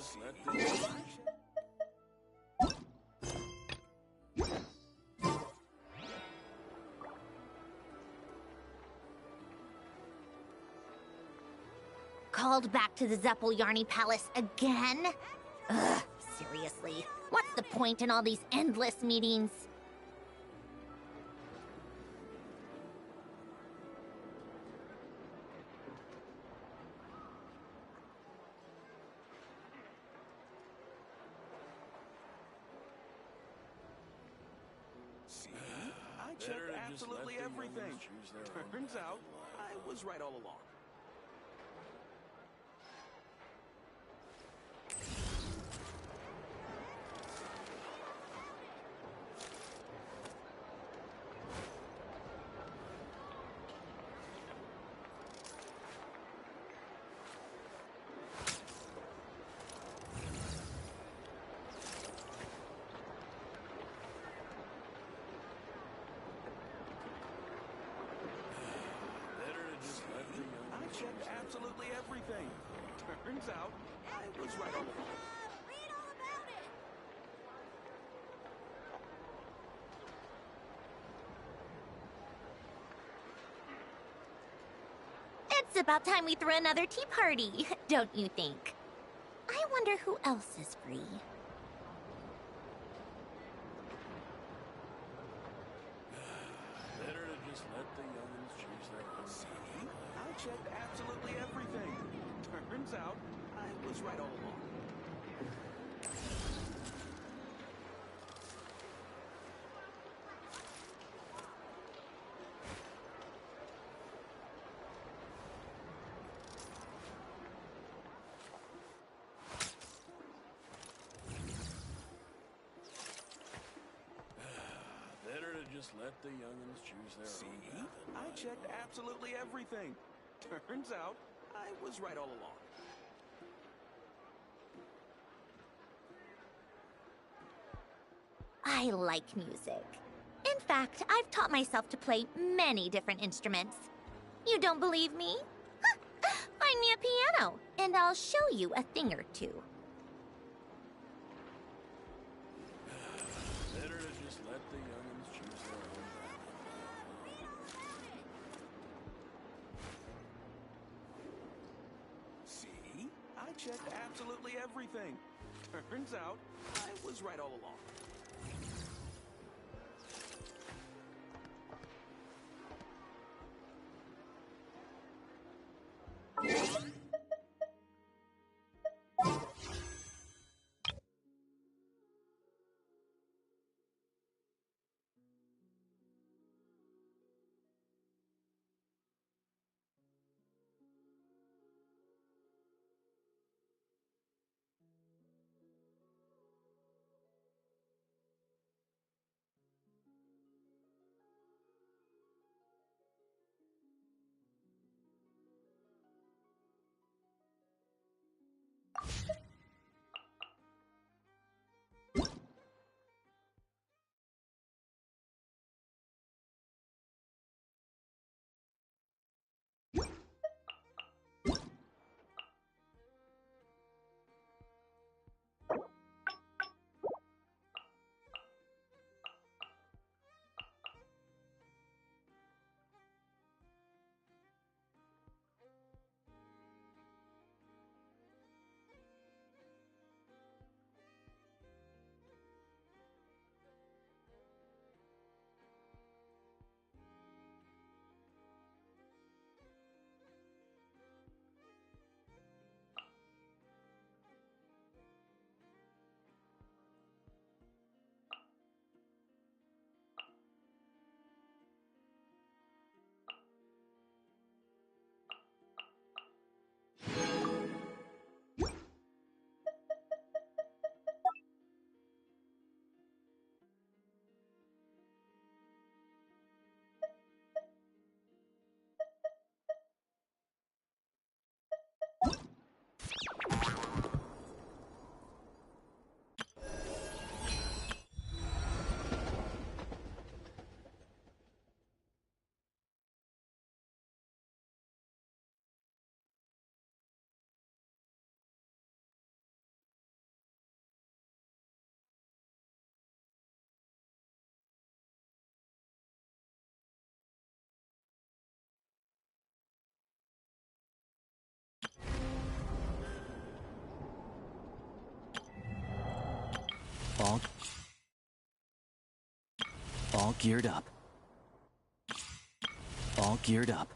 just let the... Called back to the Zeppel-Yarny Palace again? Ugh, seriously. What's the point in all these endless meetings? See? I checked absolutely everything. Turns out, I was right all along. I checked absolutely everything. Turns out, I was right all along. Read all about it! It's about time we threw another tea party, don't you think? I wonder who else is free. Better to just let the youngins choose their own. See? I checked absolutely everything. Turns out, I was right all along. Better to just let the youngins choose their own. See? I checked absolutely everything. Turns out, I was right all along. I like music. In fact, I've taught myself to play many different instruments. You don't believe me? Find me a piano, and I'll show you a thing or two. Better to just let the youngins choose their own. See? I checked absolutely everything. Turns out, I was right all along. All geared up. All geared up.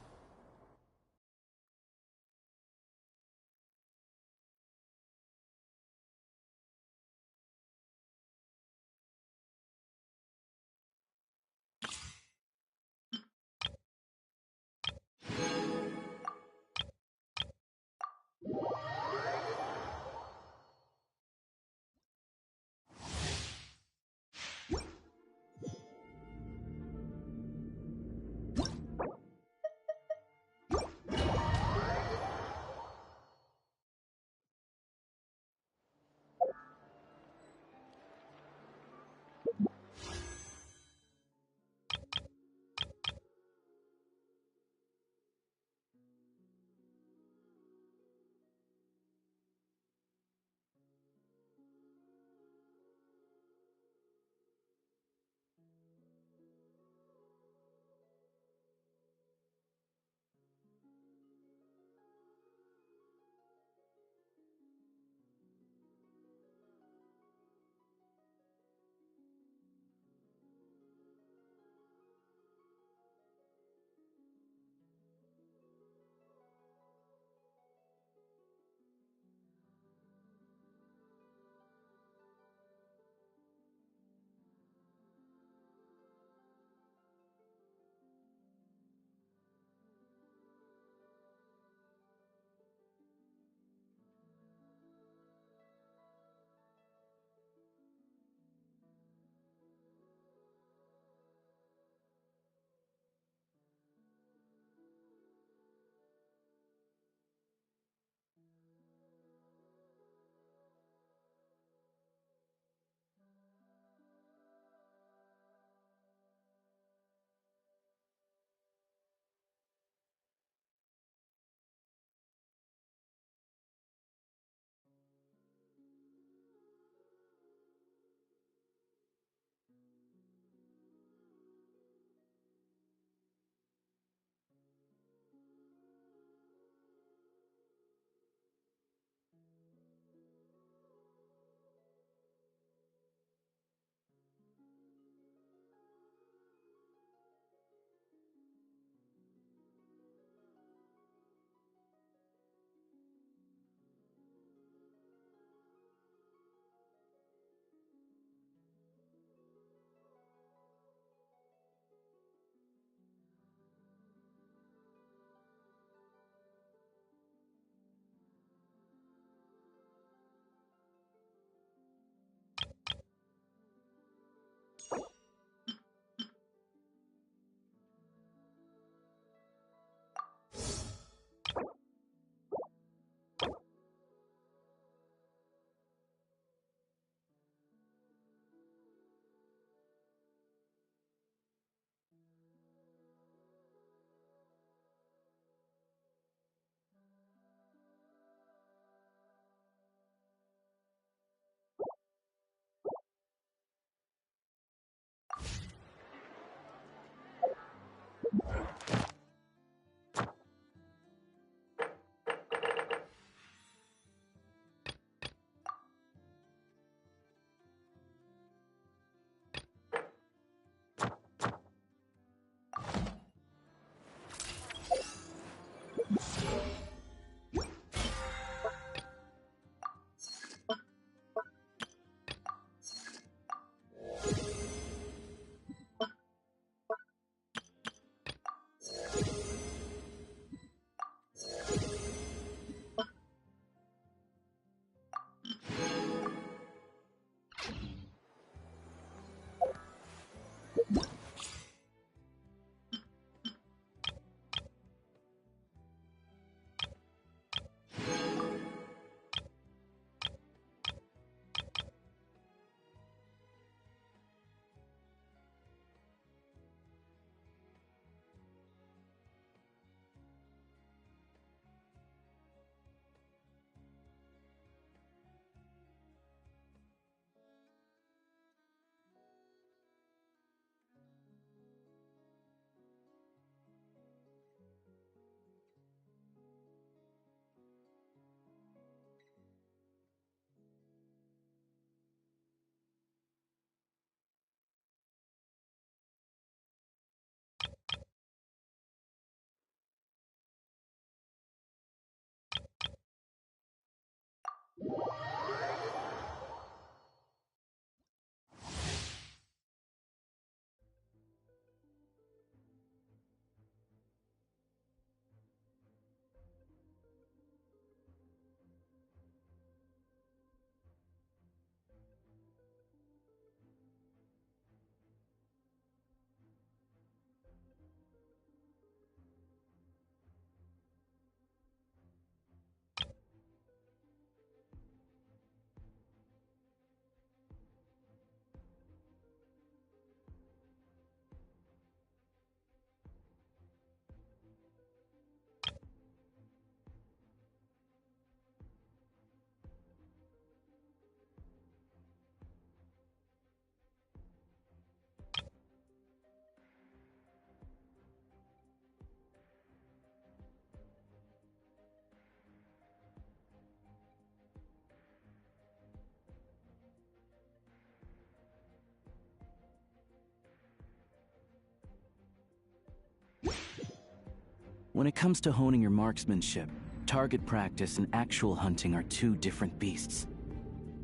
When it comes to honing your marksmanship, target practice and actual hunting are two different beasts.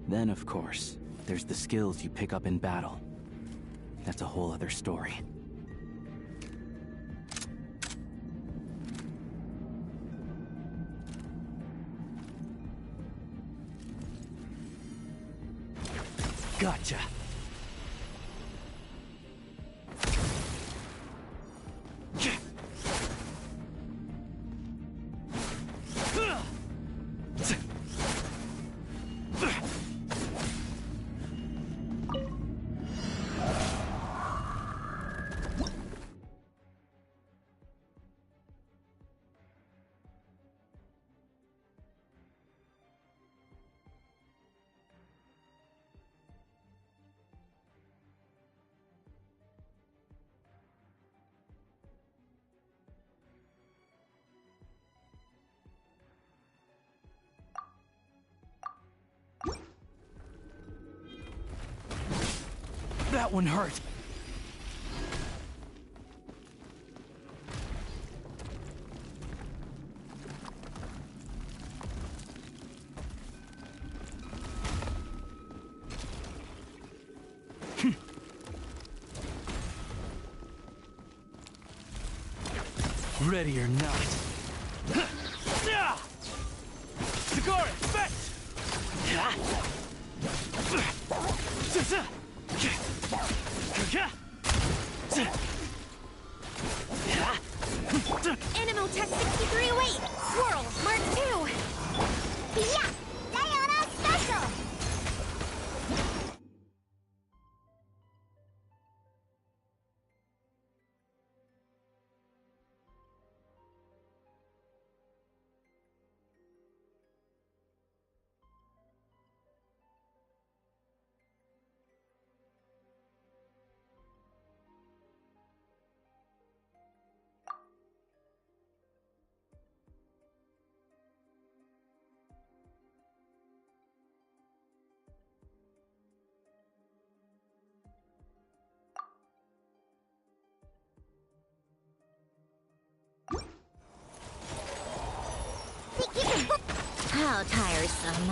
Then, of course, there's the skills you pick up in battle. That's a whole other story. Gotcha! That one hurt. Ready or not. Sigara, bet! Animotech 63 away! Swirl, Mark 2! Yeah! Diana Special! How tiresome.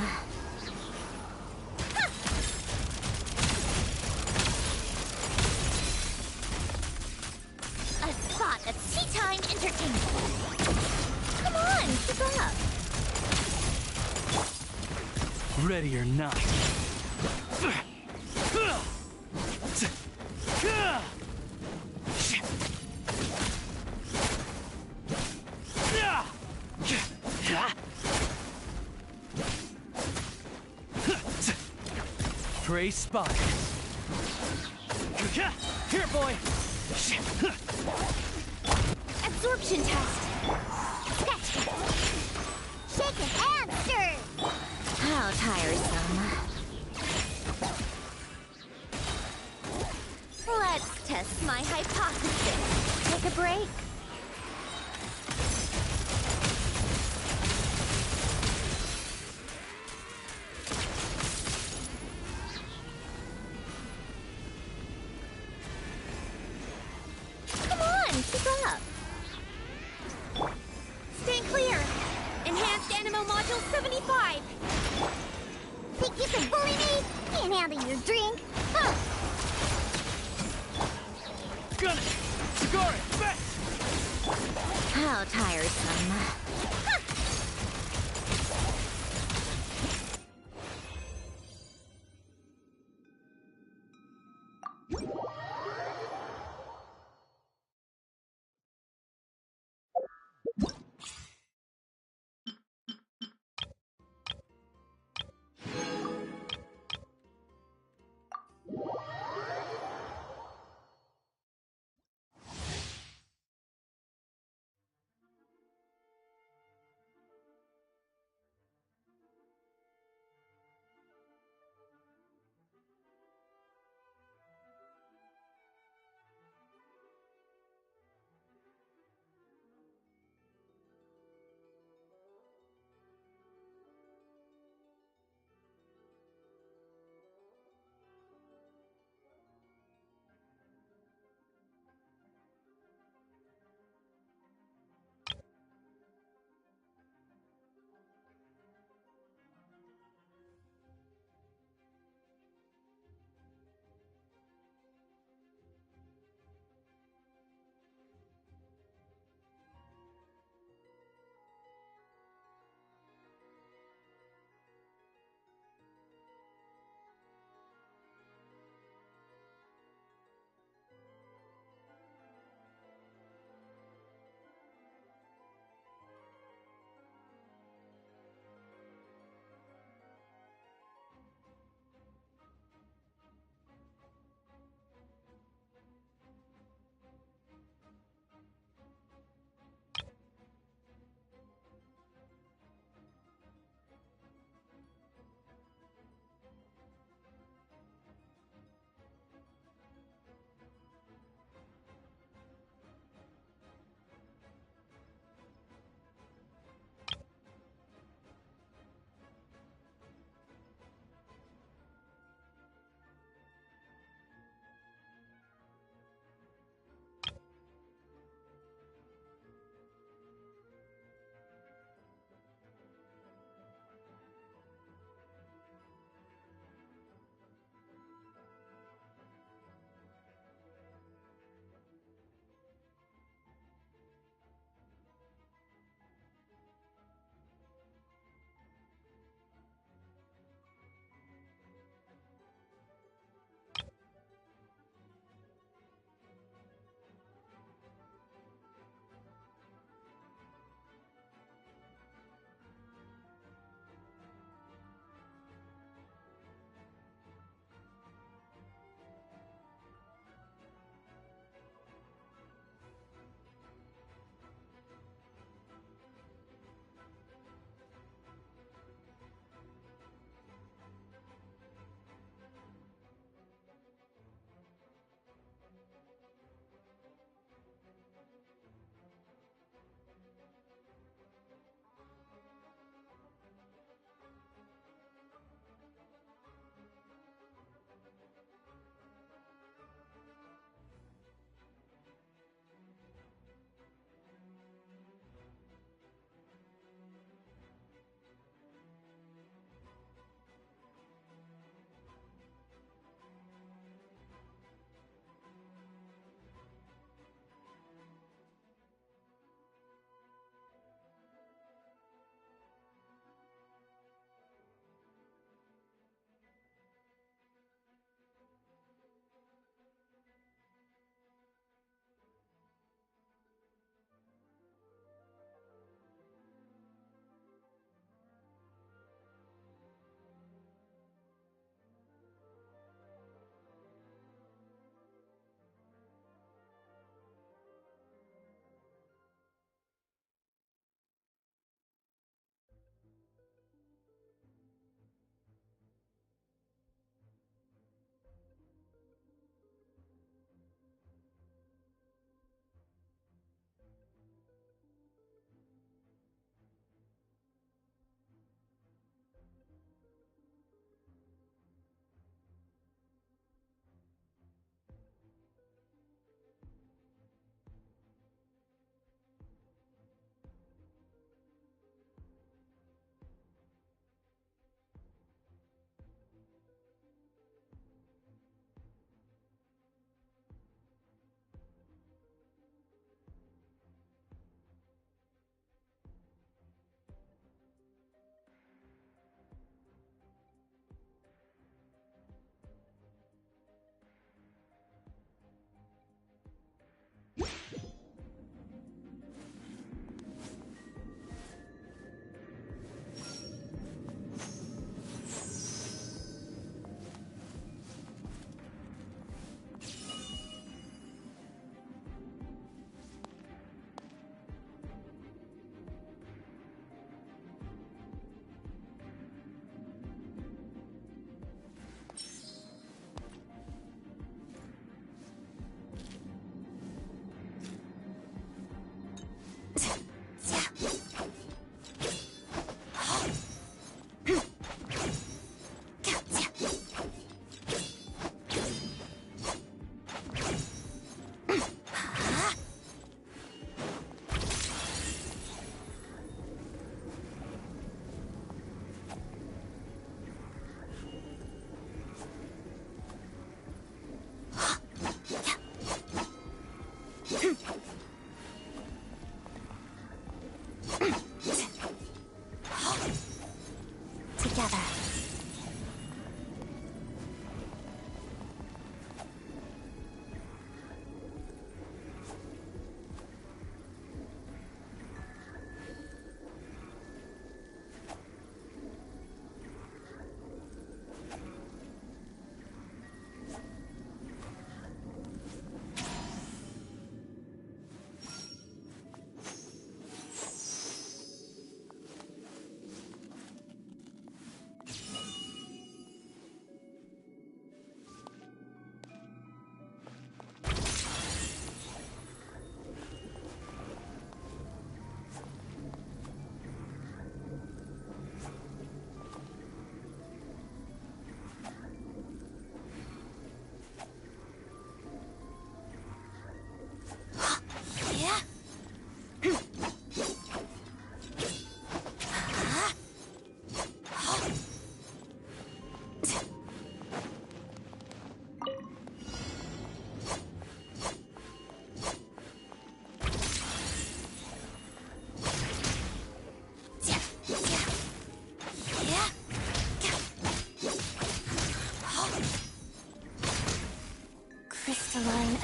A spot of tea time entertainment. Come on, keep up. Ready or not. Prey spot. Here, boy. Absorption test. Sketch. Shaken and stirred. How tiresome. Let's test my hypothesis. Take a break. Keep up. Stand clear. Enhanced Animo Module 75. Think you can bully me? Can't handle your drink. Huh. Gun it! Cigar it! Bet! How tiresome. Huh.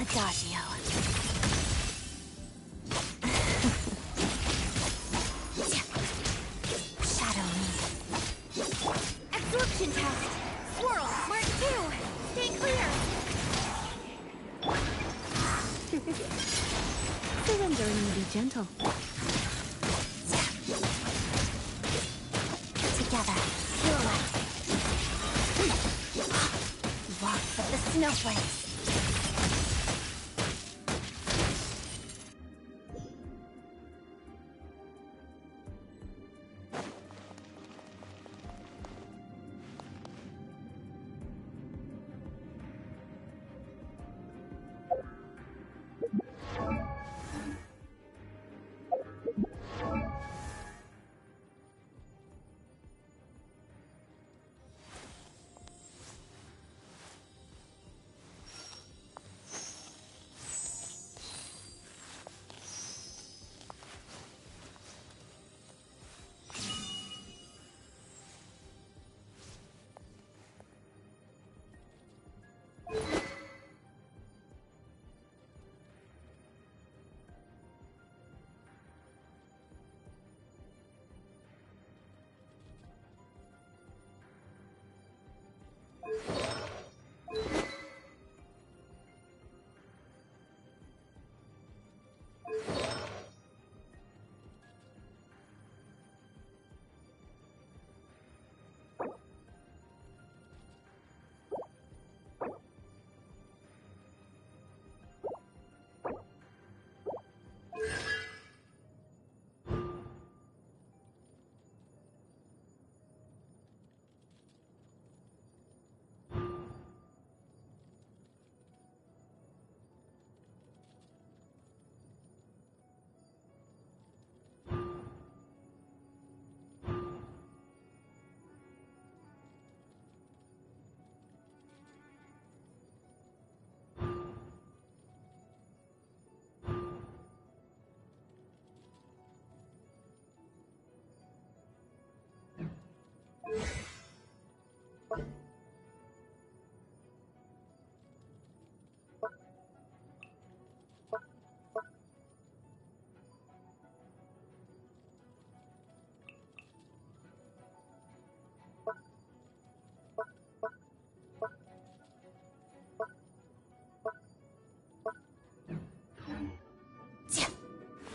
Adagio. Shadow me. Absorption test. Swirl. Mark 2. Stay clear. Surrendering will be gentle. Together. Pure. Walks of the snowflakes.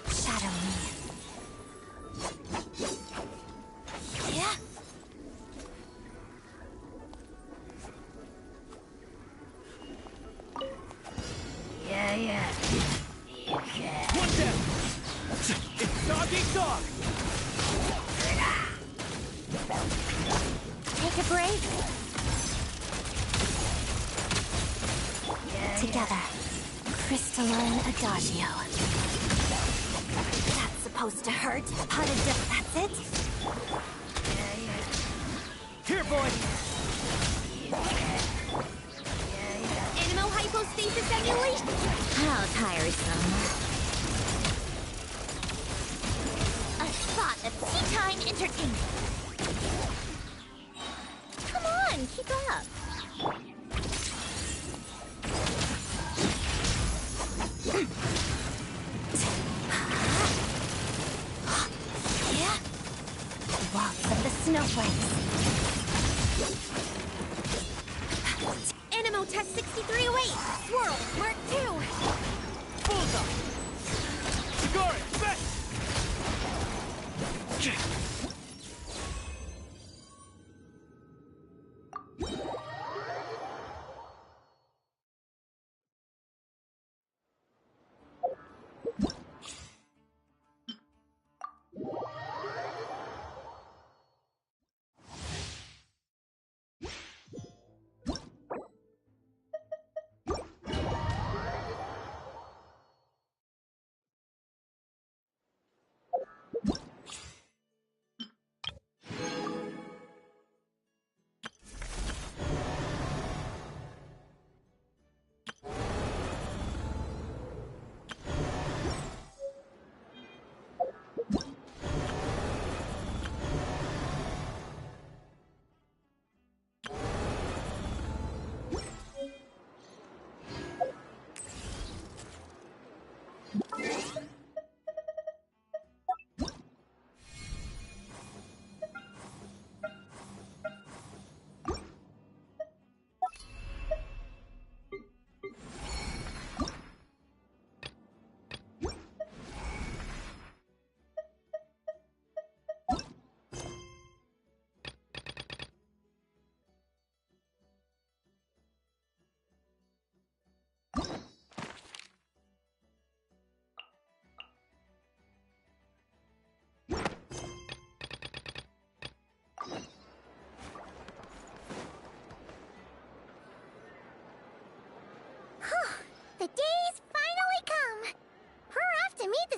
Shadow me. Yeah. Yeah. You can. One down! It's dog eat dog! Take a break. Together. Crystalline Adagio. That's supposed to hurt. Potted dip. That's it? Here, boy! Animo hypostasis emulation. How tiresome. A spot of tea time entertainment. Come on, keep up. Yeah. Walks of the snowflakes. Animo test 6308. Swirl, Mark 2. Bullseye! Shigari, bet!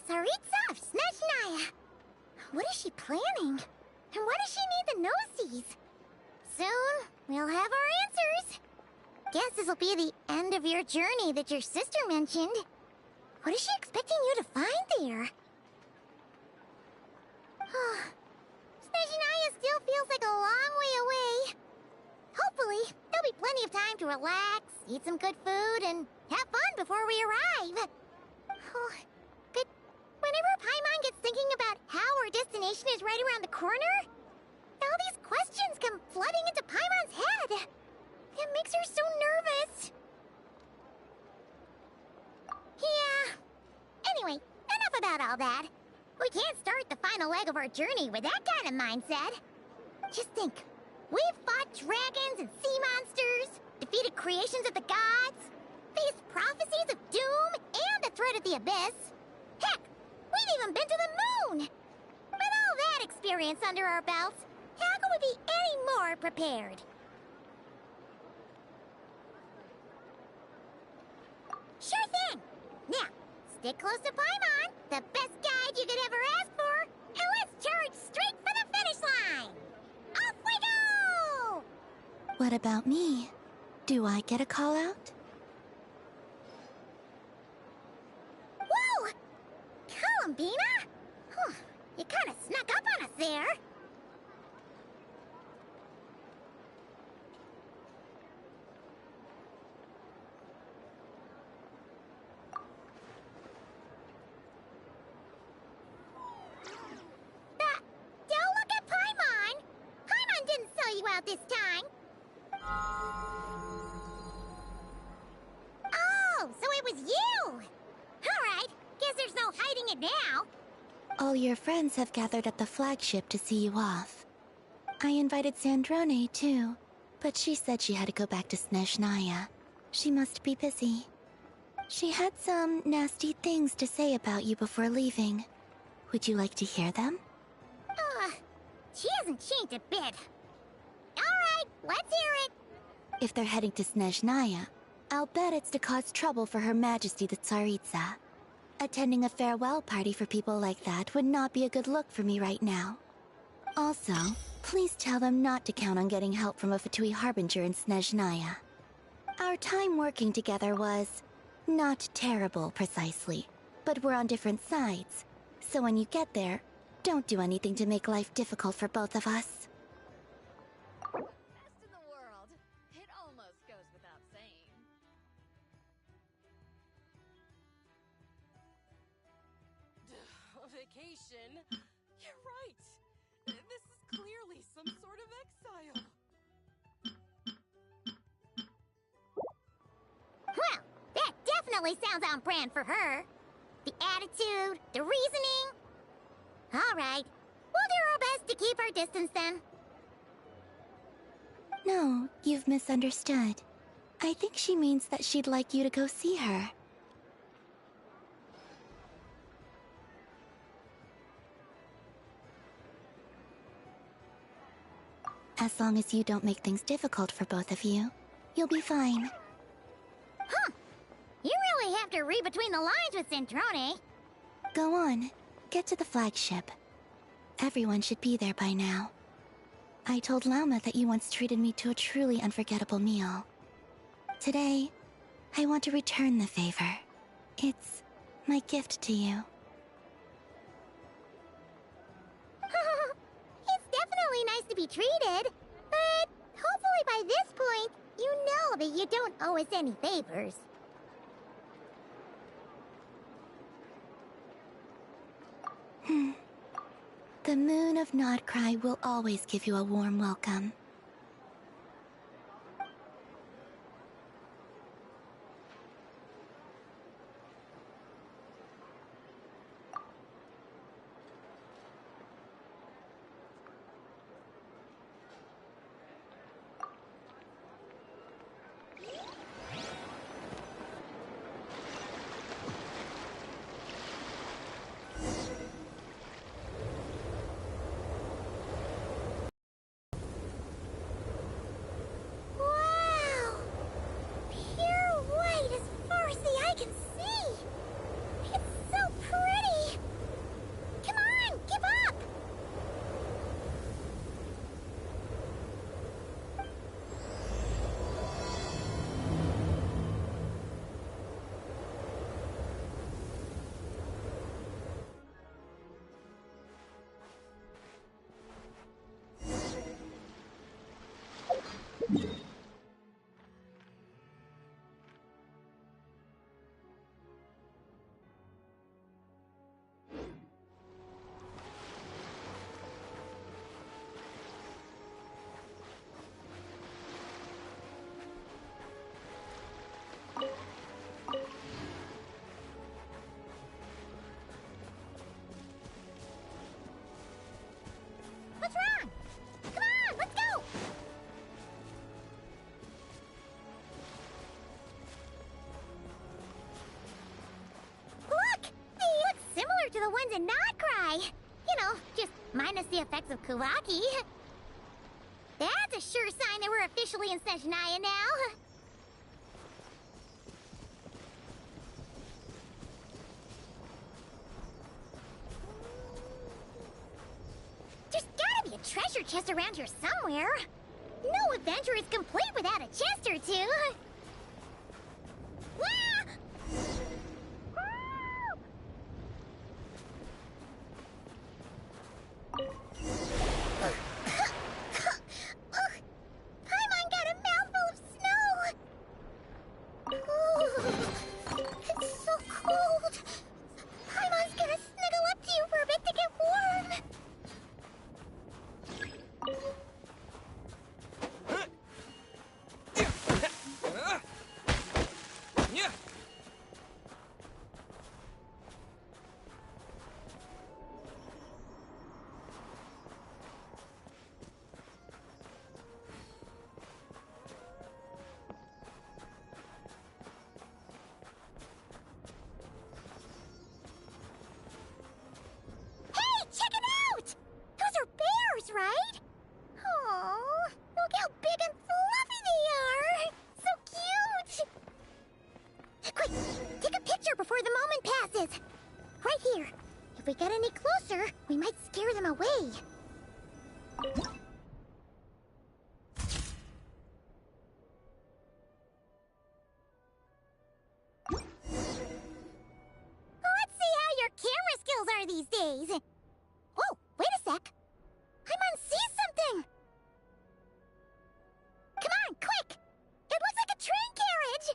Tsaritsa of Snezhnaya! What is she planning? And why does she need the gnoses? Soon, we'll have our answers. Guess this'll be the end of your journey that your sister mentioned. What is she expecting you to find there? Snezhnaya still feels like a long way away. Hopefully, there'll be plenty of time to relax, eat some good food, and have fun before we arrive. But whenever Paimon gets thinking about how our destination is right around the corner, all these questions come flooding into Paimon's head. It makes her so nervous. Yeah. Anyway, enough about all that. We can't start the final leg of our journey with that kind of mindset. Just think. We've fought dragons and sea monsters, defeated creations of the gods, faced prophecies of doom and the threat of the abyss. Heck, we've even been to the moon! With all that experience under our belts, how could we be any more prepared? Sure thing! Now, stick close to Paimon, the best guide you could ever ask for, and let's charge straight for the finish line! Off we go! What about me? Do I get a call out? Whoa! Columbina? You kinda snuck up on us there. Don't look at Paimon! Paimon didn't sell you out this time. Oh, so it was you! Alright, guess there's no hiding it now. All your friends have gathered at the flagship to see you off. I invited Sandrone too, but she said she had to go back to Snezhnaya. She must be busy. She had some nasty things to say about you before leaving. Would you like to hear them? She hasn't changed a bit. Alright, let's hear it. If they're heading to Snezhnaya, I'll bet it's to cause trouble for Her Majesty the Tsaritsa. Attending a farewell party for people like that would not be a good look for me right now. Also, please tell them not to count on getting help from a Fatui Harbinger in Snezhnaya. Our time working together was not terrible, precisely, but we're on different sides. So when you get there, don't do anything to make life difficult for both of us. Best in the world. It almost goes without saying. Vacation? You're right. This is clearly some sort of exile. Well, that definitely sounds on brand for her. The attitude, the reasoning. Alright, we'll do our best to keep our distance then. No, you've misunderstood. I think she means that she'd like you to go see her. As long as you don't make things difficult for both of you, you'll be fine. Huh. You really have to read between the lines with Centrone. Go on, get to the flagship. Everyone should be there by now. I told Lauma that you once treated me to a truly unforgettable meal. Today, I want to return the favor. It's my gift to you. It's definitely nice to be treated, but hopefully by this point, you know that you don't owe us any favors. The moon of Nodcry will always give you a warm welcome. the ones and not cry. You know, just minus the effects of Kuvaki. That's a sure sign that we're officially in Snezhnaya now. There's gotta be a treasure chest around here somewhere. No adventure is complete without a chest or two. Ah! Paimon got a mouthful of snow! Ooh, it's so cold! Paimon's gonna snuggle up to you for a bit to get warm! Yeah. Hey, check it out! Those are bears, right? Oh, look how big and fluffy they are! So cute! Quick, take a picture before the moment passes. Right here. If we get any closer, we might scare them away. Let's see how your camera skills are these days. Whoa, wait a sec. Paimon sees something. Come on, quick! It looks like a train carriage!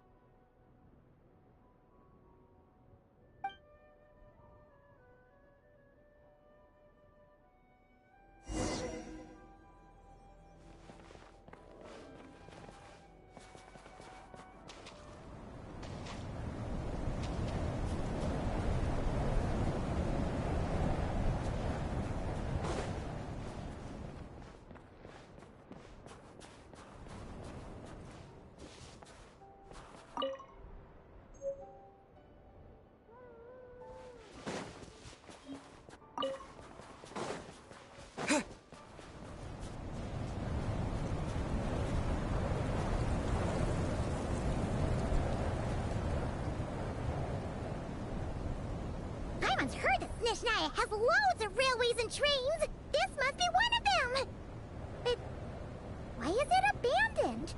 Paimon's heard that Snezhnaya has loads of railways and trains. This must be one of them. But why is it abandoned?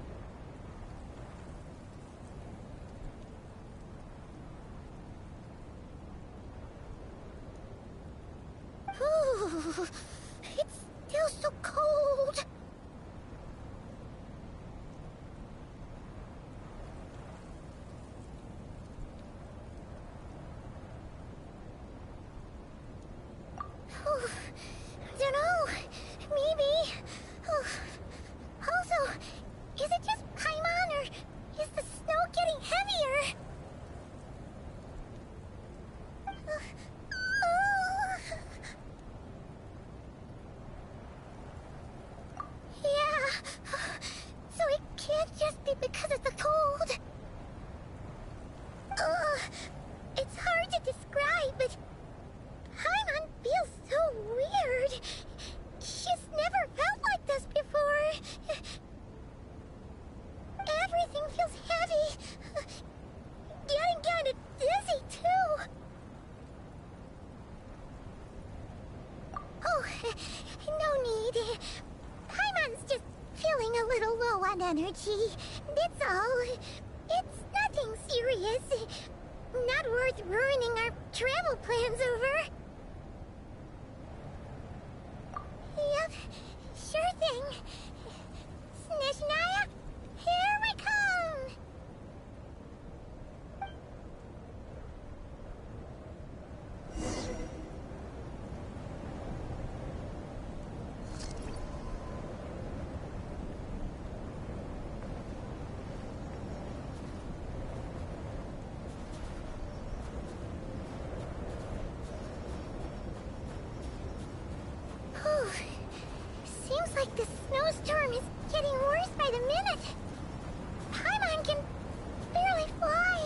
Ooh, it's still so cold. I don't know. Maybe. Also, is it just Paimon or is the snow getting heavier? Yeah. So it can't just be because of the cold. It's hard to describe, but Paimon feels so weird. She's never felt like this before. Everything feels heavy. Getting kinda dizzy, too. Oh, no need. Paimon's just feeling a little low on energy. That's all. It's nothing serious. Not worth ruining our travel plans over. Yep, sure thing. Snezhnaya, here we come! Whew. Seems like the snowstorm is getting worse by the minute. Paimon can barely fly.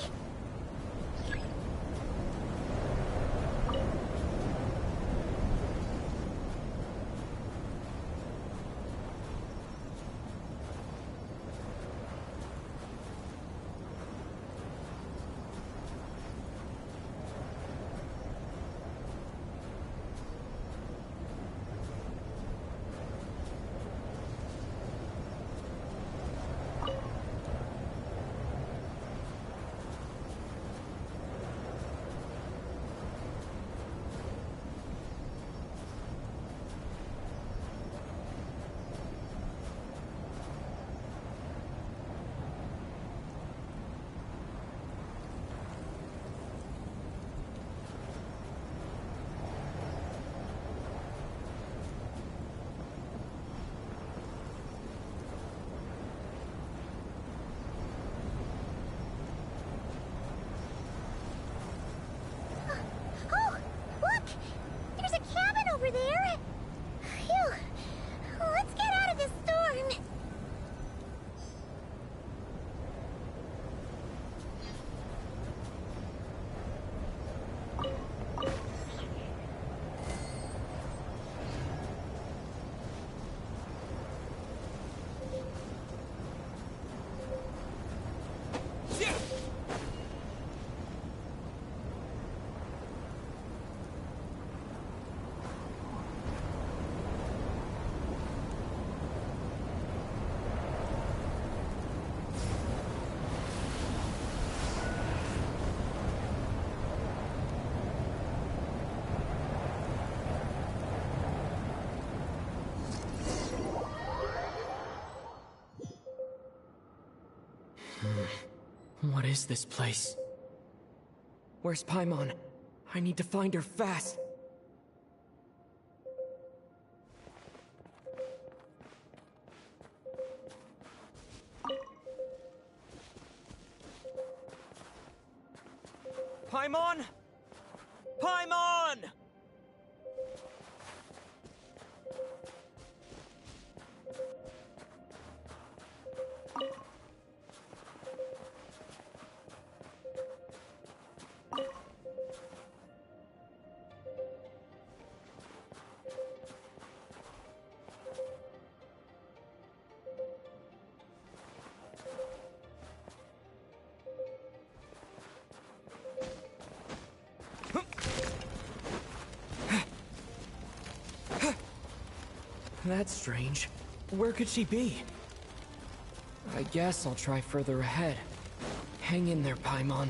What is this place? Where's Paimon? I need to find her fast. Paimon! Paimon! That's strange. Where could she be? I guess I'll try further ahead. Hang in there, Paimon.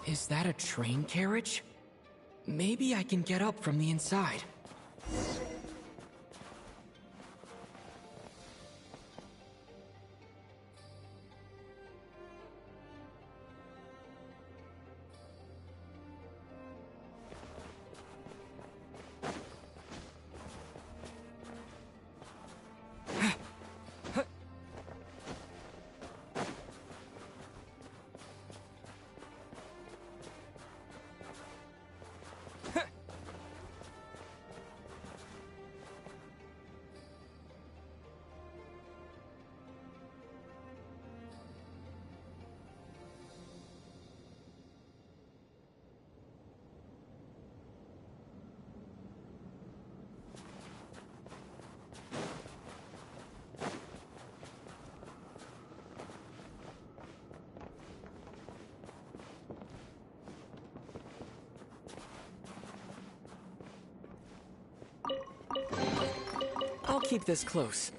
Is that a train carriage? Maybe I can get up from the inside. I'll keep this close.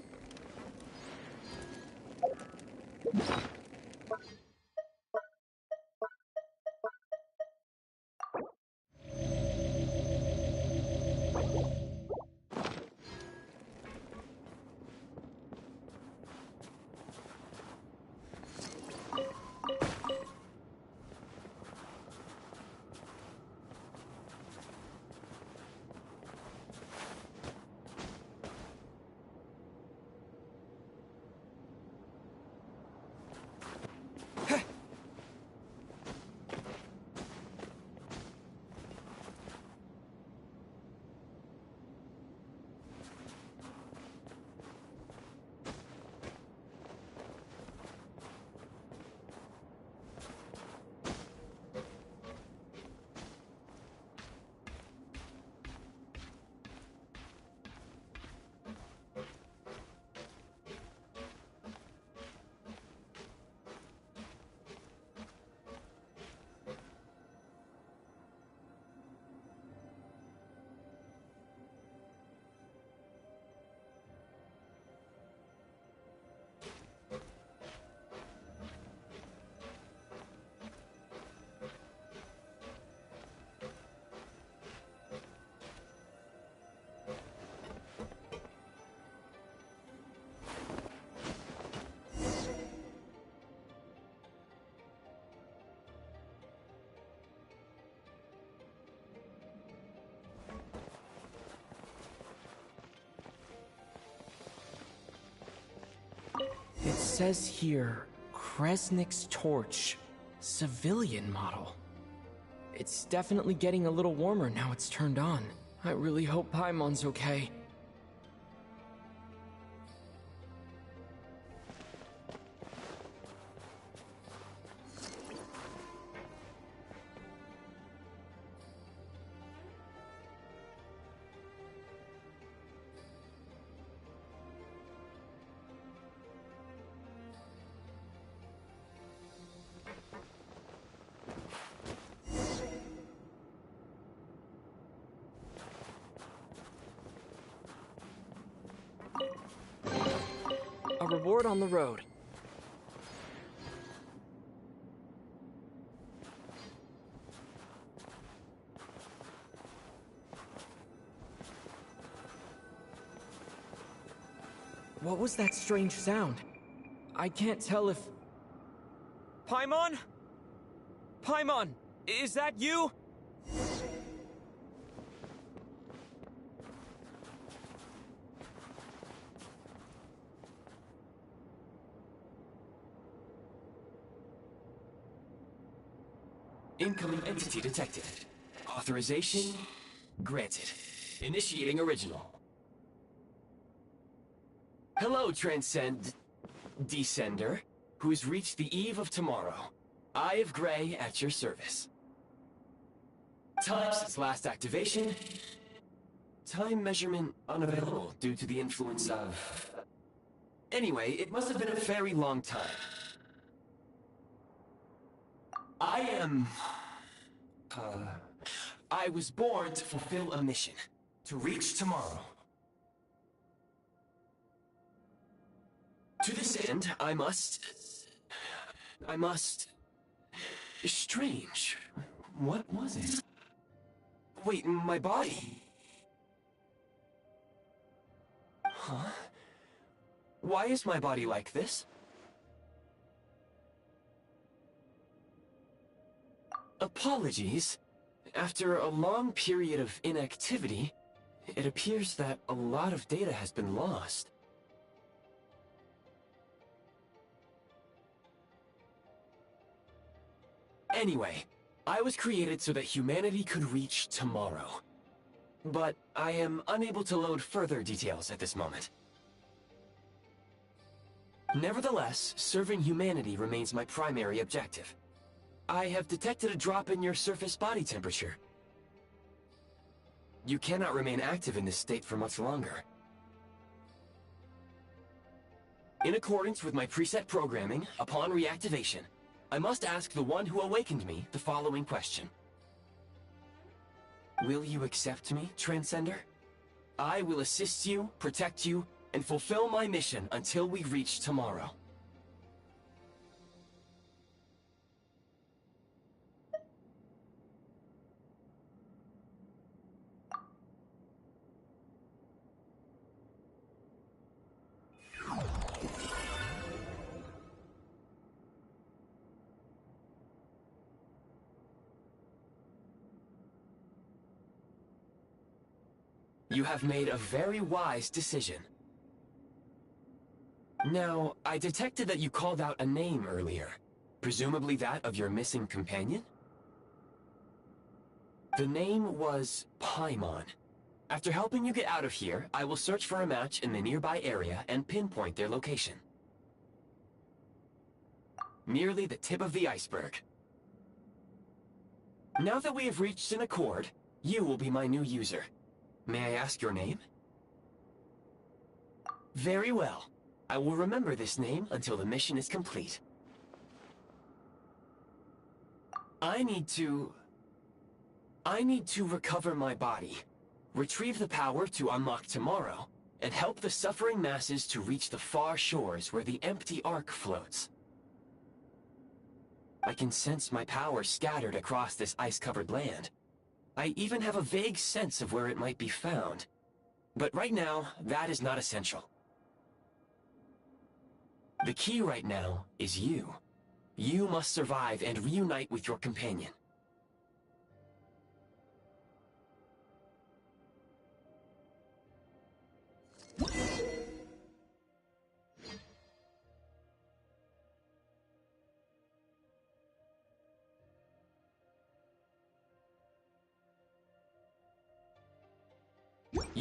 says here, Kresnik's torch, civilian model. It's definitely getting a little warmer now it's turned on. I really hope Paimon's okay. A reward on the road. What was that strange sound? I can't tell if... Paimon? Paimon, is that you? Incoming entity detected. Authorization granted. Initiating original. Hello, Descender, who's reached the eve of tomorrow. Eye of Grey at your service. Time since last activation. Time measurement unavailable due to the influence of... Anyway, it must have been a very long time. I was born to fulfill a mission. To reach tomorrow. To this end, I must... Strange. What was it? Wait, my body? Huh? Why is my body like this? Apologies. After a long period of inactivity, it appears that a lot of data has been lost. Anyway, I was created so that humanity could reach tomorrow. But I am unable to load further details at this moment. Nevertheless, serving humanity remains my primary objective. I have detected a drop in your surface body temperature. You cannot remain active in this state for much longer. In accordance with my preset programming, upon reactivation, I must ask the one who awakened me the following question. Will you accept me, Transcender? I will assist you, protect you, and fulfill my mission until we reach tomorrow. You have made a very wise decision. Now, I detected that you called out a name earlier. Presumably that of your missing companion? The name was Paimon. After helping you get out of here, I will search for a match in the nearby area and pinpoint their location. Merely the tip of the iceberg. Now that we have reached an accord, you will be my new user. May I ask your name? Very well. I will remember this name until the mission is complete. I need to recover my body, retrieve the power to unlock tomorrow, and help the suffering masses to reach the far shores where the empty Ark floats. I can sense my power scattered across this ice-covered land. I even have a vague sense of where it might be found. But right now, that is not essential. The key right now is you. You must survive and reunite with your companion.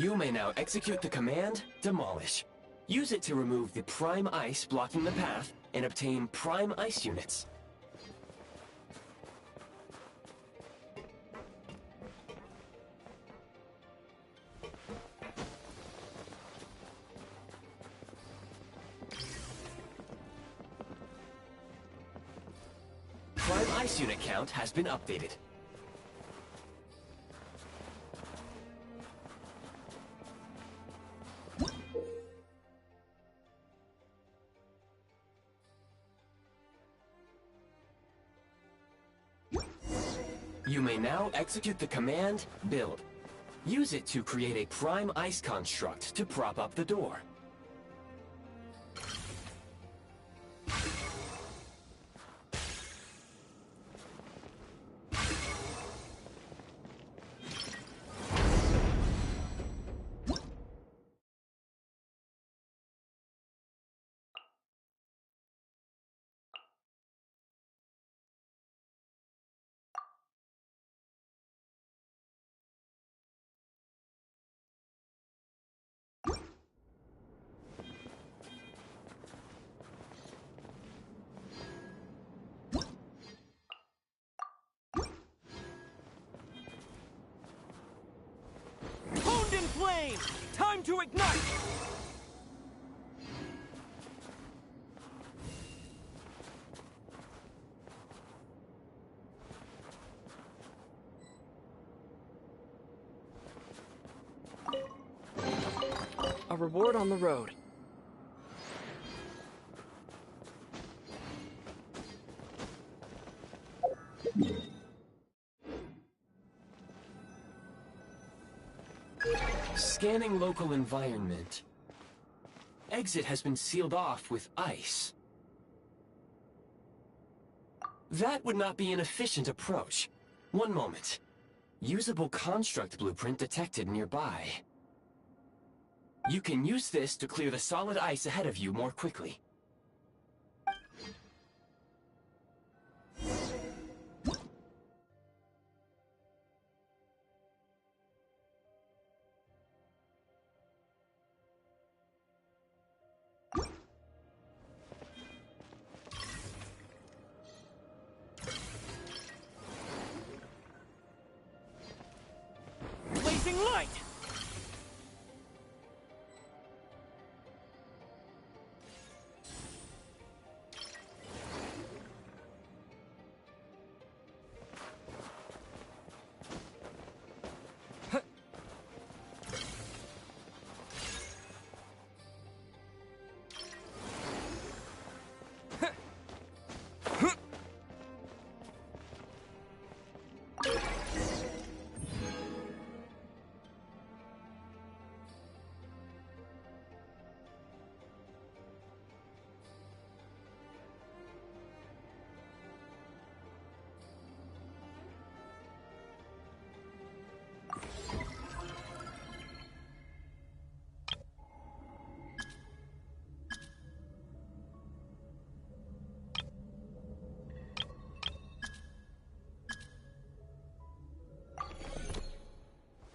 You may now execute the command, Demolish. Use it to remove the prime ice blocking the path and obtain prime ice units. Prime ice unit count has been updated. You may now execute the command, Build. Use it to create a prime ice construct to prop up the door. Honed in flame! Time to ignite! A reward on the road. Scanning local environment. Exit has been sealed off with ice. That would not be an efficient approach. One moment. Usable construct blueprint detected nearby. You can use this to clear the solid ice ahead of you more quickly. Blazing light!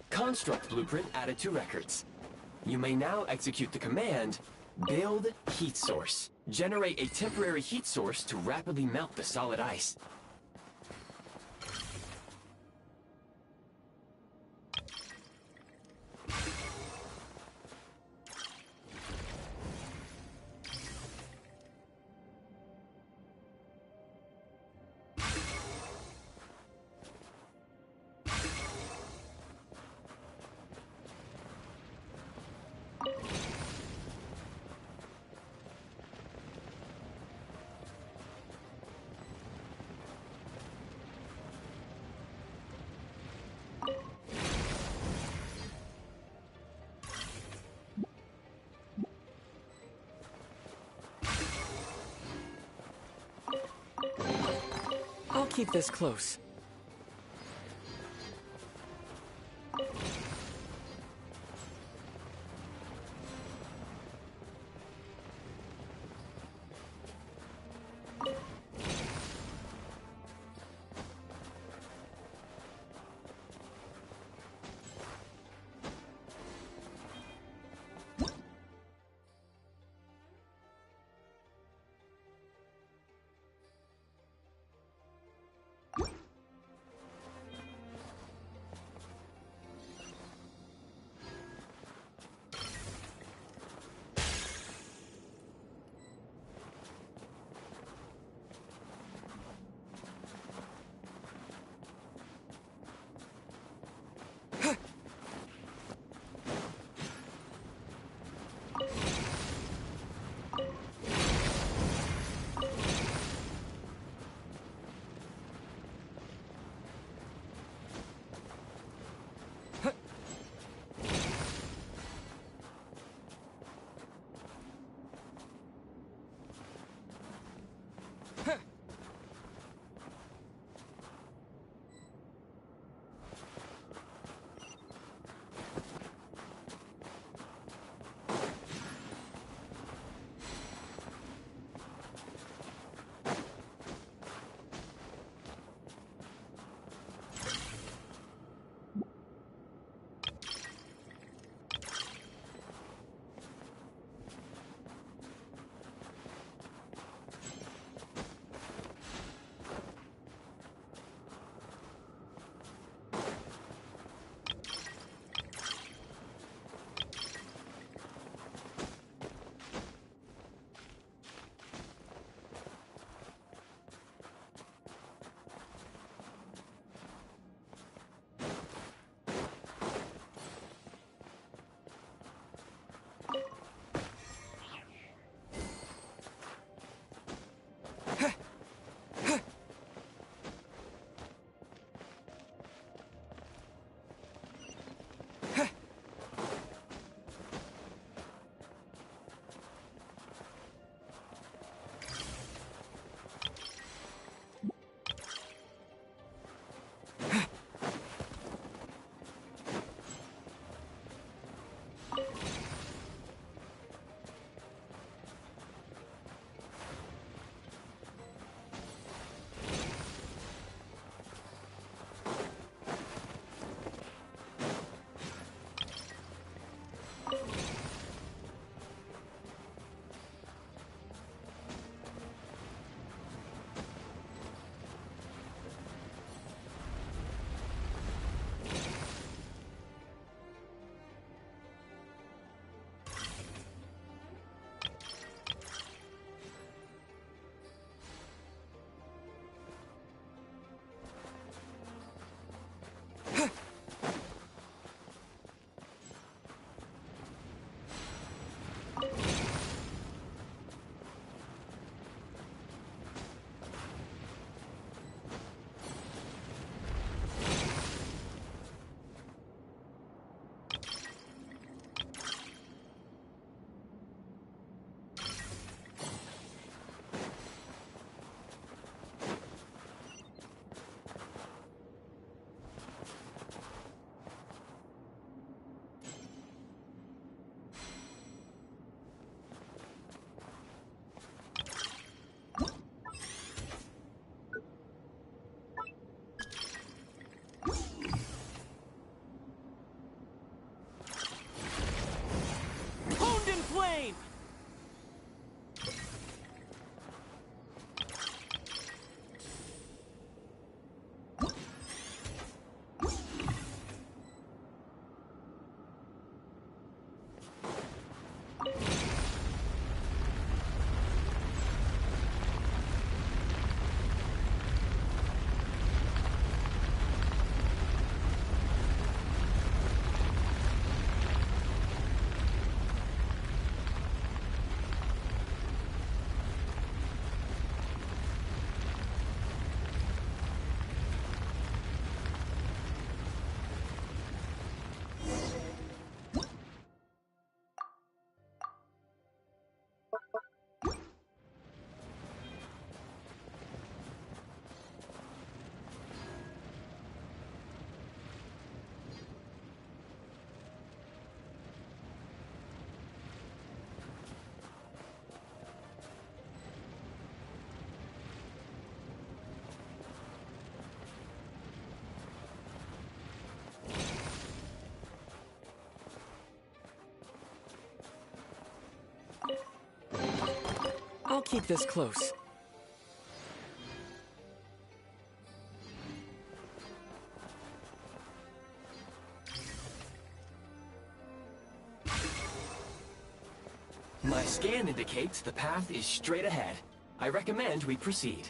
Construct blueprint added to records. You may now execute the command, Build Heat Source. Generate a temporary heat source to rapidly melt the solid ice. I'll keep this close. I'll keep this close. My scan indicates the path is straight ahead. I recommend we proceed.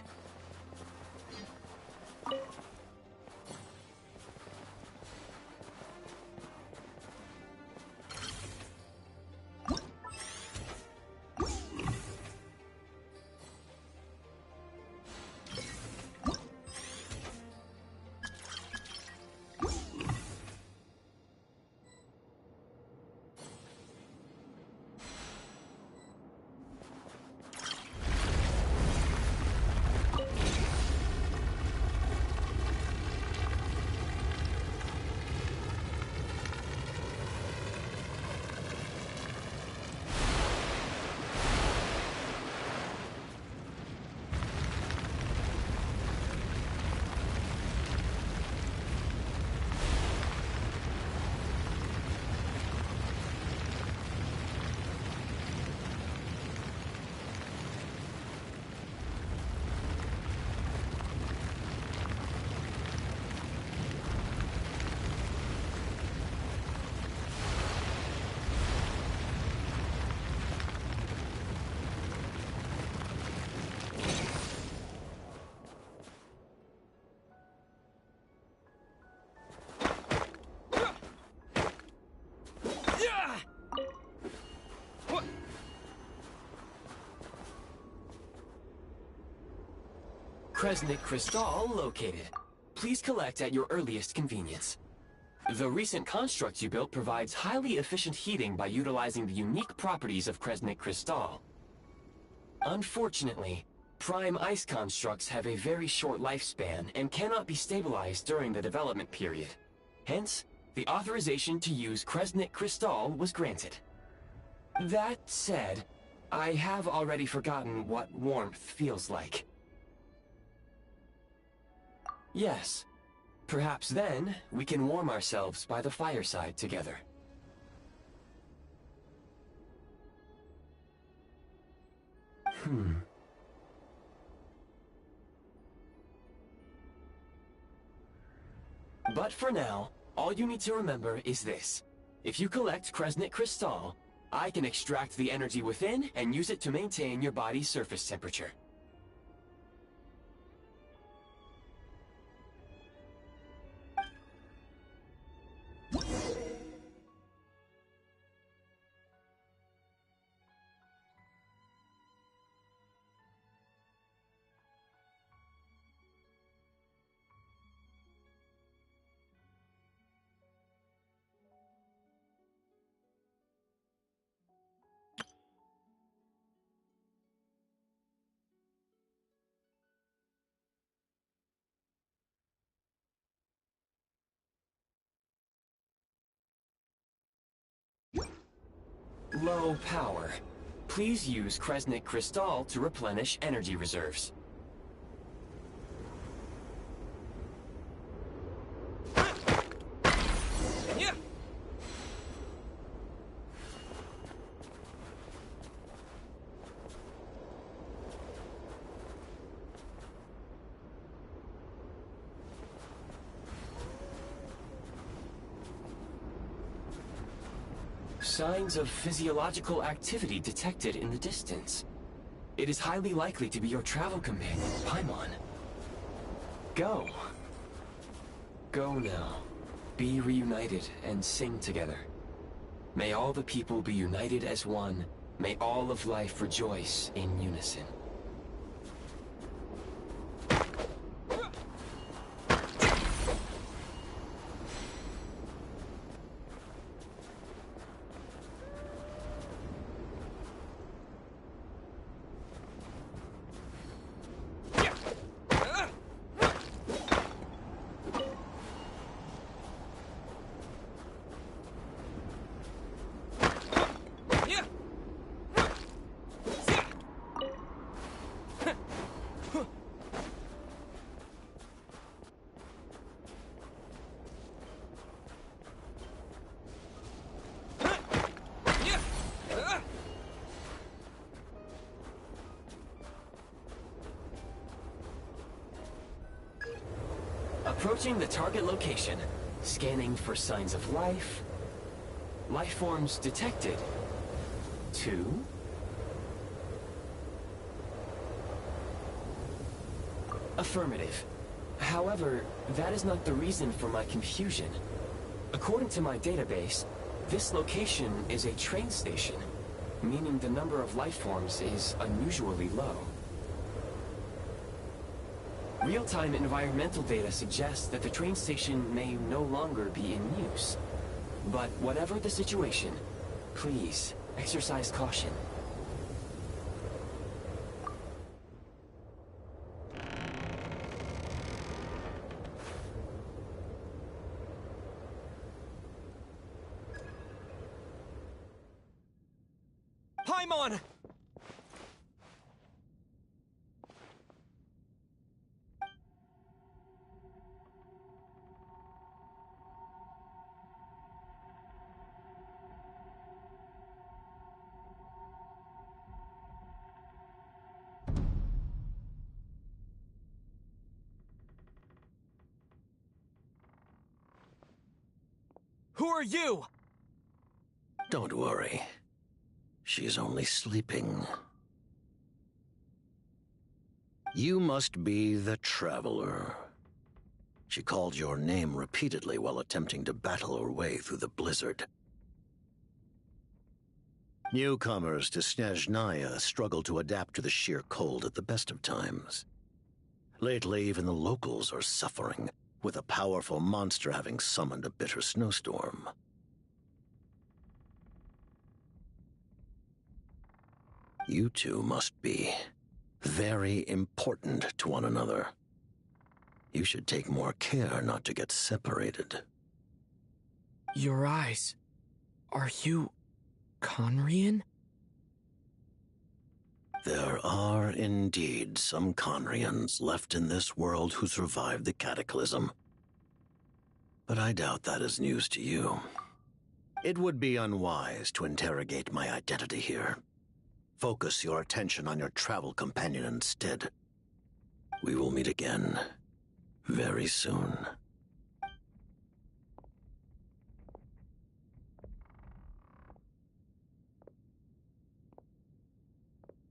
Kresnik Crystal located. Please collect at your earliest convenience. The recent construct you built provides highly efficient heating by utilizing the unique properties of Kresnik Crystal. Unfortunately, prime ice constructs have a very short lifespan and cannot be stabilized during the development period. Hence, the authorization to use Kresnik Crystal was granted. That said, I have already forgotten what warmth feels like. Yes. Perhaps then, we can warm ourselves by the fireside together. But for now, all you need to remember is this. If you collect Kresnik Crystal, I can extract the energy within and use it to maintain your body's surface temperature. Low power. Please use Kresnik Crystal to replenish energy reserves. Signs of physiological activity detected in the distance. It is highly likely to be your travel companion, Paimon. Go. Go now. Be reunited and sing together. May all the people be united as one. May all of life rejoice in unison. Approaching the target location. Scanning for signs of life. Life forms detected. 2. Affirmative. However, that is not the reason for my confusion. According to my database, this location is a train station, meaning the number of life forms is unusually low. Real-time environmental data suggests that the train station may no longer be in use. But whatever the situation, please exercise caution. Paimon! Who are you? Don't worry. She's only sleeping. You must be the Traveler. She called your name repeatedly while attempting to battle her way through the blizzard. Newcomers to Snezhnaya struggle to adapt to the sheer cold at the best of times. Lately, even the locals are suffering, with a powerful monster having summoned a bitter snowstorm. You two must be very important to one another. You should take more care not to get separated. Your eyes. Are you Conrian? There are indeed some Conrians left in this world who survived the cataclysm. But I doubt that is news to you. It would be unwise to interrogate my identity here. Focus your attention on your travel companion instead. We will meet again very soon.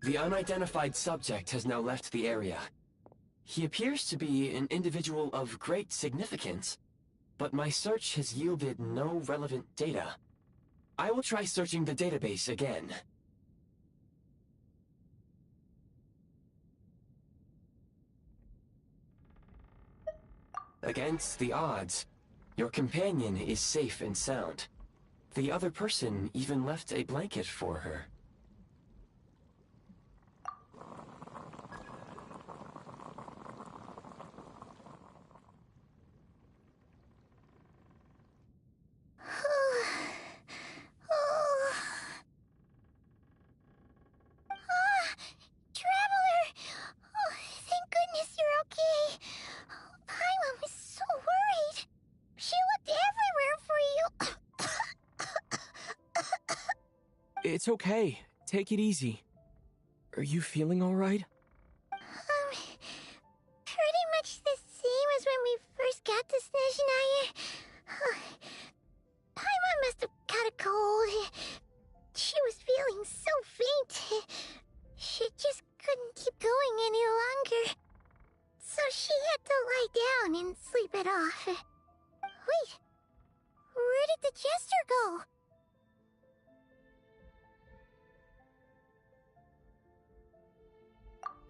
The unidentified subject has now left the area. He appears to be an individual of great significance, but my search has yielded no relevant data. I will try searching the database again. Against the odds, your companion is safe and sound. The other person even left a blanket for her. It's okay. Take it easy. Are you feeling all right? Pretty much the same as when we first got to Snezhnaya. Paimon must have got a cold. She was feeling so faint. She just couldn't keep going any longer. So she had to lie down and sleep it off. Wait, where did the jester go?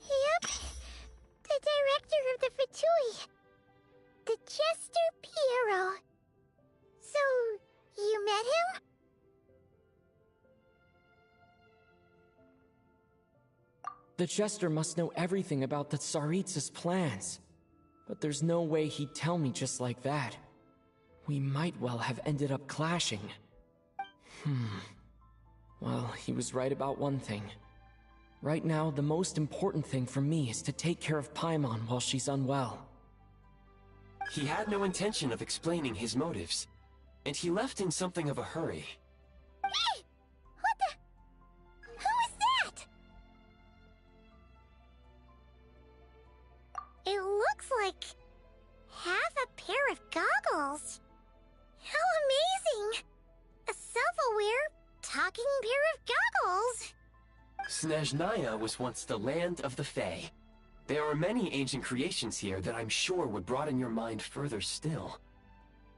Yep, the director of the Fatui. The Jester Piero. So, you met him? The Jester must know everything about the Tsaritsa's plans. But there's no way he'd tell me just like that. We might well have ended up clashing. Well, he was right about one thing. Right now, the most important thing for me is to take care of Paimon while she's unwell. He had no intention of explaining his motives, and he left in something of a hurry. Hey! What the... Who is that? It looks like... have a pair of goggles. How amazing! A self-aware, talking pair of goggles. Snezhnaya was once the land of the Fae. There are many ancient creations here that I'm sure would broaden your mind further still.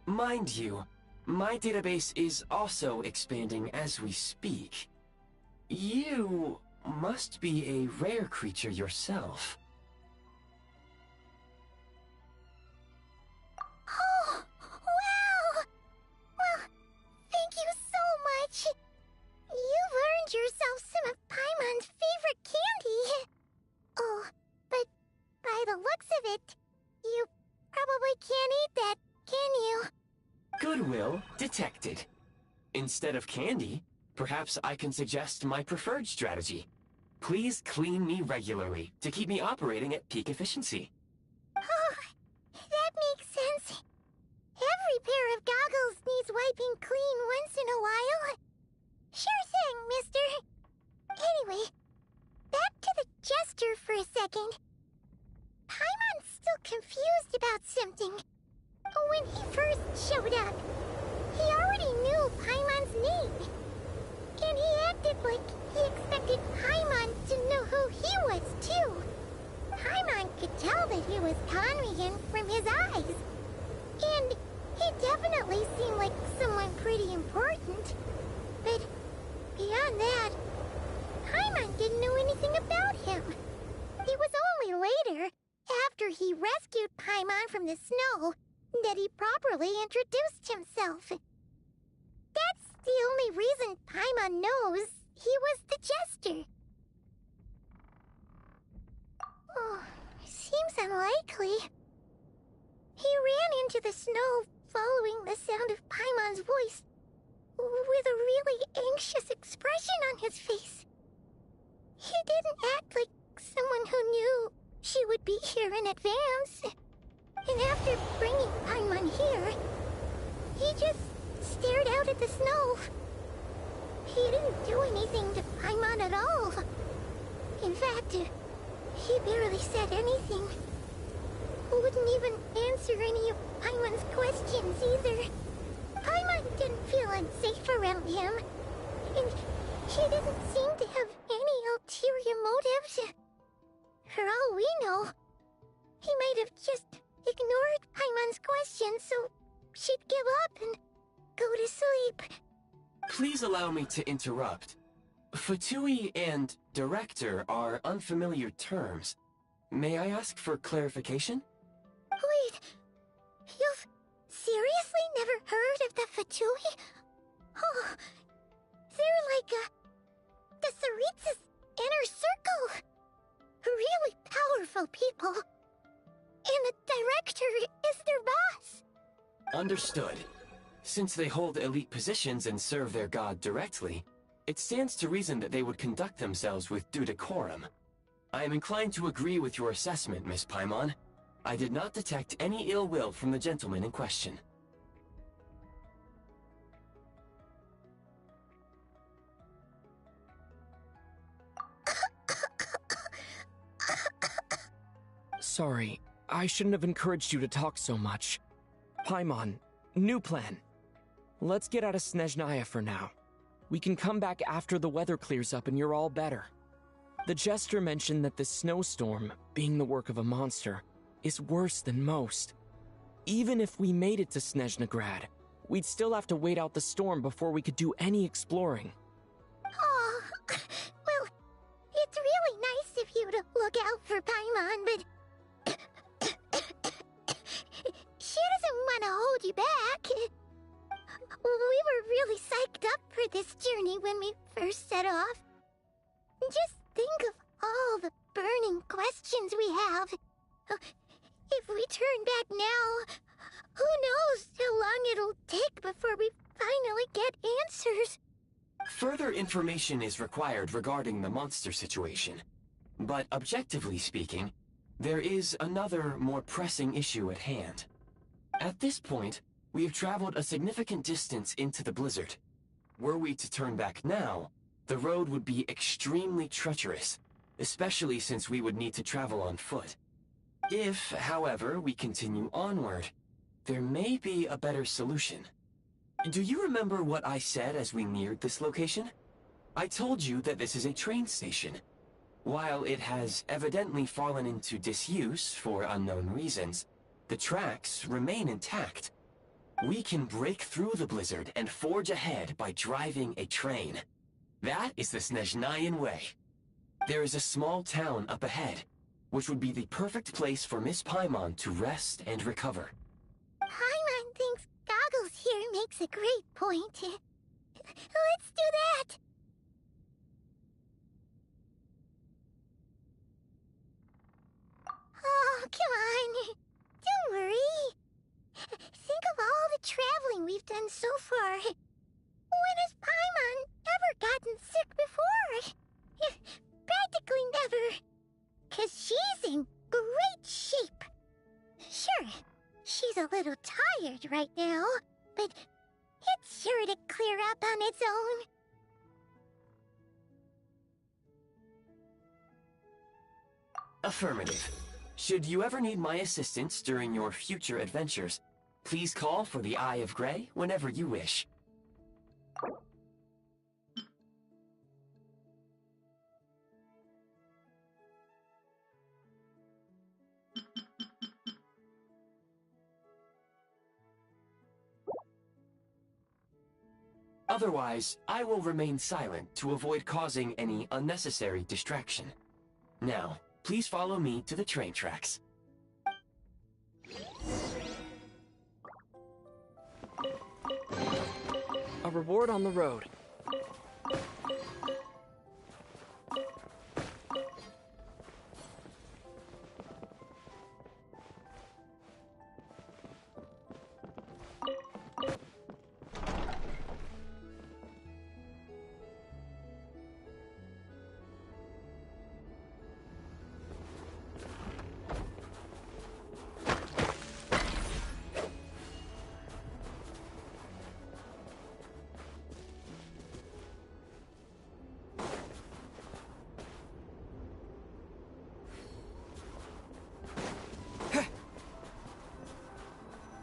Mind you, my database is also expanding as we speak. You must be a rare creature yourself. Oh, wow! Well, thank you so much. You've earned yourself some of Paimon's favorite candy. Oh, but by the looks of it, you probably can't eat that, can you? Goodwill detected. Instead of candy, perhaps I can suggest my preferred strategy. Please clean me regularly to keep me operating at peak efficiency. Oh, that makes sense. Every pair of goggles needs wiping clean once in a while. Sure thing, mister. Anyway, back to the jester for a second. Paimon's still confused about something. When he first showed up, he already knew Paimon's name. And he acted like he expected Paimon to know who he was, too. Paimon could tell that he was Conrian from his eyes. And he definitely seemed like someone pretty important. But beyond that, Paimon didn't know anything about him. It was only later, after he rescued Paimon from the snow, that he properly introduced himself. That's the only reason Paimon knows he was the jester. Oh, seems unlikely. He ran into the snow following the sound of Paimon's voice, with a really anxious expression on his face. He didn't act like someone who knew she would be here in advance. And after bringing Paimon here, he just stared out at the snow. He didn't do anything to Paimon at all. In fact, he barely said anything. Wouldn't even answer any of Paimon's questions either. Paimon didn't feel unsafe around him, and he didn't seem to have any ulterior motives. For all we know, he might have just ignored Paimon's questions so she'd give up and go to sleep. Please allow me to interrupt. Fatui and director are unfamiliar terms. May I ask for clarification? Wait, you've seriously never heard of the Fatui? Oh, they're like the Tsaritsa's inner circle. Really powerful people. And the director is their boss. Understood. Since they hold elite positions and serve their god directly, it stands to reason that they would conduct themselves with due decorum. I am inclined to agree with your assessment, Miss Paimon. I did not detect any ill will from the gentleman in question. Sorry, I shouldn't have encouraged you to talk so much. Paimon, new plan. Let's get out of Snezhnaya for now. We can come back after the weather clears up and you're all better. The jester mentioned that this snowstorm, being the work of a monster, is worse than most. Even if we made it to Snezhnagrad, we'd still have to wait out the storm before we could do any exploring. Oh, well, it's really nice of you to look out for Paimon, but she doesn't want to hold you back. We were really psyched up for this journey when we first set off. Just think of all the burning questions we have. If we turn back now, who knows how long it'll take before we finally get answers. Further information is required regarding the monster situation. But objectively speaking, there is another, more pressing issue at hand. At this point, we have traveled a significant distance into the blizzard. Were we to turn back now, the road would be extremely treacherous, especially since we would need to travel on foot. If, however, we continue onward, there may be a better solution. Do you remember what I said as we neared this location? I told you that this is a train station. While it has evidently fallen into disuse for unknown reasons, the tracks remain intact. We can break through the blizzard and forge ahead by driving a train. That is the Snezhnayan way. There is a small town up ahead, which would be the perfect place for Miss Paimon to rest and recover. Paimon thinks Goggles here makes a great point. Let's do that! Oh, come on. Don't worry. Think of all the traveling we've done so far. When has Paimon ever gotten sick before? Practically never. 'Cause she's in great shape. Sure, she's a little tired right now, but it's sure to clear up on its own. Affirmative. Should you ever need my assistance during your future adventures, please call for the Eye of Grey whenever you wish. Otherwise, I will remain silent to avoid causing any unnecessary distraction. Now, please follow me to the train tracks. A reward on the road.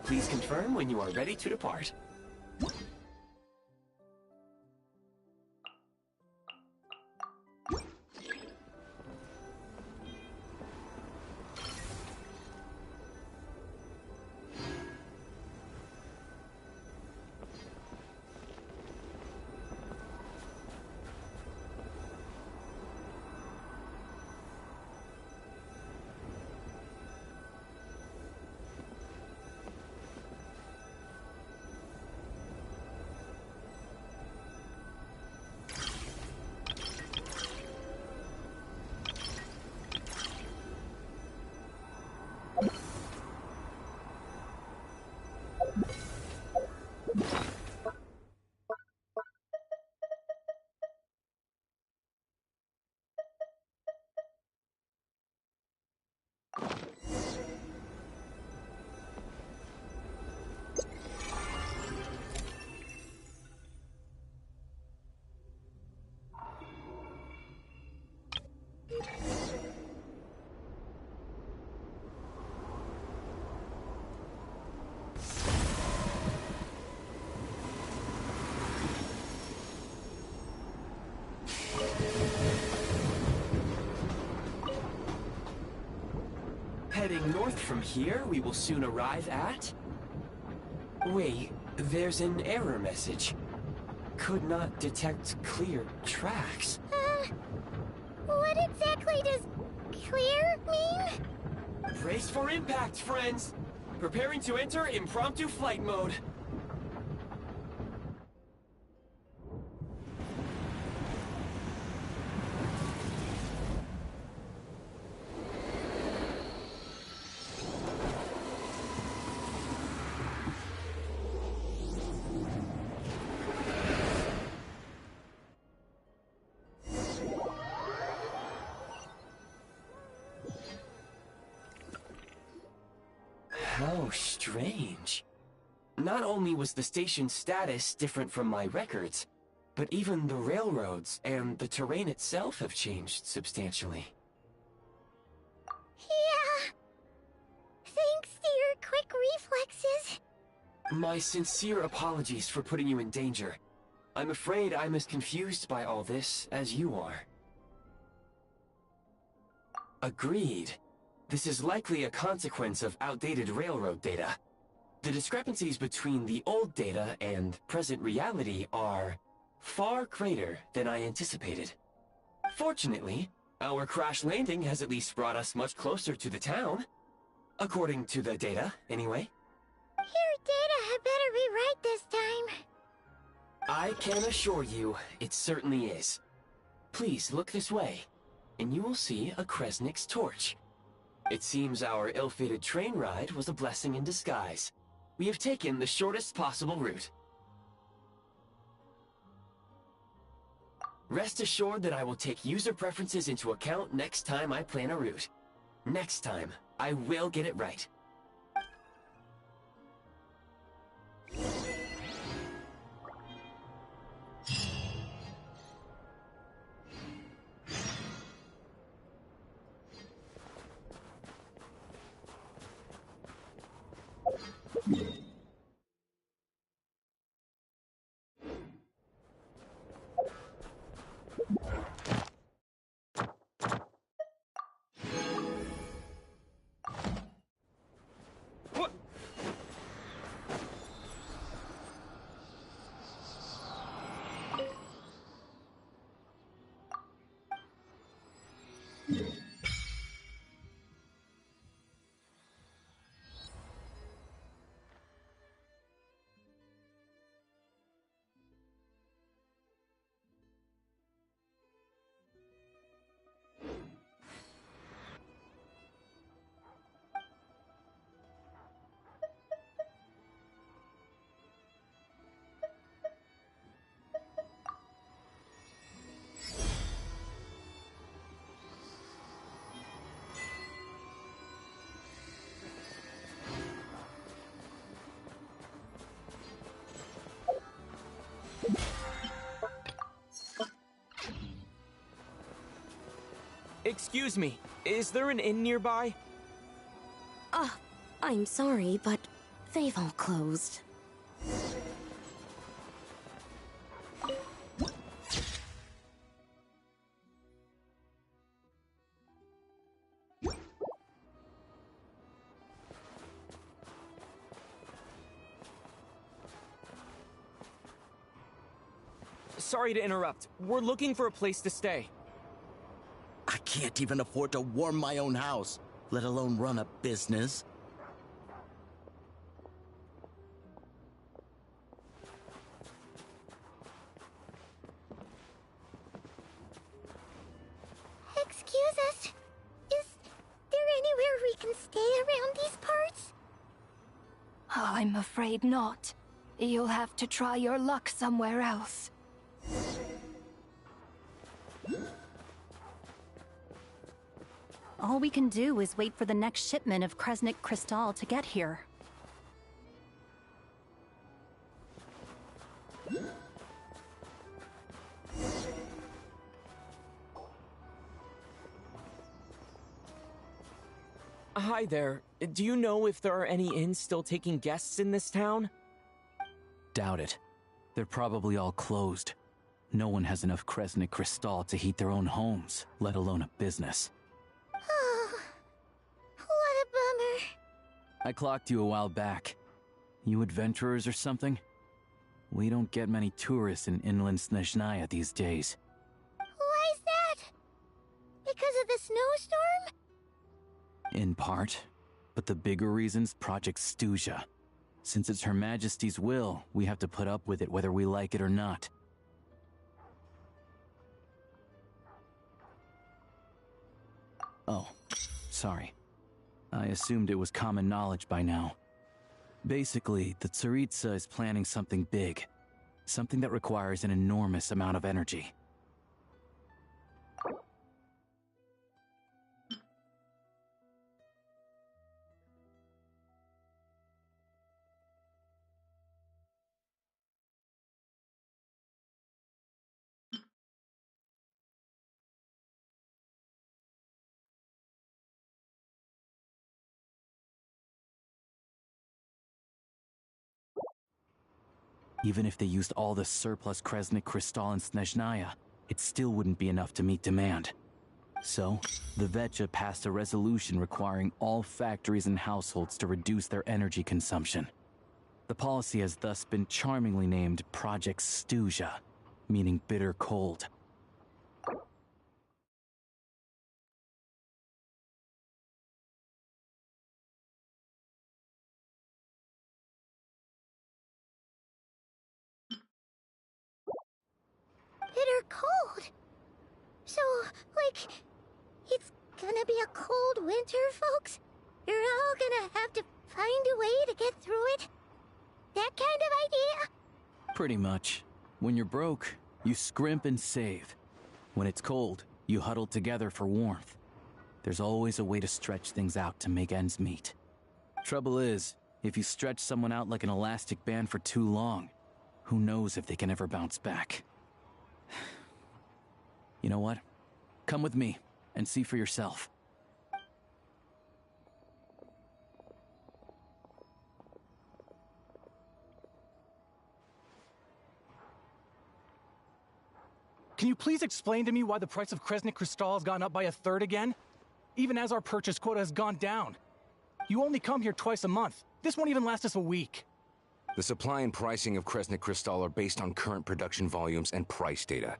Please confirm when you are ready to depart. Heading north from here, we will soon arrive at... Wait, there's an error message. Could not detect clear tracks. What exactly does clear mean? Brace for impact, friends! Preparing to enter impromptu flight mode. How strange. Not only was the station's status different from my records, but even the railroads and the terrain itself have changed substantially. Yeah, My sincere apologies for putting you in danger. I'm afraid I'm as confused by all this as you are. Agreed. This is likely a consequence of outdated railroad data. The discrepancies between the old data and present reality are far greater than I anticipated. Fortunately, our crash landing has at least brought us much closer to the town. According to the data, anyway. Your data had better be right this time. I can assure you, it certainly is. Please look this way, and you will see a Kresnik's torch. It seems our ill-fated train ride was a blessing in disguise. We have taken the shortest possible route. Rest assured that I will take user preferences into account next time I plan a route. Next time, I will get it right. Excuse me, is there an inn nearby? I'm sorry, but they've all closed. Sorry to interrupt. We're looking for a place to stay. I can't even afford to warm my own house, let alone run a business. Excuse us. Is there anywhere we can stay around these parts? I'm afraid not. You'll have to try your luck somewhere else. All we can do is wait for the next shipment of Kresnik Crystal to get here. Hi there. Do you know if there are any inns still taking guests in this town? Doubt it. They're probably all closed. No one has enough Kresnik Crystal to heat their own homes, let alone a business. Oh, what a bummer. I clocked you a while back. You adventurers or something? We don't get many tourists in inland Snezhnaya these days. Why is that? Because of the snowstorm? In part. But the bigger reason's Project Stuzha. Since it's Her Majesty's will, we have to put up with it whether we like it or not. Oh, sorry. I assumed it was common knowledge by now. Basically, the Tsaritsa is planning something big. Something that requires an enormous amount of energy. Even if they used all the surplus Kresnik Crystal and Snezhnaya, it still wouldn't be enough to meet demand. So, the Vetcha passed a resolution requiring all factories and households to reduce their energy consumption. The policy has thus been charmingly named Project Stuzha, meaning bitter cold. Bitter cold? So, like, it's gonna be a cold winter, folks? You're all gonna have to find a way to get through it? That kind of idea? Pretty much. When you're broke, you scrimp and save. When it's cold, you huddle together for warmth. There's always a way to stretch things out to make ends meet. Trouble is, if you stretch someone out like an elastic band for too long, who knows if they can ever bounce back. You know what? Come with me and see for yourself. Can you please explain to me why the price of Kresnik Crystal has gone up by 1/3 again? Even as our purchase quota has gone down. You only come here twice a month. This won't even last us a week. The supply and pricing of Kresnik Crystal are based on current production volumes and price data.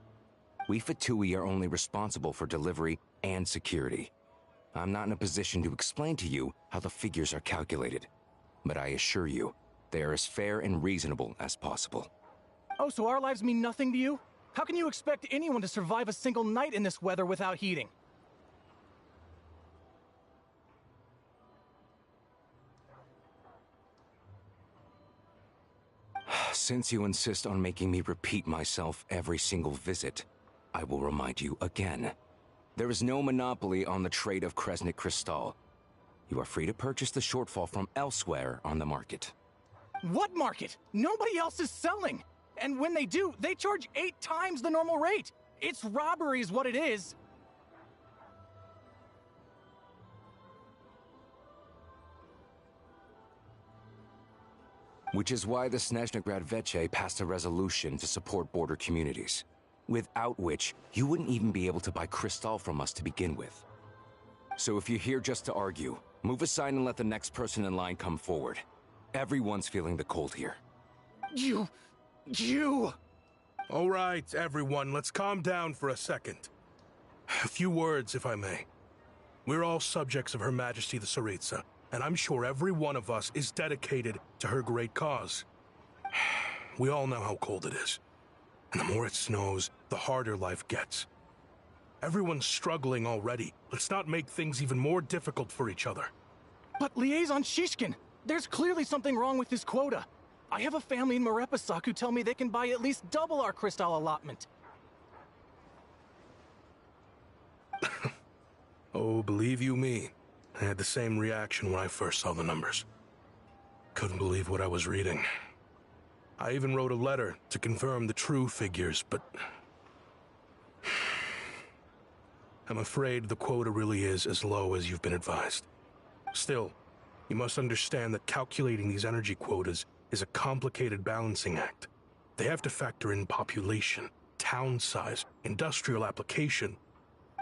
We Fatui are only responsible for delivery and security. I'm not in a position to explain to you how the figures are calculated, but I assure you, they are as fair and reasonable as possible. Oh, so our lives mean nothing to you? How can you expect anyone to survive a single night in this weather without heating? Since you insist on making me repeat myself every single visit, I will remind you again. There is no monopoly on the trade of Kresnik Crystal. You are free to purchase the shortfall from elsewhere on the market. What market? Nobody else is selling! And when they do, they charge 8 times the normal rate! It's robbery is what it is! Which is why the Snezhnagrad Veche passed a resolution to support border communities, without which you wouldn't even be able to buy Crystal from us to begin with. So if you're here just to argue, move aside and let the next person in line come forward. Everyone's feeling the cold here. You... All right, everyone, let's calm down for a second. A few words, if I may. We're all subjects of Her Majesty the Tsaritsa, and I'm sure every one of us is dedicated to her great cause. We all know how cold it is. And the more it snows, the harder life gets. Everyone's struggling already. Let's not make things even more difficult for each other. But Liaison Shishkin, there's clearly something wrong with this quota. I have a family in Marepasak who tell me they can buy at least double our crystal allotment. Oh, believe you me, I had the same reaction when I first saw the numbers. Couldn't believe what I was reading. I even wrote a letter to confirm the true figures, but... I'm afraid the quota really is as low as you've been advised. Still, you must understand that calculating these energy quotas is a complicated balancing act. They have to factor in population, town size, industrial application.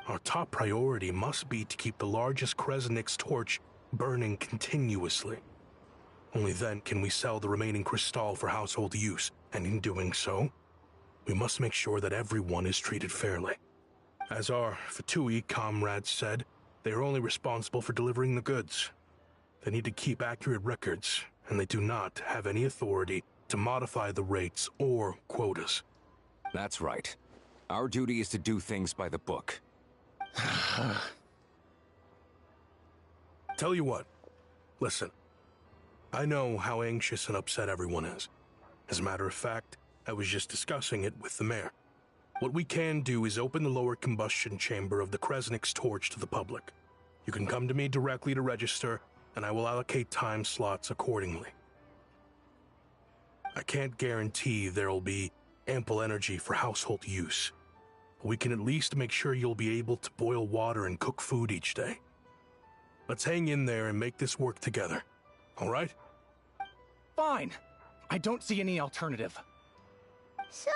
Our top priority must be to keep the largest Kresnik's torch burning continuously. Only then can we sell the remaining crystal for household use, and in doing so, we must make sure that everyone is treated fairly. As our Fatui comrades said, they are only responsible for delivering the goods. They need to keep accurate records, and they do not have any authority to modify the rates or quotas. That's right. Our duty is to do things by the book. Tell you what, listen. I know how anxious and upset everyone is. As a matter of fact, I was just discussing it with the mayor. What we can do is open the lower combustion chamber of the Kresnik's torch to the public. You can come to me directly to register, and I will allocate time slots accordingly. I can't guarantee there'll be ample energy for household use, but we can at least make sure you'll be able to boil water and cook food each day. Let's hang in there and make this work together, all right? Fine. I don't see any alternative. So,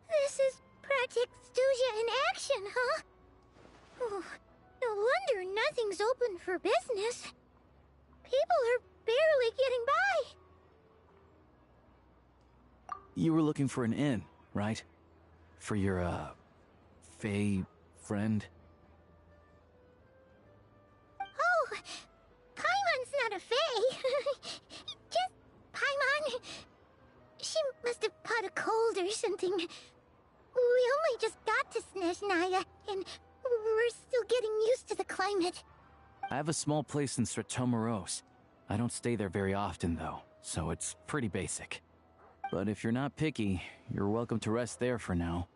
this is Project Stuja in action, huh? Oh, no wonder nothing's open for business. People are barely getting by. You were looking for an inn, right? For your, Fae friend? Oh, Paimon's not a Fae. Just Paimon. She must have caught a cold or something. We only just got to Snezhnaya, and we're still getting used to the climate. I have a small place in Stratomaros. I don't stay there very often, though, so it's pretty basic. But if you're not picky, you're welcome to rest there for now.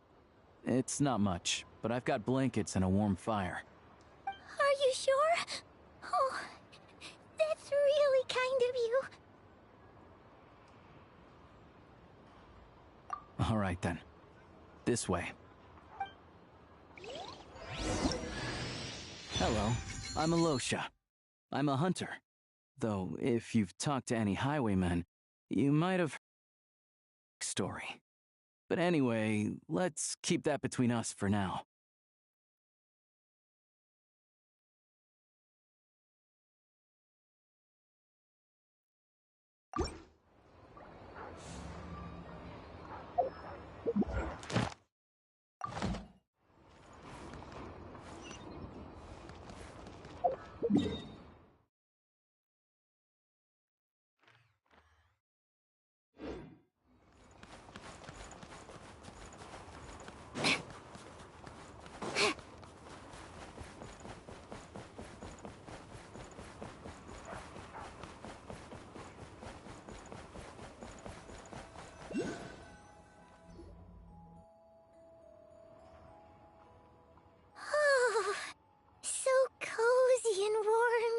It's not much, but I've got blankets and a warm fire. Are you sure? Oh, that's really kind of you. All right, then. This way. Hello, I'm Alosha. I'm a hunter. Though, if you've talked to any highwaymen, you might have heard the story. But anyway, let's keep that between us for now. Oh, so cozy and warm.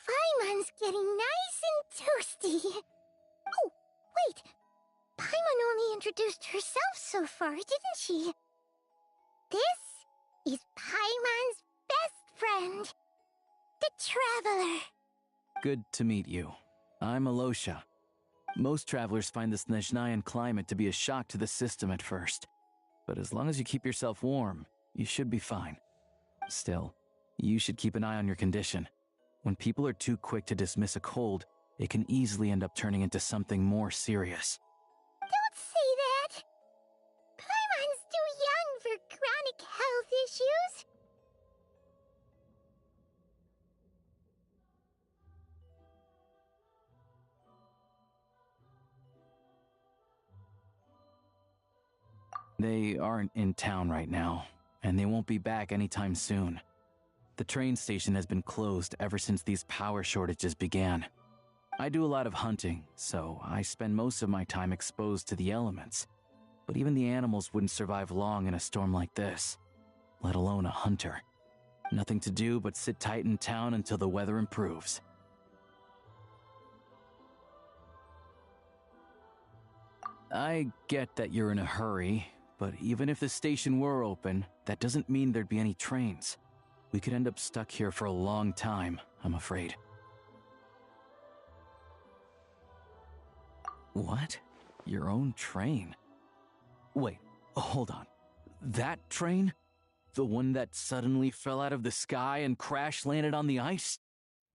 Paimon's getting nice and toasty. Oh, wait. Paimon only introduced herself so far, didn't she? This is Paimon's best friend, the Traveler. Good to meet you. I'm Alosha. Most travelers find the Snezhnayan climate to be a shock to the system at first. But as long as you keep yourself warm, you should be fine. Still, you should keep an eye on your condition. When people are too quick to dismiss a cold, it can easily end up turning into something more serious. Don't say that! Paimon's too young for chronic health issues. They aren't in town right now, and they won't be back anytime soon. The train station has been closed ever since these power shortages began. I do a lot of hunting, so I spend most of my time exposed to the elements. But even the animals wouldn't survive long in a storm like this, let alone a hunter. Nothing to do but sit tight in town until the weather improves. I get that you're in a hurry, but even if the station were open, that doesn't mean there'd be any trains. We could end up stuck here for a long time, I'm afraid. What? Your own train? Wait, hold on. That train? The one that suddenly fell out of the sky and crash-landed on the ice?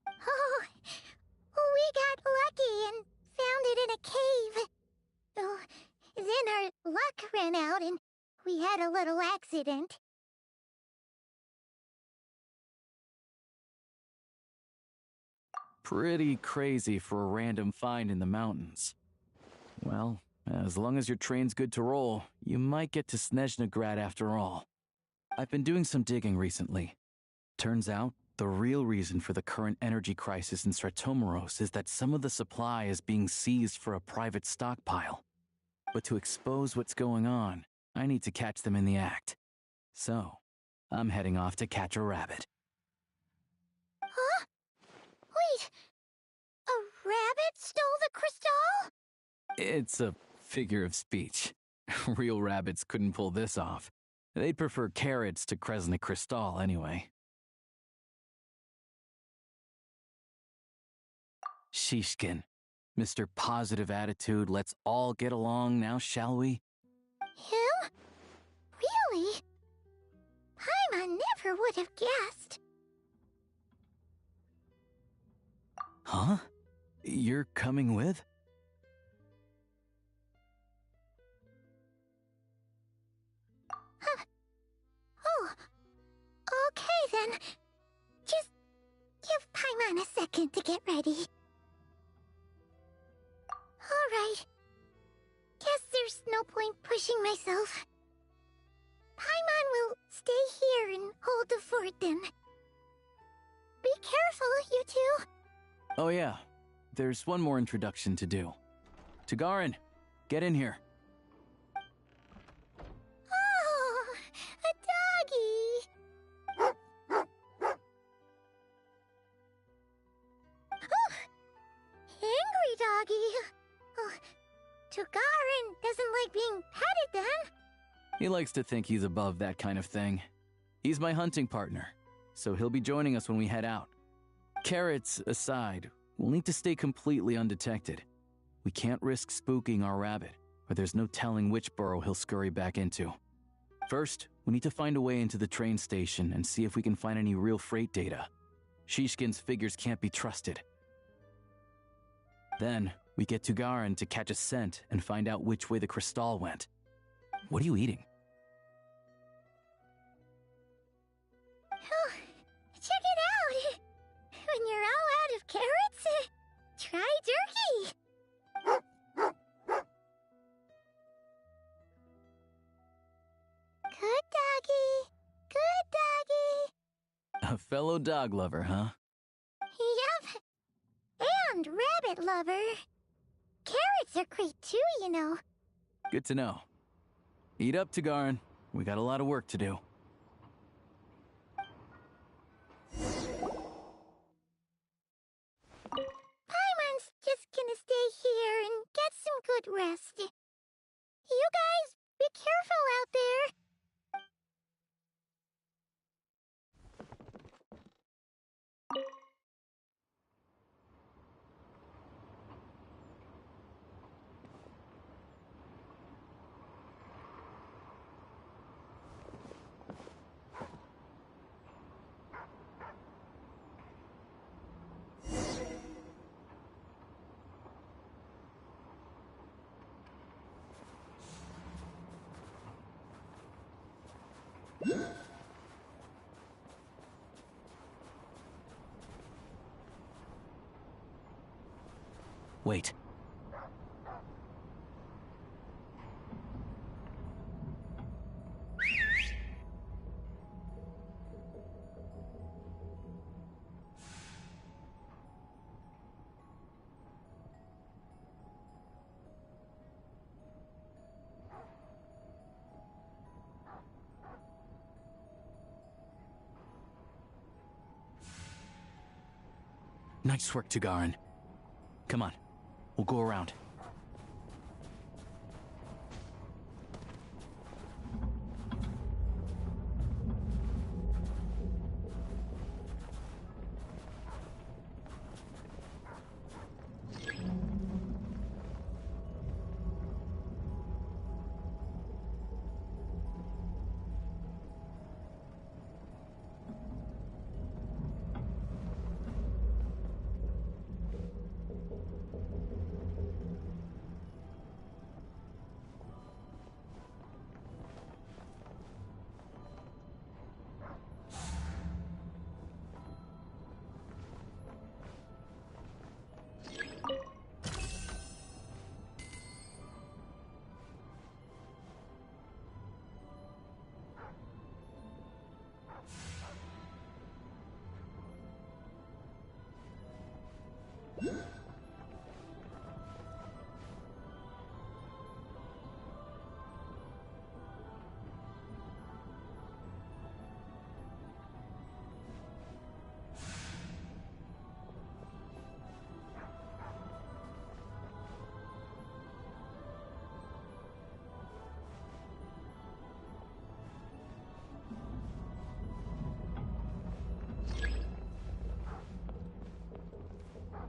Oh, we got lucky and found it in a cave. Oh, then our luck ran out and we had a little accident. Pretty crazy for a random find in the mountains. Well, as long as your train's good to roll, you might get to Snezhnagrad after all. I've been doing some digging recently. Turns out, the real reason for the current energy crisis in Stratomaros is that some of the supply is being seized for a private stockpile. But to expose what's going on, I need to catch them in the act. So, I'm heading off to catch a rabbit. Huh? Wait, a rabbit stole the crystal? It's a figure of speech. Real rabbits couldn't pull this off. They'd prefer carrots to Kresnik Crystal anyway. Shishkin. Mr. Positive Attitude, let's all get along now, shall we? Him? Really? Paimon never would have guessed. Huh? You're coming with? Huh. Oh, okay then. Just give Paimon a second to get ready. Alright. Guess there's no point pushing myself. Paimon will stay here and hold the fort then. Be careful, you two. Oh yeah, there's one more introduction to do. Tagarin, get in here. Oh, a doggy. Oh, angry doggy. Oh, Tagarin doesn't like being petted then. He likes to think he's above that kind of thing. He's my hunting partner, so he'll be joining us when we head out. Carrots aside, we'll need to stay completely undetected. We can't risk spooking our rabbit, or there's no telling which burrow he'll scurry back into. First, we need to find a way into the train station and see if we can find any real freight data. Shishkin's figures can't be trusted. Then, we get Tugarin to catch a scent and find out which way the crystal went. What are you eating? Oh, check it out! When you're all out of carrots, try jerky! Good doggy! Good doggy! A fellow dog lover, huh? Yep. And rabbit lover. Carrots are great too, you know. Good to know. Eat up, Tagarin. We got a lot of work to do. Paimon's just gonna stay here and get some good rest. You guys, be careful out there. Wait. Nice work, Tugarin. Come on, we'll go around.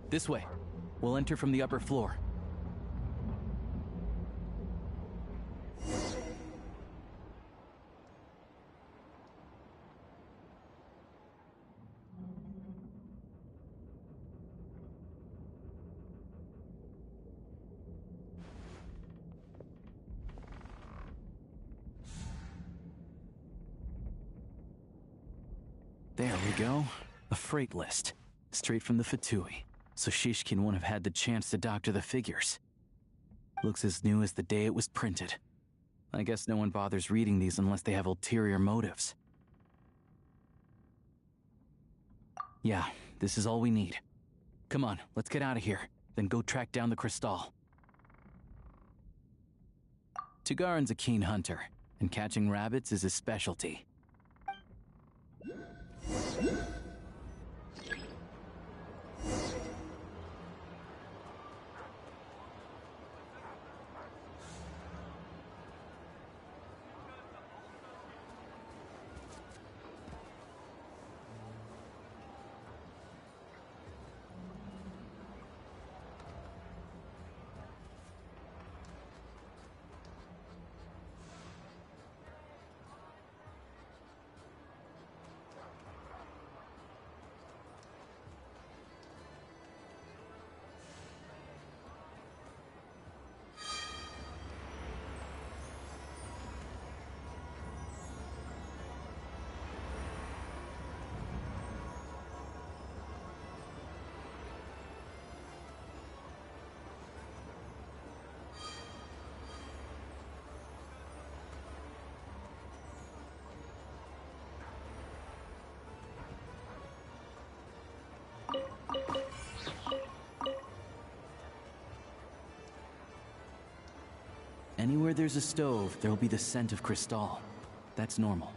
This way. We'll enter from the upper floor. There we go. A freight list. Straight from the Fatui. So Shishkin won't have had the chance to doctor the figures. Looks as new as the day it was printed. I guess no one bothers reading these unless they have ulterior motives. Yeah, this is all we need. Come on, let's get out of here. Then go track down the Crystal. Tugarin's a keen hunter, and catching rabbits is his specialty. Anywhere there's a stove, there'll be the scent of Crystal. That's normal.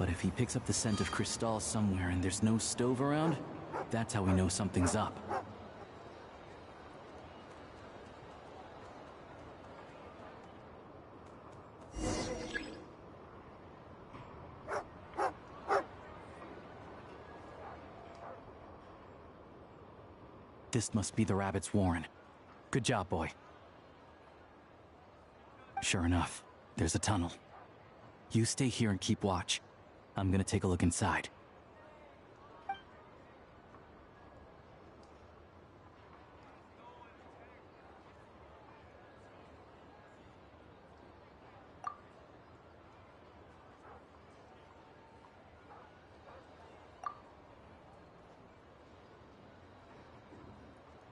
But if he picks up the scent of Crystal somewhere and there's no stove around, that's how we know something's up. This must be the rabbit's warren. Good job, boy. Sure enough, there's a tunnel. You stay here and keep watch. I'm gonna take a look inside.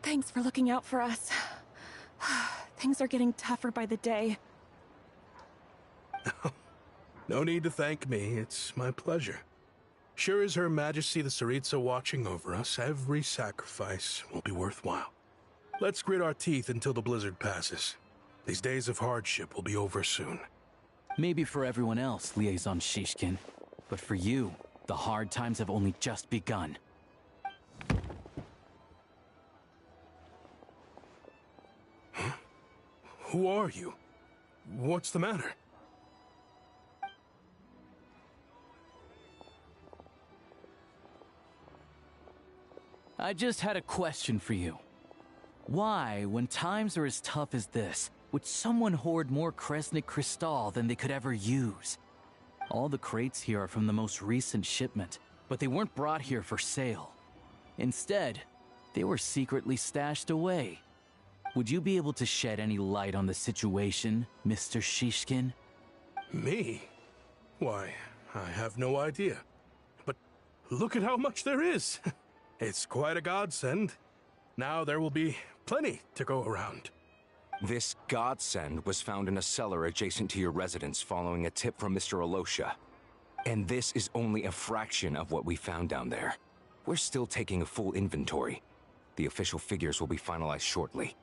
Thanks for looking out for us. Things are getting tougher by the day. No need to thank me, it's my pleasure. Sure as Her Majesty the Tsaritsa watching over us, every sacrifice will be worthwhile. Let's grit our teeth until the blizzard passes. These days of hardship will be over soon. Maybe for everyone else, Liaison Shishkin. But for you, the hard times have only just begun. Huh? Who are you? What's the matter? I just had a question for you. Why, when times are as tough as this, would someone hoard more Kresnik Crystal than they could ever use? All the crates here are from the most recent shipment, but they weren't brought here for sale. Instead, they were secretly stashed away. Would you be able to shed any light on the situation, Mr. Shishkin? Me? Why, I have no idea. But look at how much there is. It's quite a godsend. Now there will be plenty to go around. This godsend was found in a cellar adjacent to your residence following a tip from Mr. Alosha. And this is only a fraction of what we found down there. We're still taking a full inventory. The official figures will be finalized shortly.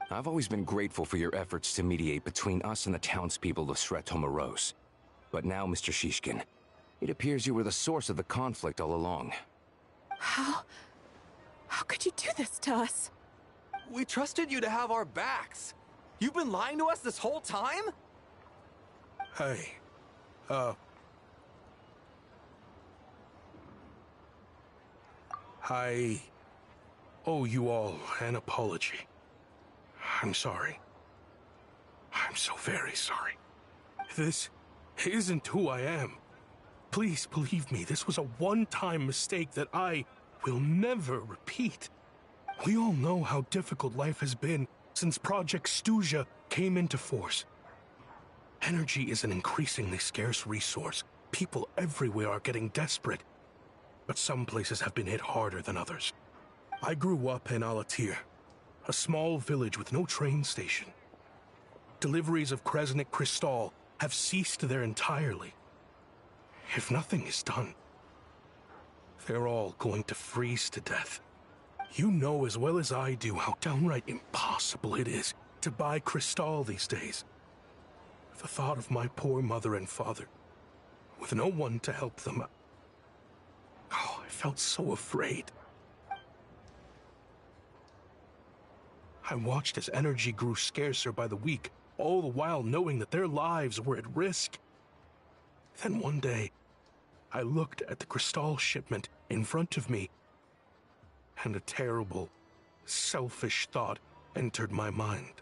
I've always been grateful for your efforts to mediate between us and the townspeople of Sretomaros. But now, Mr. Shishkin, it appears you were the source of the conflict all along. How could you do this to us? We trusted you to have our backs. You've been lying to us this whole time? Hey, I owe you all an apology. I'm sorry. I'm so very sorry. This isn't who I am. Please believe me, this was a one-time mistake that I will never repeat. We all know how difficult life has been since Project Stuja came into force. Energy is an increasingly scarce resource. People everywhere are getting desperate. But some places have been hit harder than others. I grew up in Alatir, a small village with no train station. Deliveries of Kresnik Crystal have ceased there entirely. If nothing is done, they're all going to freeze to death. You know as well as I do how downright impossible it is to buy Crystal these days. The thought of my poor mother and father, with no one to help them, I felt so afraid. I watched as energy grew scarcer by the week, all the while knowing that their lives were at risk. Then one day, I looked at the Crystal shipment in front of me, and a terrible, selfish thought entered my mind.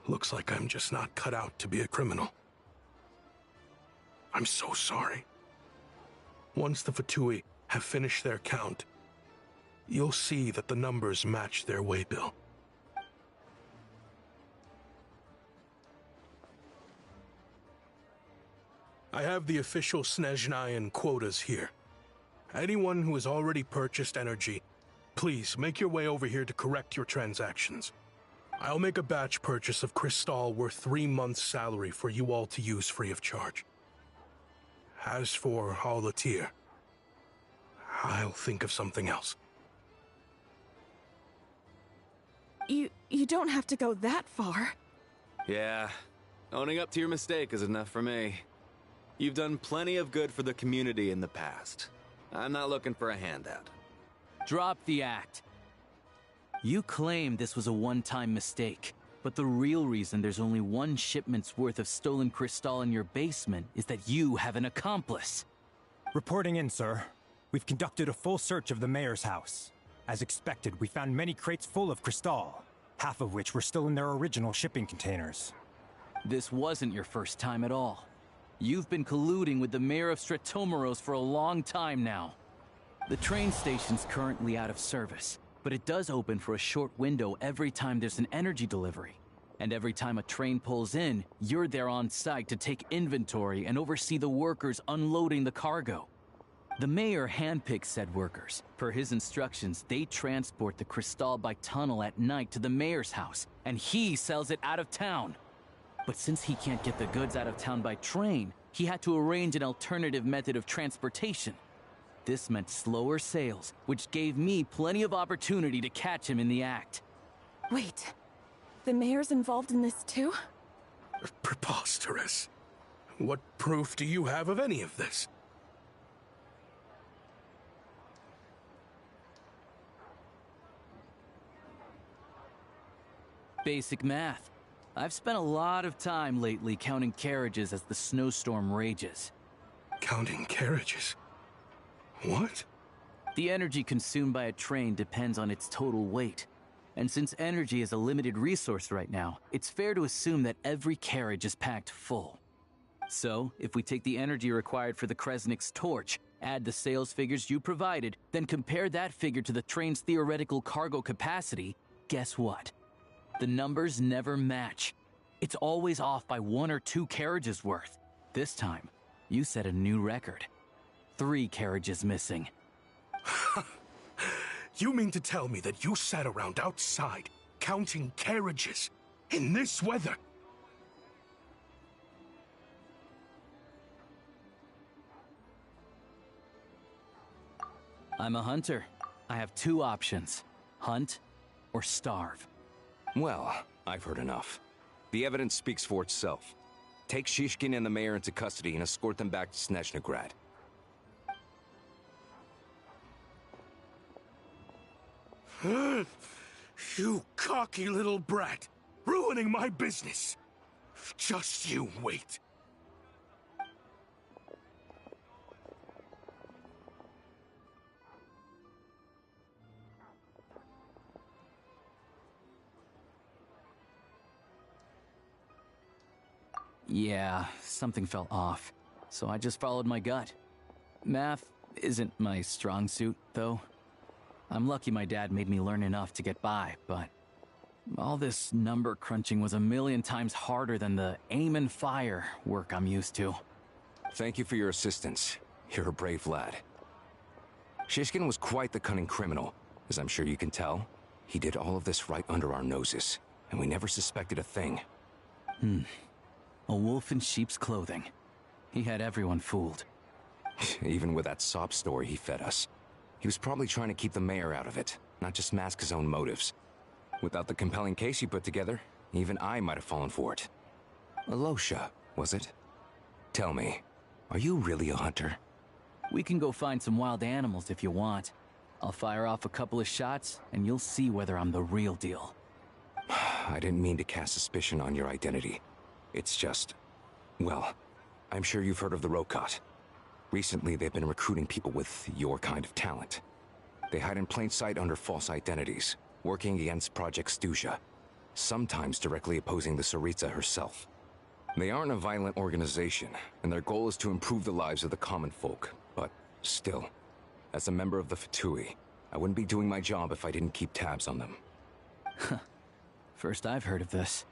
Looks like I'm just not cut out to be a criminal. I'm so sorry. Once the Fatui have finished their count, you'll see that the numbers match their waybill. I have the official Snezhnayan quotas here. Anyone who has already purchased energy, please make your way over here to correct your transactions. I'll make a batch purchase of Crystal worth 3 months' salary for you all to use free of charge. As for Alatir, I'll think of something else. You don't have to go that far. Yeah, owning up to your mistake is enough for me. You've done plenty of good for the community in the past. I'm not looking for a handout. Drop the act. You claim this was a one-time mistake, but the real reason there's only one shipment's worth of stolen Crystal in your basement is that you have an accomplice. Reporting in, sir. We've conducted a full search of the mayor's house. As expected, we found many crates full of Crystal, half of which were still in their original shipping containers. This wasn't your first time at all. You've been colluding with the mayor of Sretomaros for a long time now. The train station's currently out of service, but it does open for a short window every time there's an energy delivery. And every time a train pulls in, you're there on site to take inventory and oversee the workers unloading the cargo. The mayor handpicks said workers. Per his instructions, they transport the Crystal by tunnel at night to the mayor's house, and he sells it out of town. But since he can't get the goods out of town by train, he had to arrange an alternative method of transportation. This meant slower sales, which gave me plenty of opportunity to catch him in the act. Wait, the mayor's involved in this too? Preposterous. What proof do you have of any of this? Basic math. I've spent a lot of time lately counting carriages as the snowstorm rages. Counting carriages? What? The energy consumed by a train depends on its total weight. And since energy is a limited resource right now, it's fair to assume that every carriage is packed full. So, if we take the energy required for the Kresnik's torch, add the sales figures you provided, then compare that figure to the train's theoretical cargo capacity, guess what? The numbers never match. It's always off by 1 or 2 carriages worth. This time, you set a new record. 3 carriages missing. You mean to tell me that you sat around outside, counting carriages, in this weather? I'm a hunter. I have 2 options. Hunt or starve. Well, I've heard enough. The evidence speaks for itself. Take Shishkin and the mayor into custody and escort them back to Snezhnaya. You cocky little brat! Ruining my business! Just you wait. Yeah, something felt off, so I just followed my gut. Math isn't my strong suit, though. I'm lucky my dad made me learn enough to get by, but all this number crunching was a million times harder than the aim and fire work I'm used to. Thank you for your assistance. You're a brave lad. Shishkin was quite the cunning criminal, as I'm sure you can tell. He did all of this right under our noses, and we never suspected a thing. A wolf in sheep's clothing. He had everyone fooled. Even with that sob story he fed us. He was probably trying to keep the mayor out of it, not just mask his own motives. Without the compelling case he put together, even I might have fallen for it. Alosha, was it? Tell me, are you really a hunter? We can go find some wild animals if you want. I'll fire off a couple of shots, and you'll see whether I'm the real deal. I didn't mean to cast suspicion on your identity. It's just... well, I'm sure you've heard of the Rokot. Recently, they've been recruiting people with your kind of talent. They hide in plain sight under false identities, working against Project Stuzha, sometimes directly opposing the Tsaritsa herself. They aren't a violent organization, and their goal is to improve the lives of the common folk, but still, as a member of the Fatui, I wouldn't be doing my job if I didn't keep tabs on them. First I've heard of this.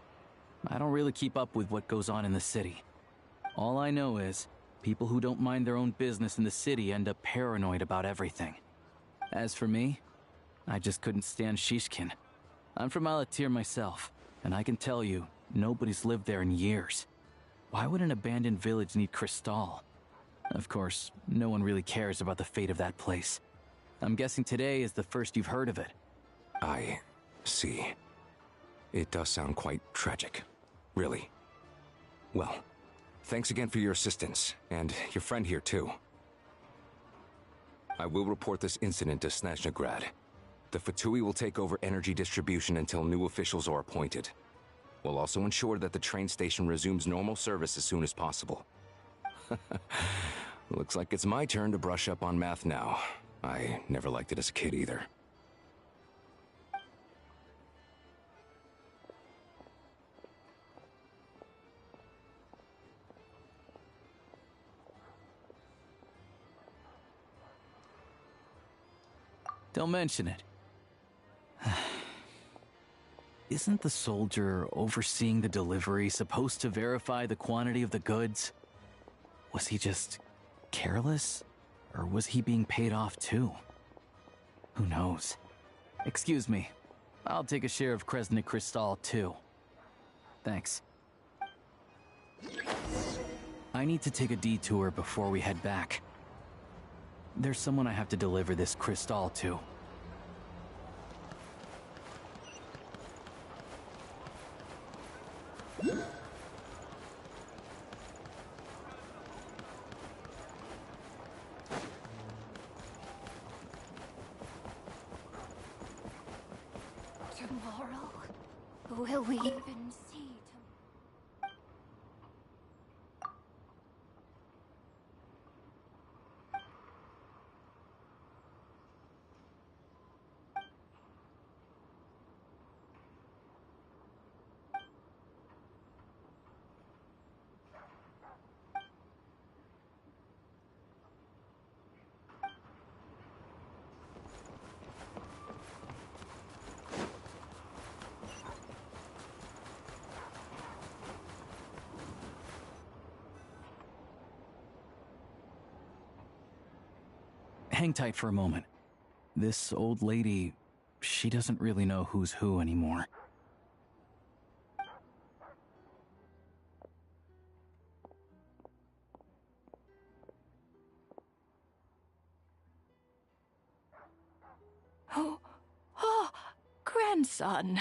I don't really keep up with what goes on in the city. All I know is, people who don't mind their own business in the city end up paranoid about everything. As for me, I just couldn't stand Shishkin. I'm from Alatir myself, and I can tell you, nobody's lived there in years. Why would an abandoned village need Crystal? Of course, no one really cares about the fate of that place. I'm guessing today is the first you've heard of it. I see. It does sound quite tragic. Really. Well, thanks again for your assistance, and your friend here too. I will report this incident to Snezhnaya. The Fatui will take over energy distribution until new officials are appointed. We'll also ensure that the train station resumes normal service as soon as possible. Looks like it's my turn to brush up on math now. I never liked it as a kid either. Don't mention it. Isn't the soldier overseeing the delivery supposed to verify the quantity of the goods? Was he just careless? Or was he being paid off too? Who knows? Excuse me. I'll take a share of Kresnik Crystal too. Thanks. I need to take a detour before we head back. There's someone I have to deliver this crystal to. Tomorrow? Will we even see hang tight for a moment. This old lady, she doesn't really know who's who anymore. Oh, grandson.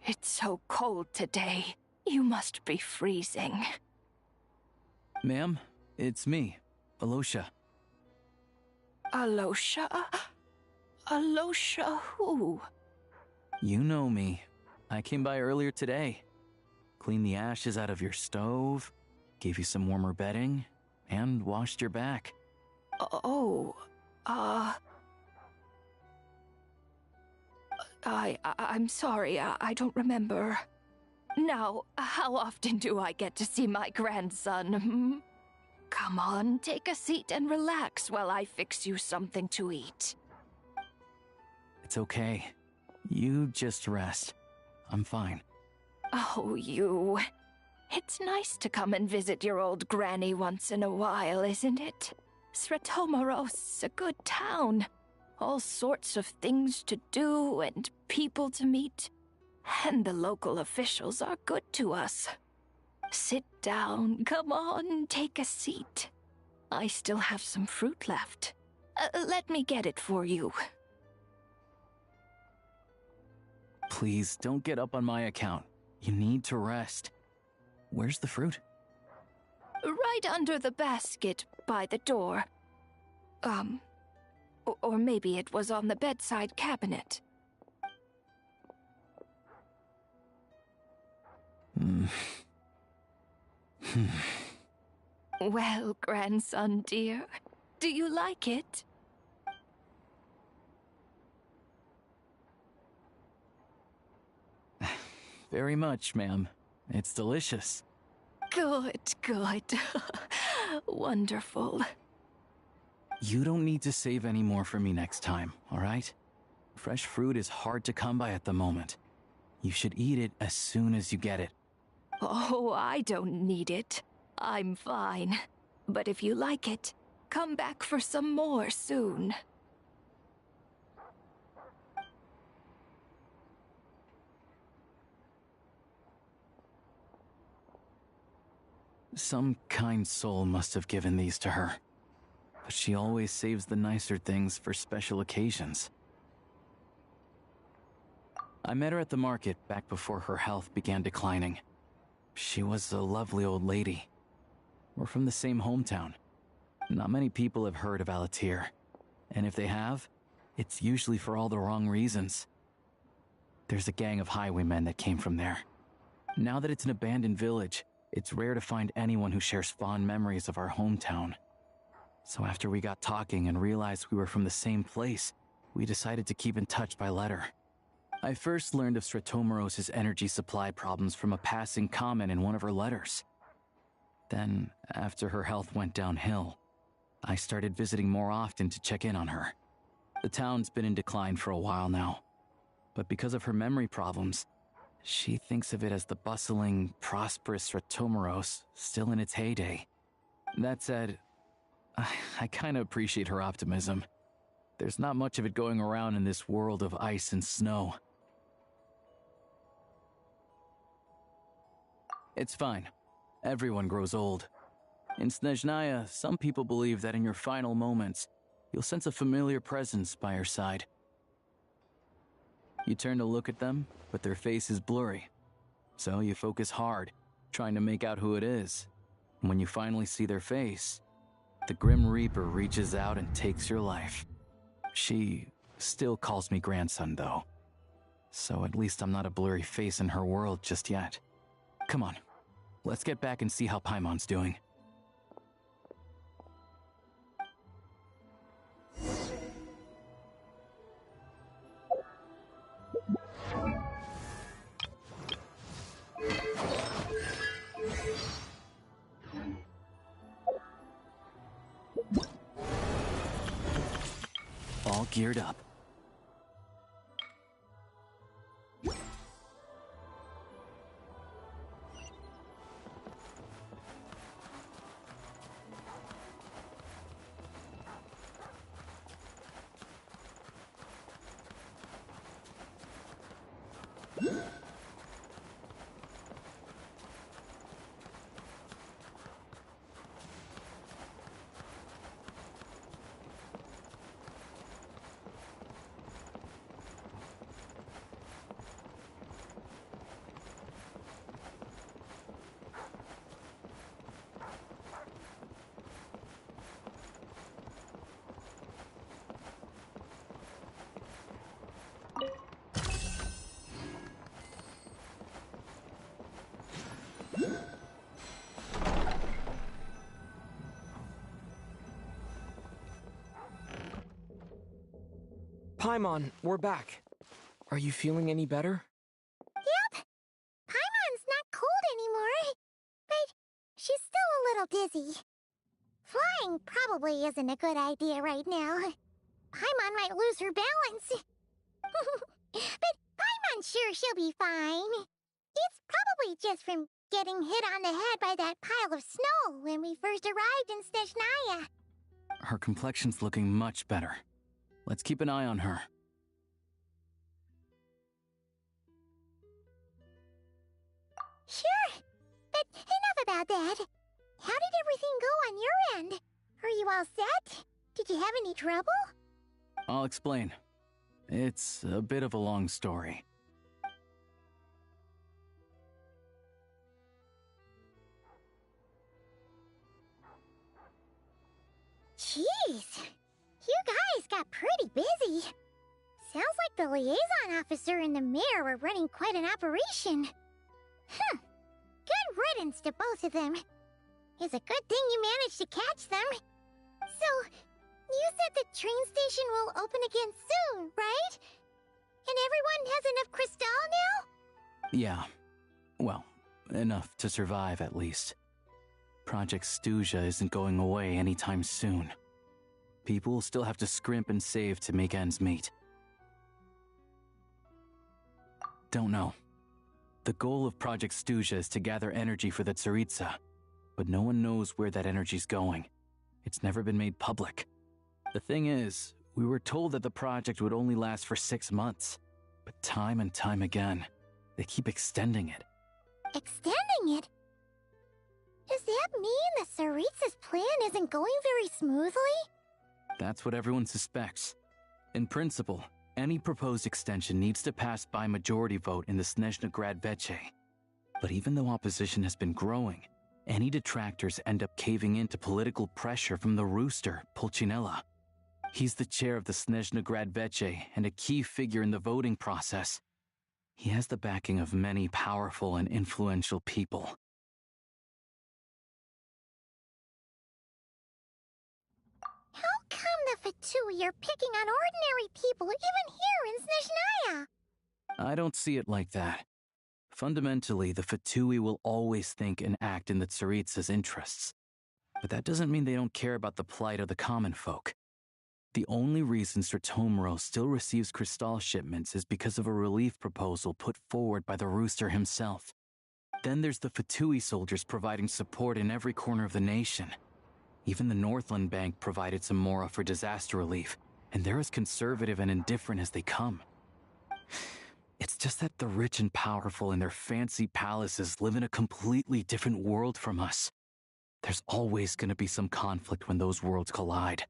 It's so cold today. You must be freezing. Ma'am, it's me, Alosha. Alosha? Alosha who? You know me. I came by earlier today. Cleaned the ashes out of your stove, gave you some warmer bedding, and washed your back. I'm sorry, I don't remember. Now, how often do I get to see my grandson, hmm? Come on, take a seat and relax while I fix you something to eat. It's okay. You just rest. I'm fine. Oh, you. It's nice to come and visit your old granny once in a while, isn't it? Sretomaros, a good town. All sorts of things to do and people to meet. And the local officials are good to us. Sit down, come on, take a seat. I still have some fruit left. Let me get it for you. Please, don't get up on my account. You need to rest. Where's the fruit? Right under the basket by the door. Or maybe it was on the bedside cabinet. Well, grandson dear, do you like it? Very much, ma'am. It's delicious. Good, good. Wonderful. You don't need to save any more for me next time, all right? Fresh fruit is hard to come by at the moment. You should eat it as soon as you get it. Oh, I don't need it. I'm fine. But if you like it, come back for some more soon. Some kind soul must have given these to her. But she always saves the nicer things for special occasions. I met her at the market back before her health began declining. She was a lovely old lady. We're from the same hometown. Not many people have heard of Alatir. And if they have, it's usually for all the wrong reasons. There's a gang of highwaymen that came from there. Now that it's an abandoned village, it's rare to find anyone who shares fond memories of our hometown. So after we got talking and realized we were from the same place, we decided to keep in touch by letter. I first learned of Sretomaros' energy supply problems from a passing comment in one of her letters. Then, after her health went downhill, I started visiting more often to check in on her. The town's been in decline for a while now, but because of her memory problems, she thinks of it as the bustling, prosperous Sretomaros still in its heyday. That said, I kinda appreciate her optimism. There's not much of it going around in this world of ice and snow. It's fine. Everyone grows old. In Snezhnaya, some people believe that in your final moments, you'll sense a familiar presence by your side. You turn to look at them, but their face is blurry. So you focus hard, trying to make out who it is. And when you finally see their face, the Grim Reaper reaches out and takes your life. She still calls me grandson, though. So at least I'm not a blurry face in her world just yet. Come on, let's get back and see how Paimon's doing. All geared up. Paimon, we're back. Are you feeling any better? Yep. Paimon's not cold anymore, but she's still a little dizzy. Flying probably isn't a good idea right now. Paimon might lose her balance. But Paimon's sure she'll be fine. It's probably just from getting hit on the head by that pile of snow when we first arrived in Snezhnaya. Her complexion's looking much better. Let's keep an eye on her. Sure, but enough about that. How did everything go on your end? Are you all set? Did you have any trouble? I'll explain. It's a bit of a long story. Jeez, you guys got pretty busy. Sounds like the liaison officer and the mayor were running quite an operation. Good riddance to both of them. It's a good thing you managed to catch them. So, you said the train station will open again soon, right? And everyone has enough crystal now? Yeah. Well, enough to survive at least. Project Snezhnaya isn't going away anytime soon. People will still have to scrimp and save to make ends meet. Don't know. The goal of Project Snezhnaya is to gather energy for the Tsaritsa, but no one knows where that energy's going. It's never been made public. The thing is, we were told that the project would only last for 6 months, but time and time again, they keep extending it. Extending it? Does that mean the Tsaritsa's plan isn't going very smoothly? That's what everyone suspects. In principle, any proposed extension needs to pass by majority vote in the Snezhnaya Veche. But even though opposition has been growing, any detractors end up caving in to political pressure from the rooster, Pulcinella. He's the chair of the Snezhnaya Veche and a key figure in the voting process. He has the backing of many powerful and influential people. How come the Fatui are picking on ordinary people even here in Snezhnaya? I don't see it like that. Fundamentally, the Fatui will always think and act in the Tsaritsa's interests. But that doesn't mean they don't care about the plight of the common folk. The only reason Stratomero still receives crystal shipments is because of a relief proposal put forward by the rooster himself. Then there's the Fatui soldiers providing support in every corner of the nation. Even the Northland Bank provided some mora for disaster relief, and they're as conservative and indifferent as they come. It's just that the rich and powerful in their fancy palaces live in a completely different world from us. There's always going to be some conflict when those worlds collide.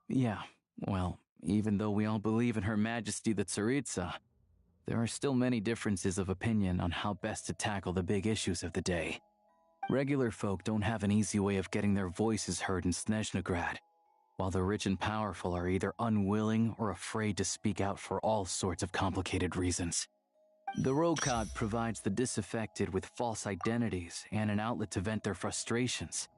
Yeah, well, even though we all believe in Her Majesty the Tsaritsa, there are still many differences of opinion on how best to tackle the big issues of the day. Regular folk don't have an easy way of getting their voices heard in Snezhnaya, while the rich and powerful are either unwilling or afraid to speak out for all sorts of complicated reasons. The Rokad provides the disaffected with false identities and an outlet to vent their frustrations.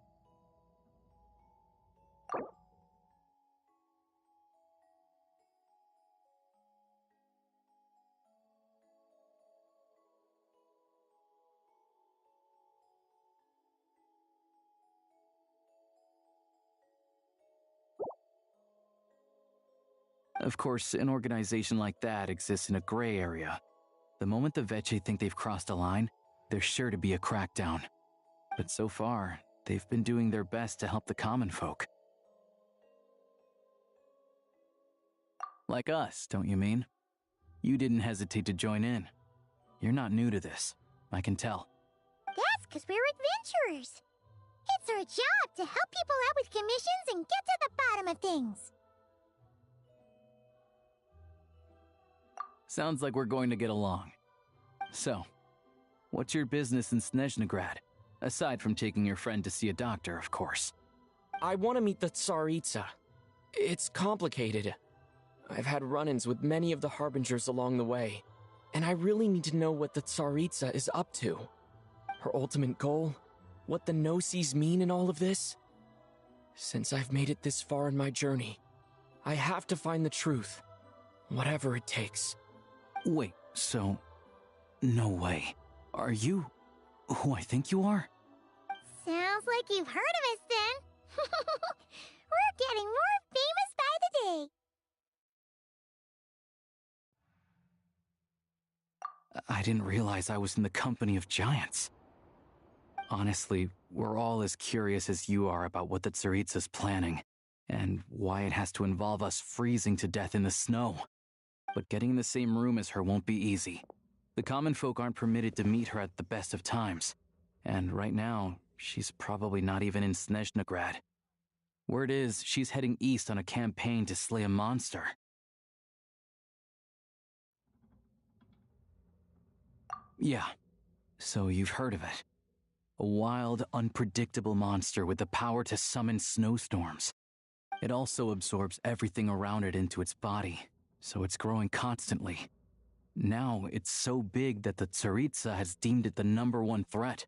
Of course, an organization like that exists in a gray area. The moment the Veche think they've crossed a line, there's sure to be a crackdown. But so far, they've been doing their best to help the common folk. Like us, don't you mean? You didn't hesitate to join in. You're not new to this, I can tell. That's because we're adventurers. It's our job to help people out with commissions and get to the bottom of things. Sounds like we're going to get along. So, what's your business in Snezhnaya? Aside from taking your friend to see a doctor, of course. I want to meet the Tsaritsa. It's complicated. I've had run-ins with many of the Harbingers along the way, and I really need to know what the Tsaritsa is up to. Her ultimate goal? What the Gnosis mean in all of this? Since I've made it this far in my journey, I have to find the truth, whatever it takes. Wait, so... No way. Are you who I think you are? Sounds like you've heard of us then. We're getting more famous by the day. I didn't realize I was in the company of giants. Honestly, we're all as curious as you are about what the Tsaritsa's planning, and why it has to involve us freezing to death in the snow. But getting in the same room as her won't be easy. The common folk aren't permitted to meet her at the best of times, and right now, she's probably not even in Snezhnagrad. Word is, she's heading east on a campaign to slay a monster. Yeah, so you've heard of it. A wild, unpredictable monster with the power to summon snowstorms. It also absorbs everything around it into its body, so it's growing constantly. Now, it's so big that the Tsaritsa has deemed it the #1 threat.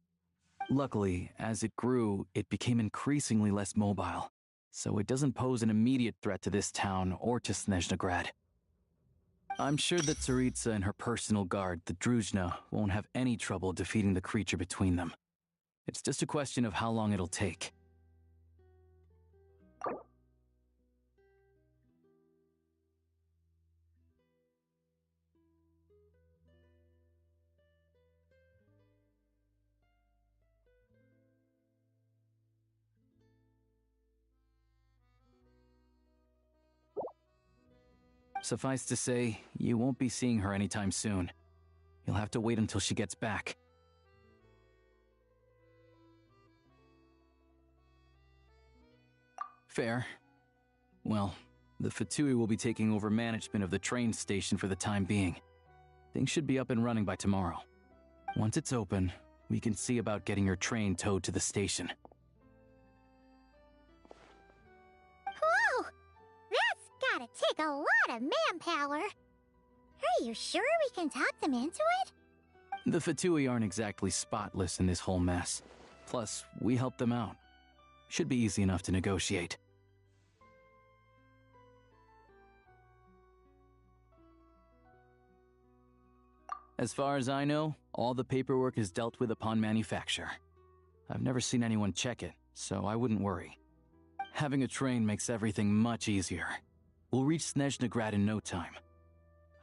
Luckily, as it grew, it became increasingly less mobile, so it doesn't pose an immediate threat to this town or to Snezhnagrad. I'm sure that Tsaritsa and her personal guard, the Druzhna, won't have any trouble defeating the creature between them. It's just a question of how long it'll take. Suffice to say, you won't be seeing her anytime soon. You'll have to wait until she gets back. Fair. Well, the Fatui will be taking over management of the train station for the time being. Things should be up and running by tomorrow. Once it's open, we can see about getting your train towed to the station. Whoa! That's gotta take a lot of manpower. Are you sure we can talk them into it? The Fatui aren't exactly spotless in this whole mess. Plus, we helped them out. Should be easy enough to negotiate. As far as I know, all the paperwork is dealt with upon manufacture. I've never seen anyone check it, so I wouldn't worry. Having a train makes everything much easier. We'll reach Snezhnagrad in no time.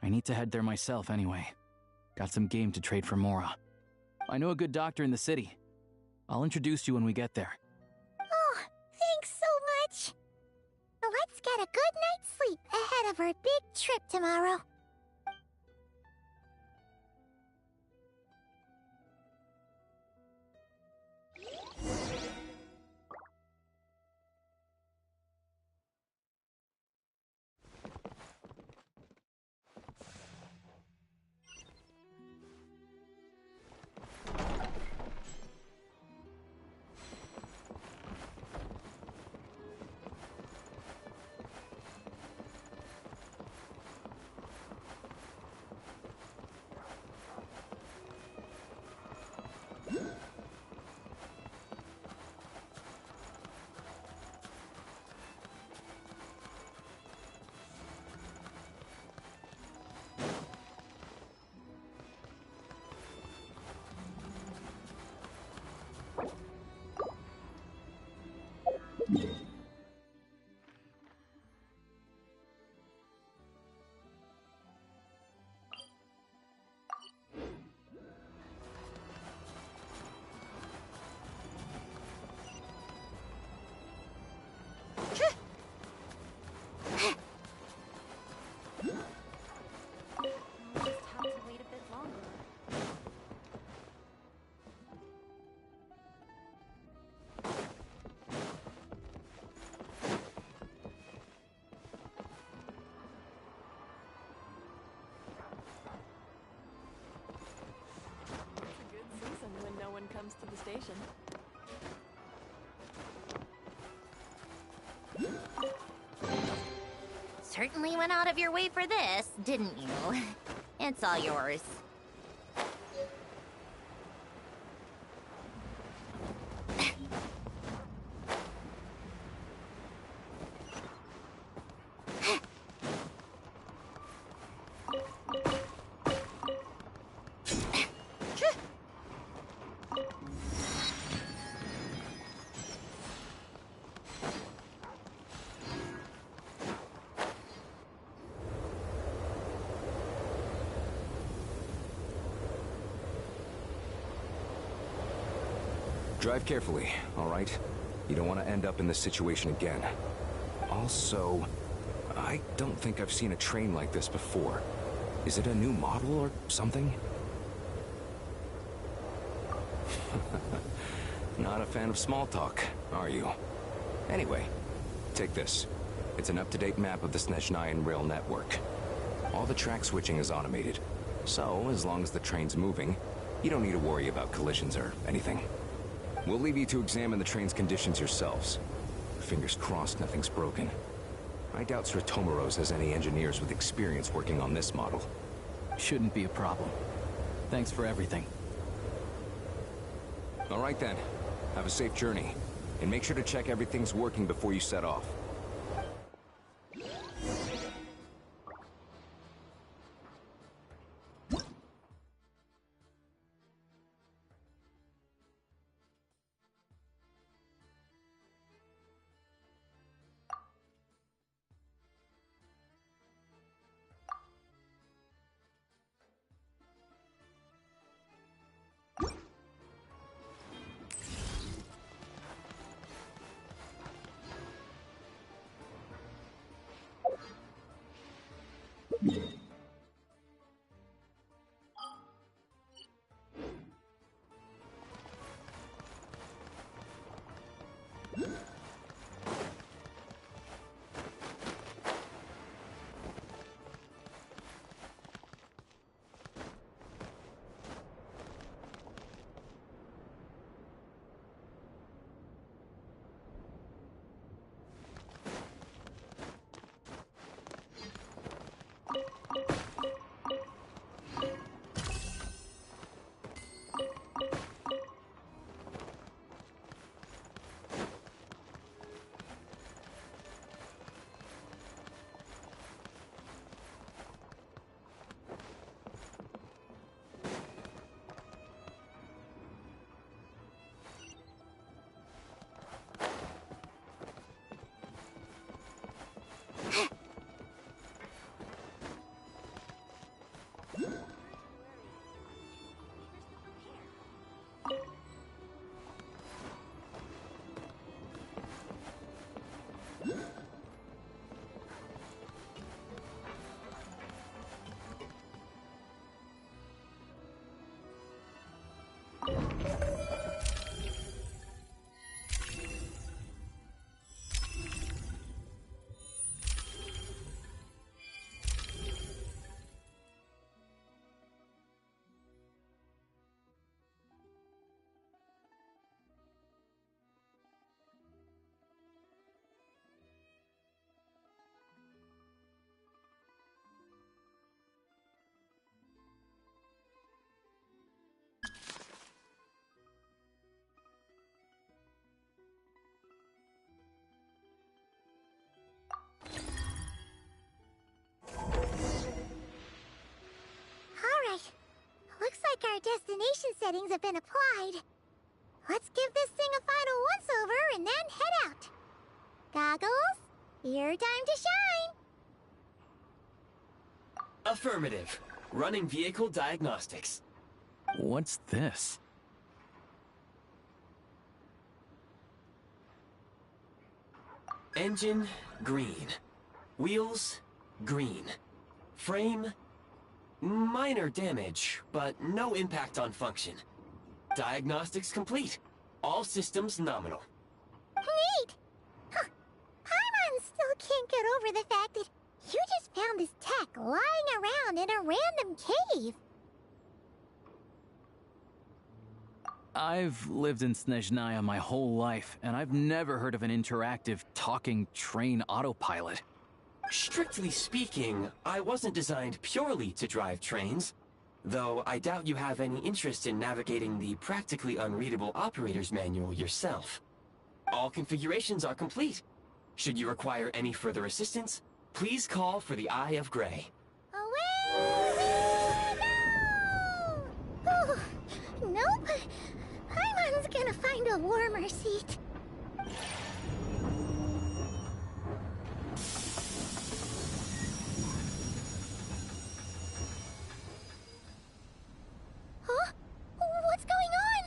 I need to head there myself anyway. Got some game to trade for Mora. I know a good doctor in the city. I'll introduce you when we get there. Oh, thanks so much. Let's get a good night's sleep ahead of our big trip tomorrow. Comes to the station. Certainly went out of your way for this, didn't you? It's all yours. Drive carefully, all right? You don't want to end up in this situation again. Also, I don't think I've seen a train like this before. Is it a new model or something? Not a fan of small talk, are you? Anyway, take this. It's an up-to-date map of the Snezhnayan rail network. All the track switching is automated, so as long as the train's moving, you don't need to worry about collisions or anything. We'll leave you to examine the train's conditions yourselves. Fingers crossed nothing's broken. I doubt Sritomoros has any engineers with experience working on this model. Shouldn't be a problem. Thanks for everything. All right then. Have a safe journey. And make sure to check everything's working before you set off. Looks like our destination settings have been applied. Let's give this thing a final once-over and then head out. Goggles, your time to shine! Affirmative. Running vehicle diagnostics. What's this? Engine, green. Wheels, green. Frame, minor damage, but no impact on function. Diagnostics complete. All systems nominal. Neat! Huh. Paimon still can't get over the fact that you just found this tech lying around in a random cave. I've lived in Snezhnaya my whole life, and I've never heard of an interactive, talking train autopilot. Strictly speaking, I wasn't designed purely to drive trains, though I doubt you have any interest in navigating the practically unreadable operator's manual yourself. All configurations are complete. Should you require any further assistance, please call for the Eye of Grey. Away we go! Nope. Paimon's gonna find a warmer seat. Huh? What's going on?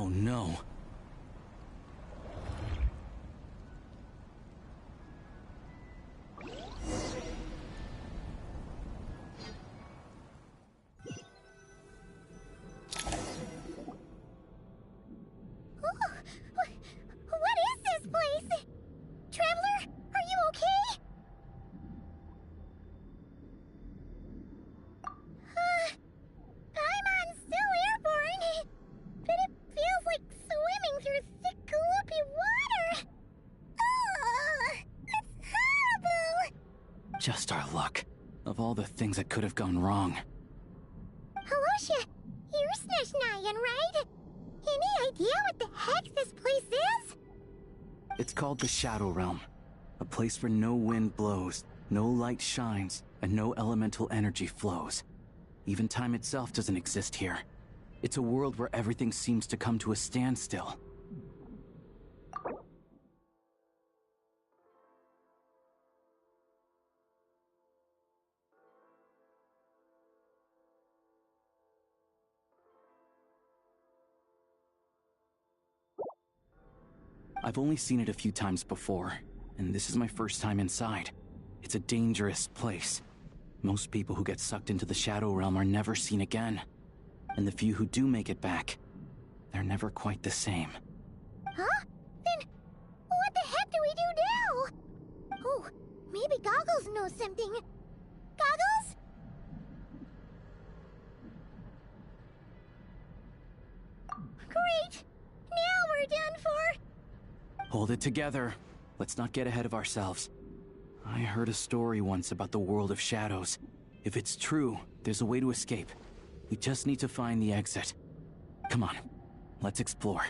Oh no. What is this place? Traveler, are you okay? Paimon's still airborne, but it feels like swimming through thick, gloopy water. Ugh, it's horrible. Just our luck. Of all the things that could have gone wrong. Halosha, you're Snezhnayan, right? Any idea what the heck this place is? It's called the Shadow Realm. A place where no wind blows, no light shines, and no elemental energy flows. Even time itself doesn't exist here. It's a world where everything seems to come to a standstill. I've only seen it a few times before, and this is my first time inside. It's a dangerous place. Most people who get sucked into the Shadow Realm are never seen again. And the few who do make it back, they're never quite the same. Huh? Then, what the heck do we do now? Oh, maybe Goggles knows something. Goggles? Great! Now we're done for! Hold it together. Let's not get ahead of ourselves. I heard a story once about the world of shadows. If it's true, there's a way to escape. We just need to find the exit. Come on, let's explore.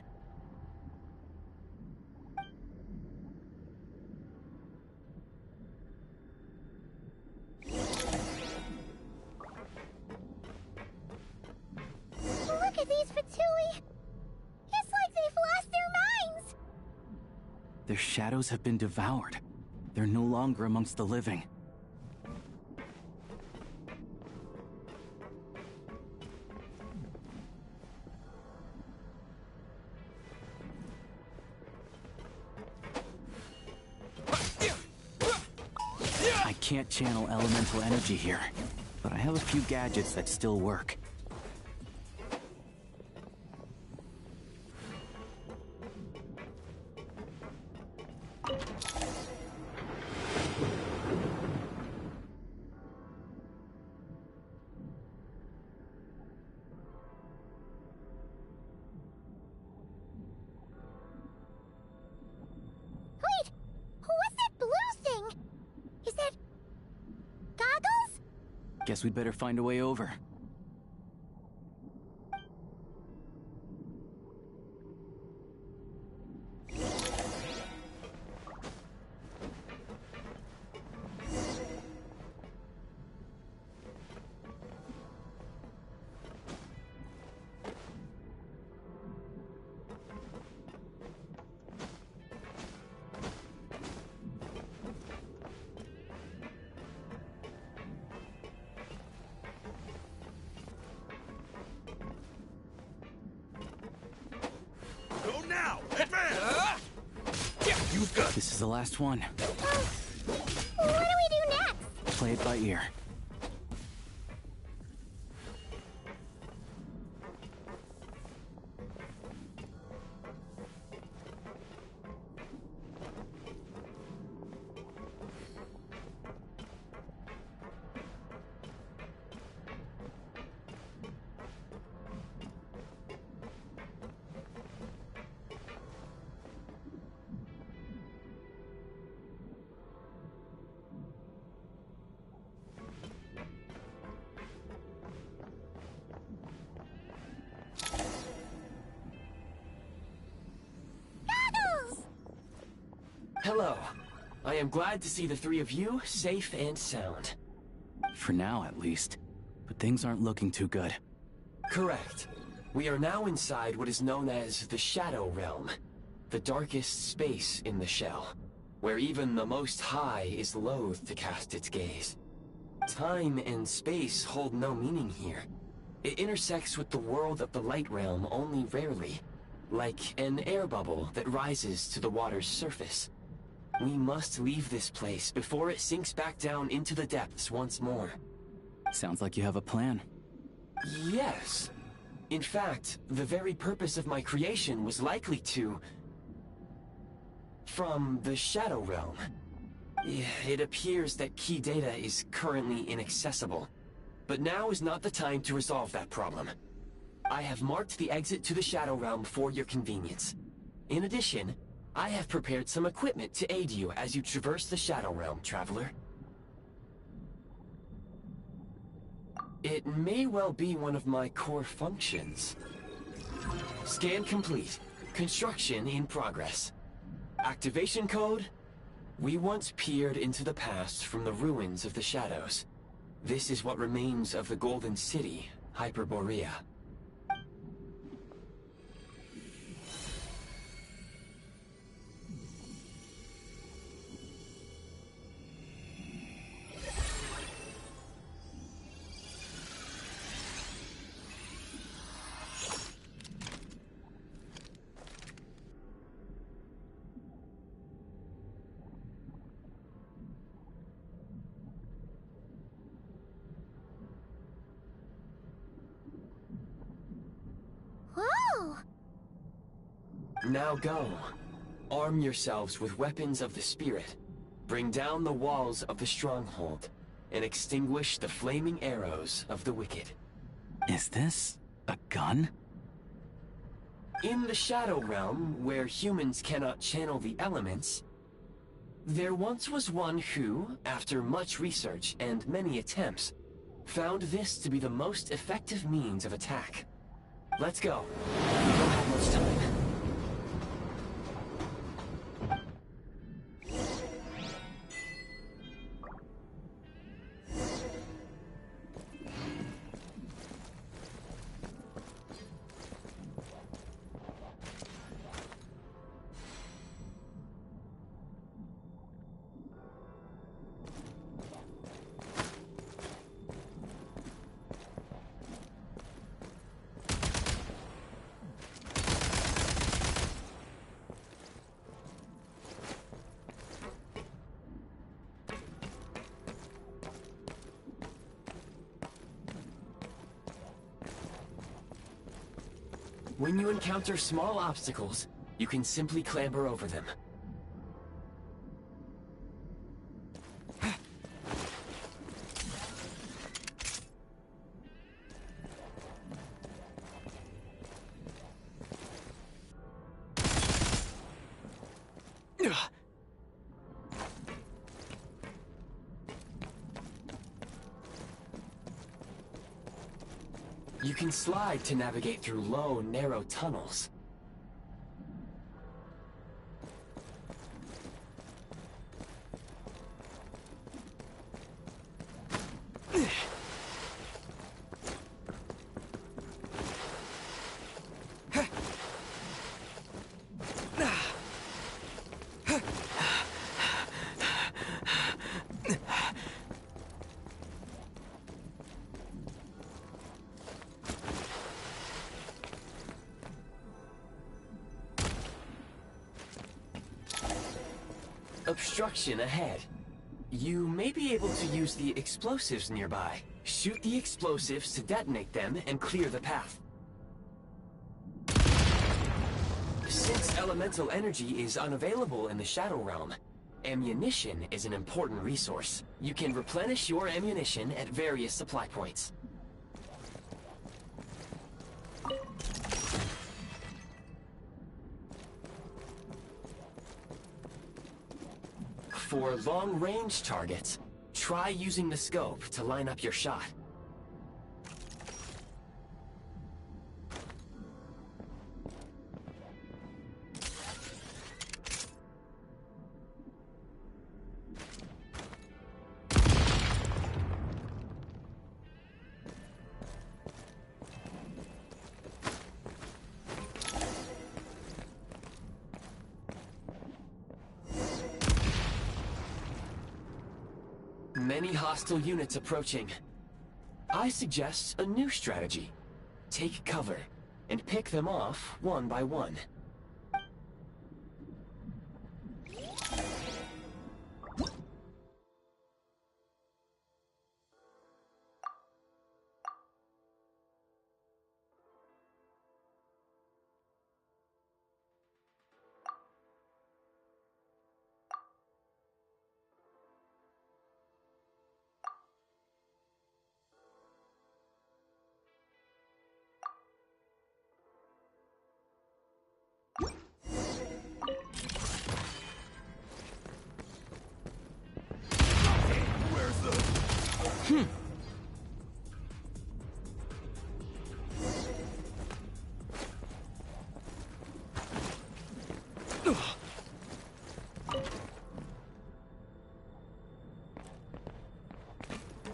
Look at these Fatui! It's like they've lost their minds! Their shadows have been devoured. They're no longer amongst the living. I can't channel elemental energy here, but I have a few gadgets that still work. Wait! What's that blue thing? Is that... Goggles? Guess we'd better find a way over. Go now! Advance! You've got... This is the last one. What do we do next? Play it by ear. Hello. I am glad to see the three of you safe and sound. For now, at least. But things aren't looking too good. Correct. We are now inside what is known as the Shadow Realm, the darkest space in the shell, where even the Most High is loath to cast its gaze. Time and space hold no meaning here. It intersects with the world of the Light Realm only rarely, like an air bubble that rises to the water's surface. We must leave this place before it sinks back down into the depths once more. Sounds like you have a plan. Yes. In fact, the very purpose of my creation was likely to... from the Shadow Realm. It appears that key data is currently inaccessible, but now is not the time to resolve that problem. I have marked the exit to the Shadow Realm for your convenience. In addition, I have prepared some equipment to aid you as you traverse the Shadow Realm, Traveler. It may well be one of my core functions. Scan complete. Construction in progress. Activation code? We once peered into the past from the ruins of the Shadows. This is what remains of the Golden City, Hyperborea. Whoa! Now go. Arm yourselves with weapons of the spirit. Bring down the walls of the stronghold, and extinguish the flaming arrows of the wicked. Is this a gun? In the Shadow Realm, where humans cannot channel the elements, there once was one who, after much research and many attempts, found this to be the most effective means of attack. Let's go. We don't have much time. When you encounter small obstacles, you can simply clamber over them. You can slide to navigate through low, narrow tunnels. Obstruction ahead. You may be able to use the explosives nearby. Shoot the explosives to detonate them and clear the path. Since elemental energy is unavailable in the Shadow Realm, ammunition is an important resource. You can replenish your ammunition at various supply points. For long-range targets, try using the scope to line up your shot. Many hostile units approaching. I suggest a new strategy. Take cover and pick them off one by one.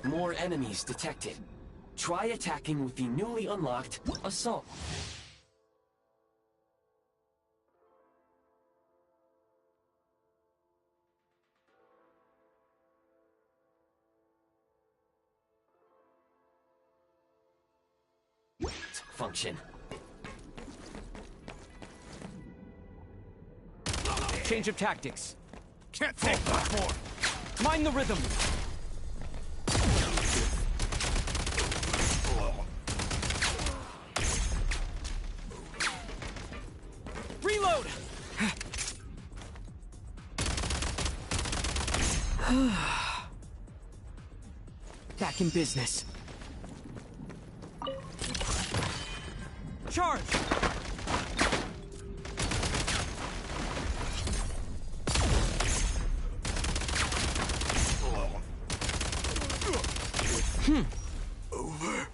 More enemies detected. Try attacking with the newly unlocked Assault. Function. Change of tactics. Can't take much more. Mind the rhythm. Reload! Back in business. Charge! Over.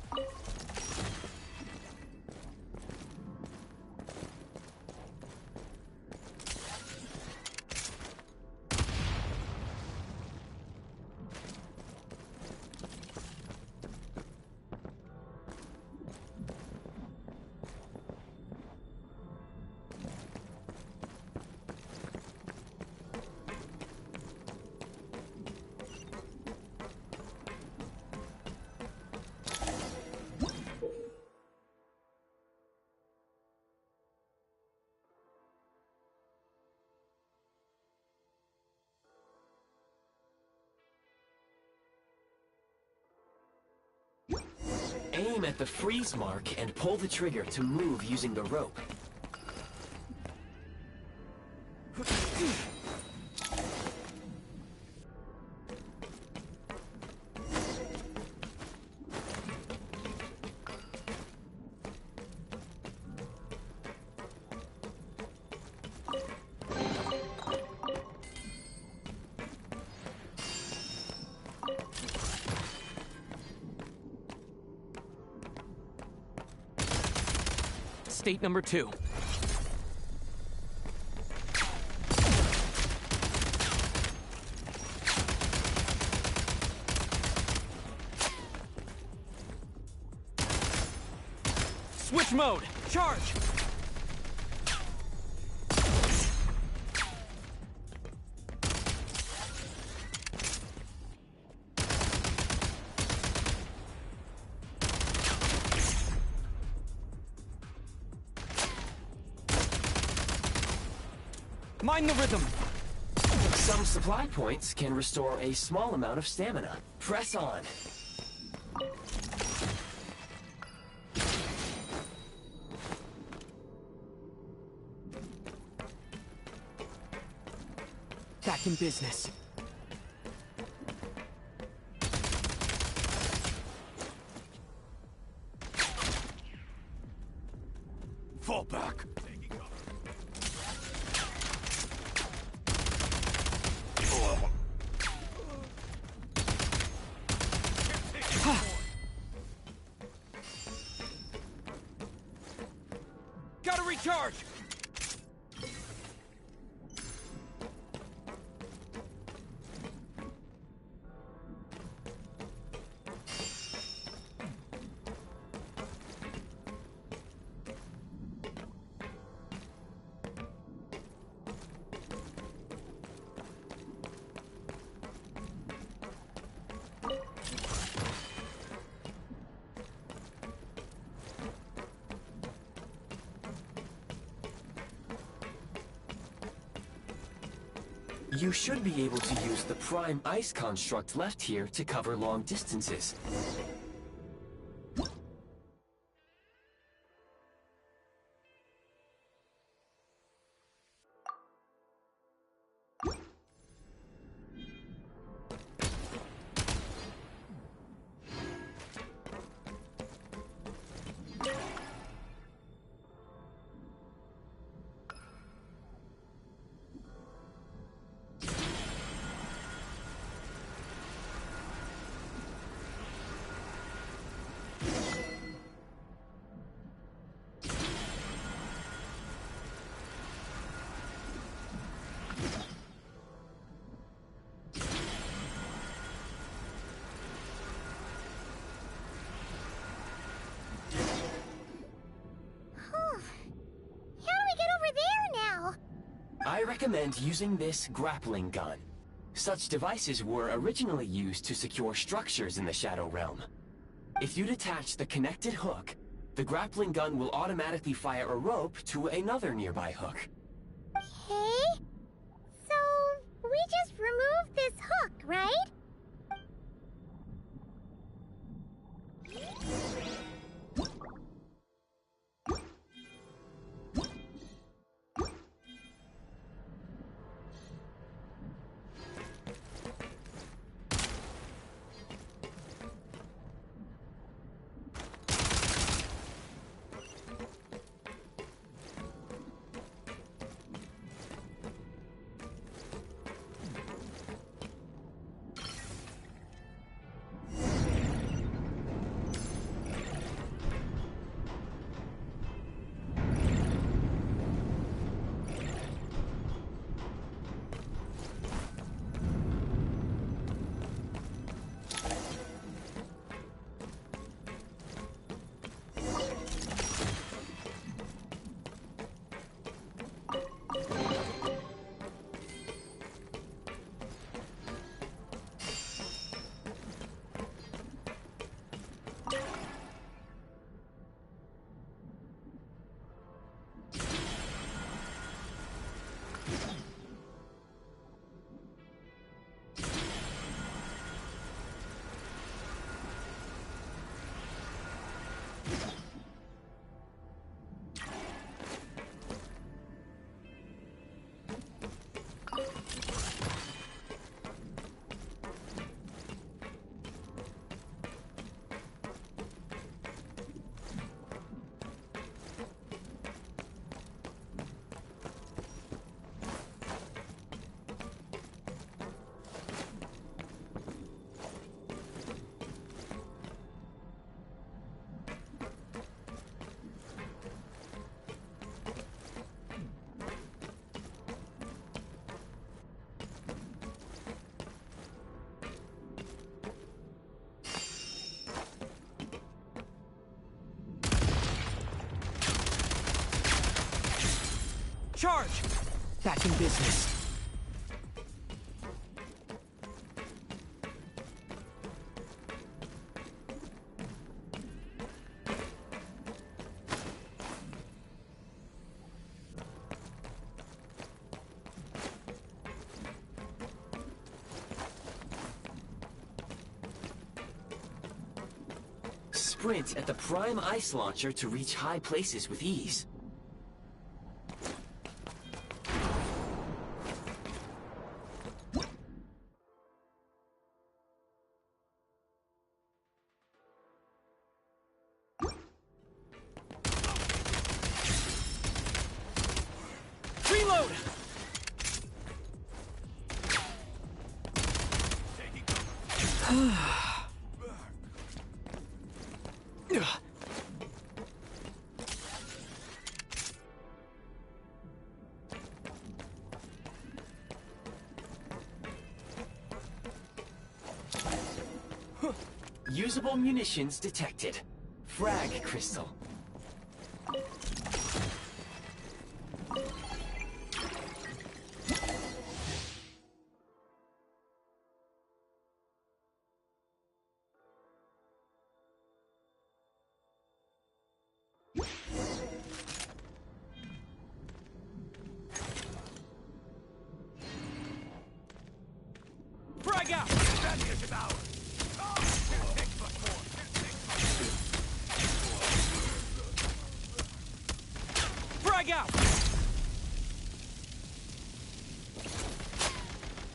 Aim at the freeze mark and pull the trigger to move using the rope. State number 2. Switch mode! Charge! Mind the rhythm! Some supply points can restore a small amount of stamina. Press on. Back in business. Fall back. Gotta recharge! You should be able to use the prime ice construct left here to cover long distances. I recommend using this grappling gun. Such devices were originally used to secure structures in the Shadow Realm. If you detach the connected hook, the grappling gun will automatically fire a rope to another nearby hook. Okay? So, we just removed this hook, right? Charge! Back in business. Sprint at the prime ice launcher to reach high places with ease. Reload! Usable munitions detected. Frag crystal. Gladiator's ours! Oh, can't take much more! Can't take much more! Frag out!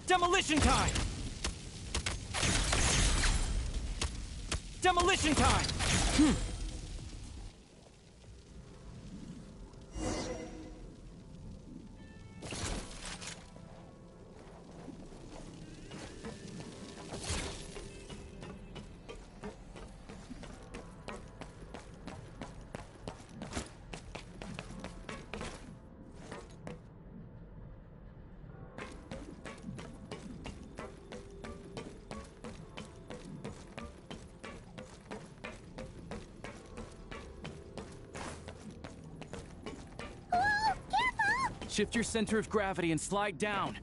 Demolition time! Demolition time! Shift your center of gravity and slide down.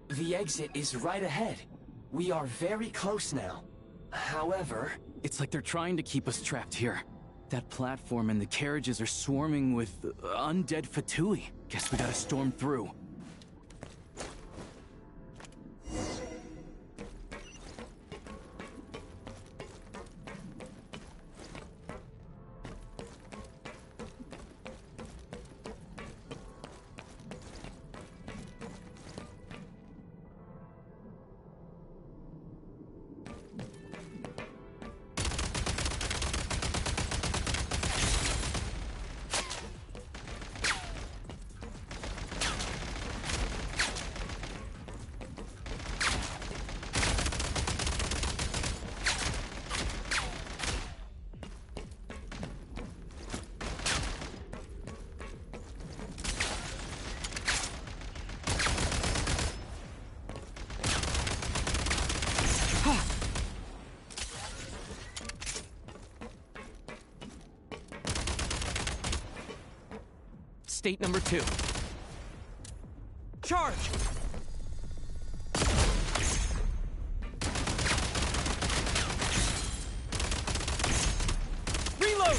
The exit is right ahead. We are very close now. However... It's like they're trying to keep us trapped here. That platform and the carriages are swarming with undead Fatui. Guess we gotta storm through. State number 2. Charge! Reload!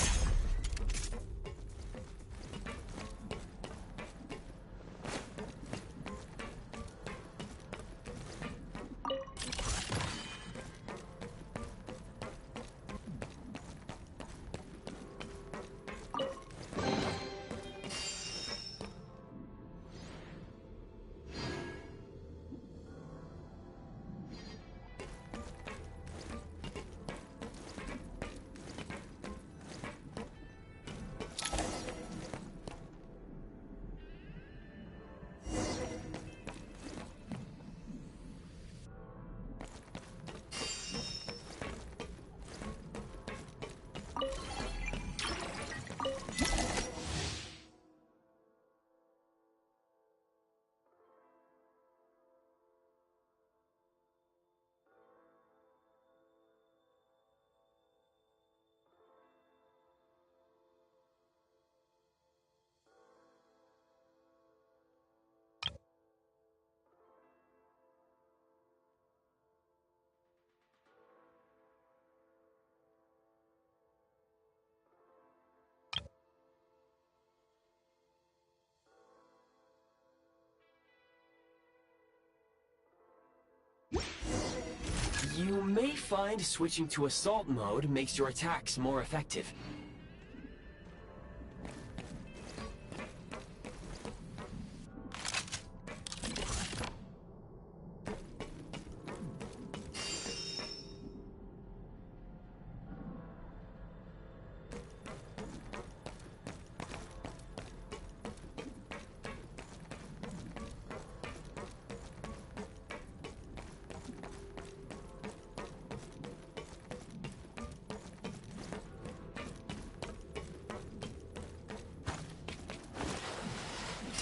You may find switching to assault mode makes your attacks more effective.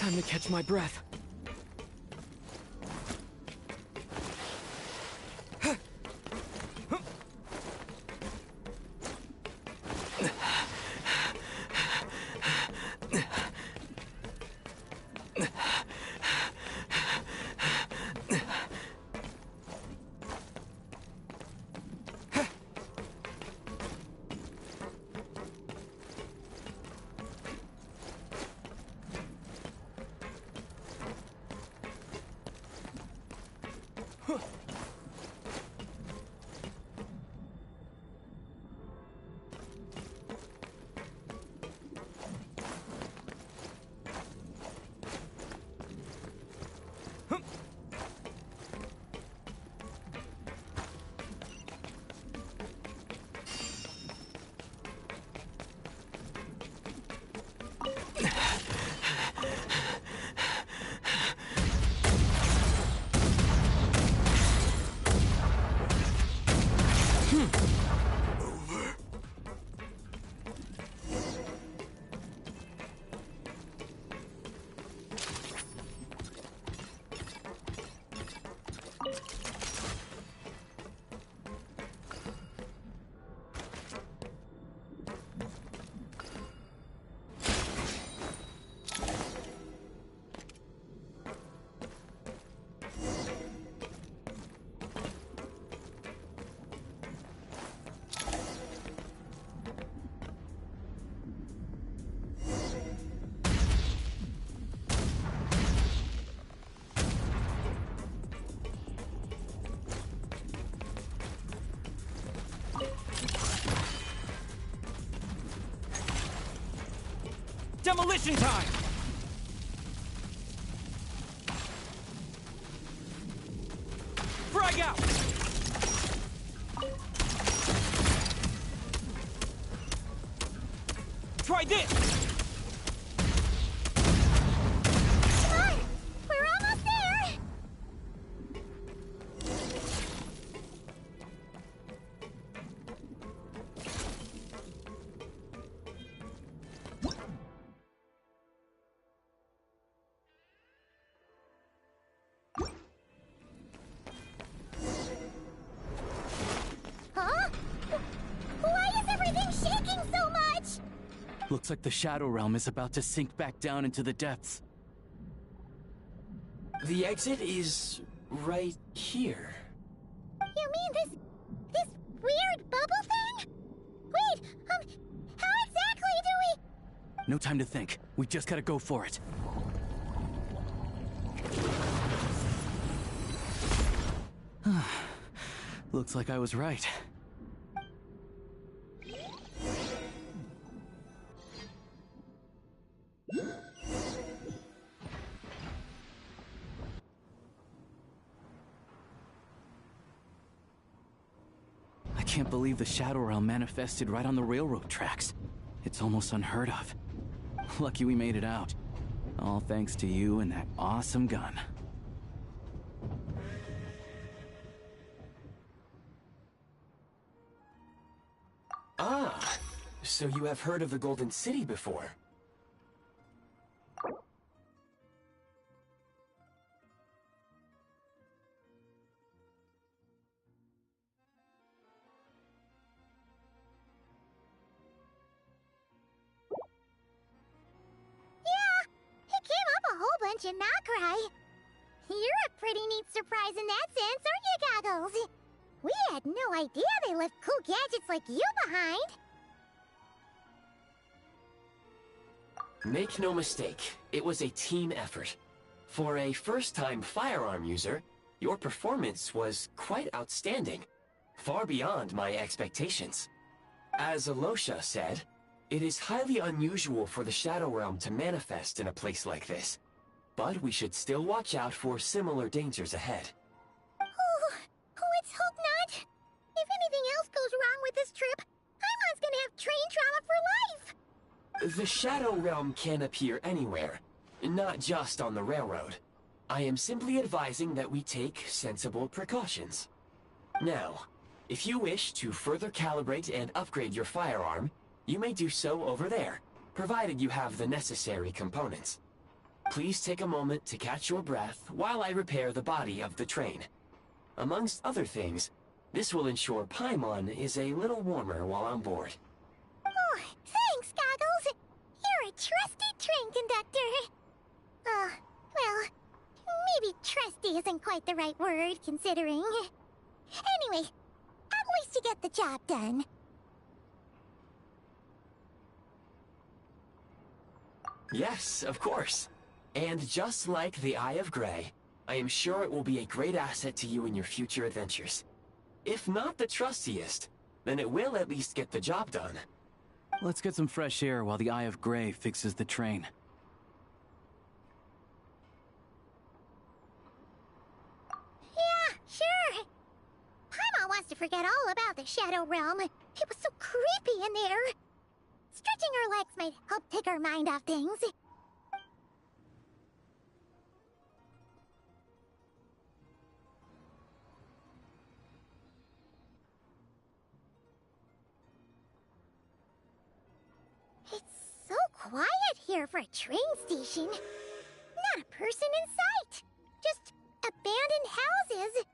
Time to catch my breath. Demolition time! Frag out! Try this! Come on! We're almost there! Huh? Why is everything shaking so much? Looks like the Shadow Realm is about to sink back down into the depths. The exit is right here. You mean this weird bubble thing? Wait, how exactly do we... No time to think. We just gotta go for it. Looks like I was right. I can't believe the Shadow Realm manifested right on the railroad tracks. It's almost unheard of. Lucky we made it out. All thanks to you and that awesome gun. Ah, so you have heard of the Golden City before? Bunch of Nokrai. You're a pretty neat surprise in that sense, aren't you, Goggles? We had no idea they left cool gadgets like you behind. Make no mistake, it was a team effort. For a first-time firearm user, your performance was quite outstanding, far beyond my expectations. As Alosha said, it is highly unusual for the Shadow Realm to manifest in a place like this. But we should still watch out for similar dangers ahead. Oh, let's hope not. If anything else goes wrong with this trip, Paimon's gonna have train trauma for life. The Shadow Realm can appear anywhere, not just on the railroad. I am simply advising that we take sensible precautions. Now, if you wish to further calibrate and upgrade your firearm, you may do so over there, provided you have the necessary components. Please take a moment to catch your breath while I repair the body of the train. Amongst other things, this will ensure Paimon is a little warmer while on board. Oh, thanks, Goggles. You're a trusty train conductor. Well, maybe trusty isn't quite the right word, considering. Anyway, at least you get the job done. Yes, of course. And just like the Eye of Grey, I am sure it will be a great asset to you in your future adventures. If not the trustiest, then it will at least get the job done. Let's get some fresh air while the Eye of Grey fixes the train. Yeah, sure. Paimon wants to forget all about the Shadow Realm. It was so creepy in there. Stretching her legs might help take her mind off things. It's so quiet here for a train station. Not a person in sight. Just abandoned houses.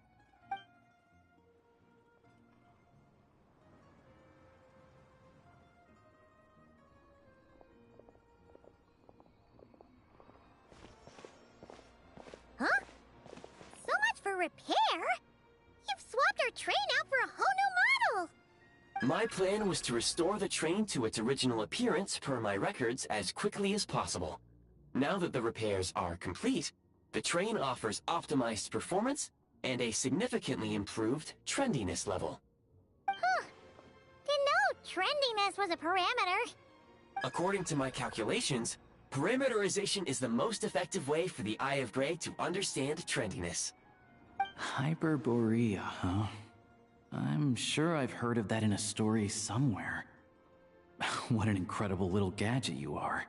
Huh? So much for repair? You've swapped our train out for a whole new model! My plan was to restore the train to its original appearance per my records as quickly as possible. Now that the repairs are complete, the train offers optimized performance and a significantly improved trendiness level. Huh. Didn't know trendiness was a parameter. According to my calculations, parameterization is the most effective way for the Eye of Grey to understand trendiness. Hyperborea, huh? I'm sure I've heard of that in a story somewhere. What an incredible little gadget you are.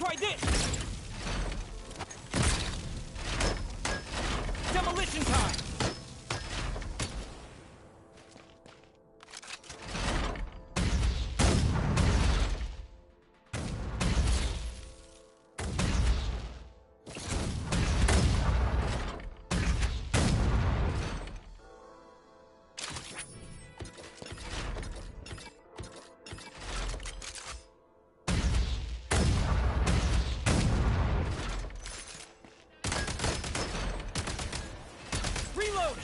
Try this! Demolition time! Reload!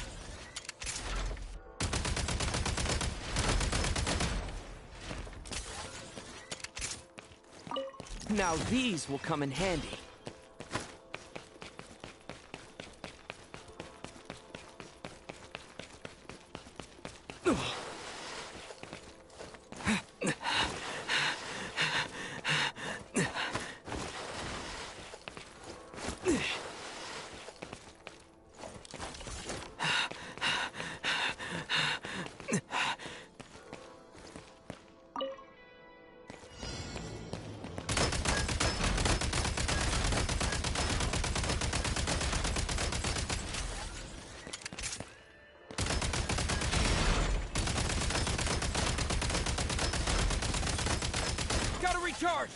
Now these will come in handy. Gotta recharge!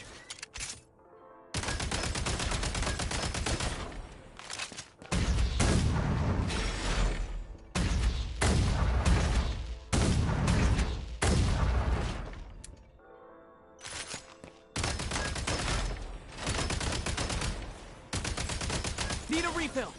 Need a refill!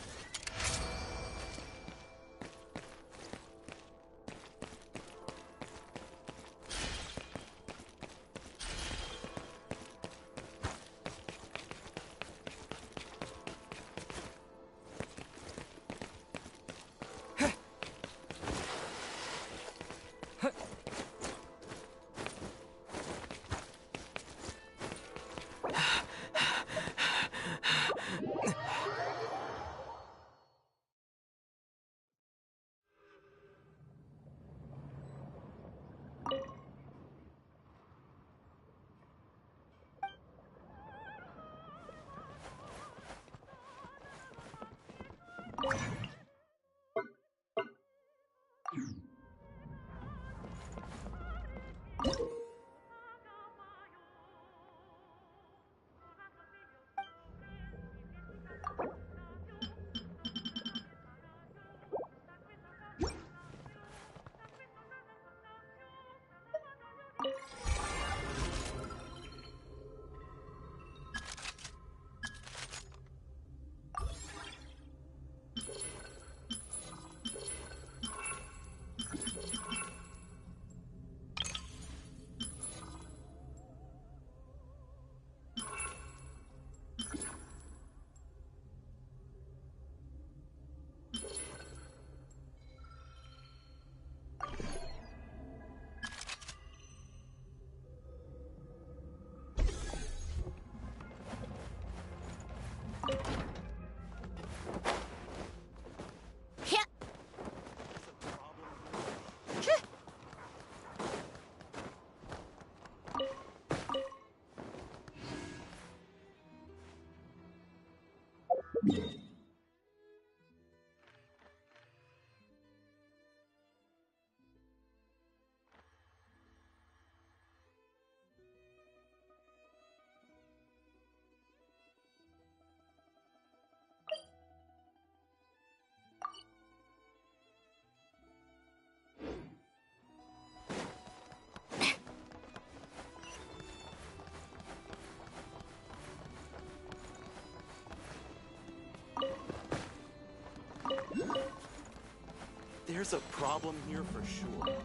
There's a problem here for sure.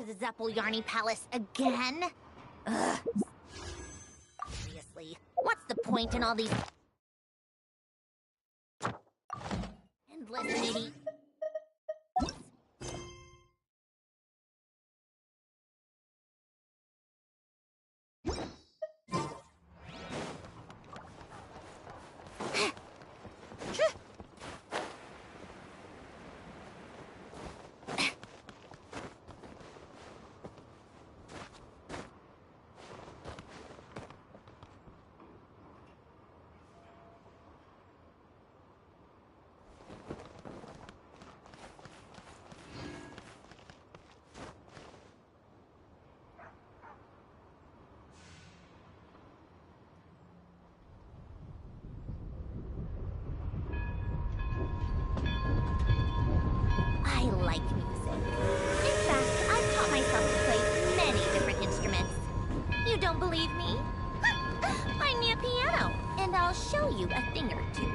the Zappolyarny Palace again? Ugh. Seriously, what's the point in all these endless meeting? I like music. In fact, I've taught myself to play many different instruments. You don't believe me? Find me a piano, and I'll show you a thing or two.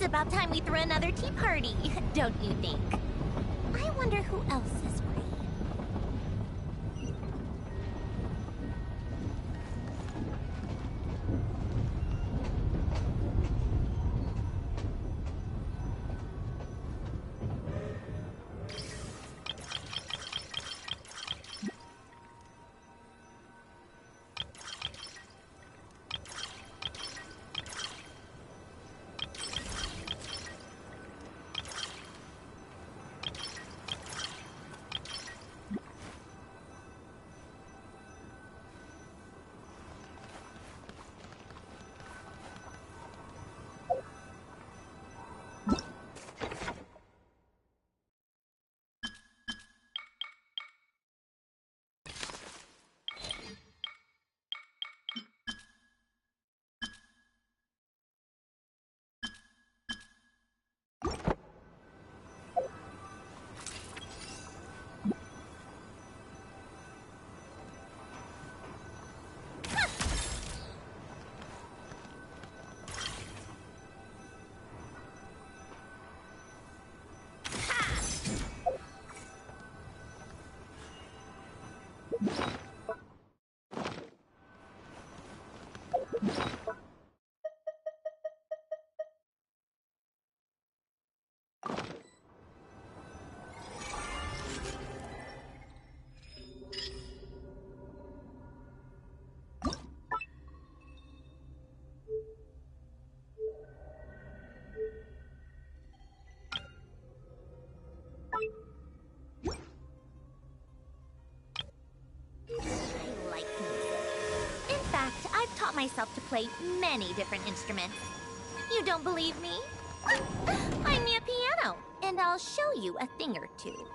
It's about time we threw another tea party, don't you think? I wonder who else is free. I've taught myself to play many different instruments. You don't believe me? Find me a piano, and I'll show you a thing or two.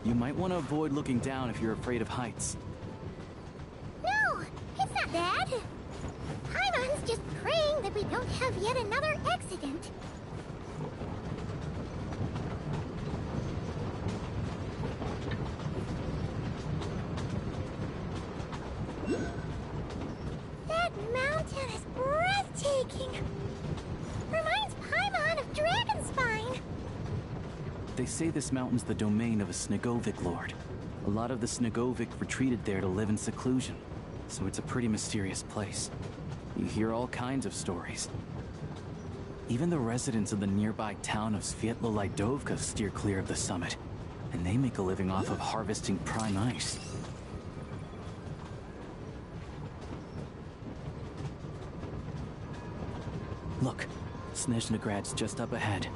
You might want to avoid looking down if you're afraid of heights. No, it's not that. Paimon's just praying that we don't have yet another accident. That mountain is breathtaking. Reminds Paimon of Dragonspine. They say this mountain's the domain of a Snegovic lord. A lot of the Snegovic retreated there to live in seclusion, so it's a pretty mysterious place. You hear all kinds of stories. Even the residents of the nearby town of Svietlo-Lidovka steer clear of the summit, and they make a living off of harvesting prime ice. Look, Snezhnagrad's just up ahead.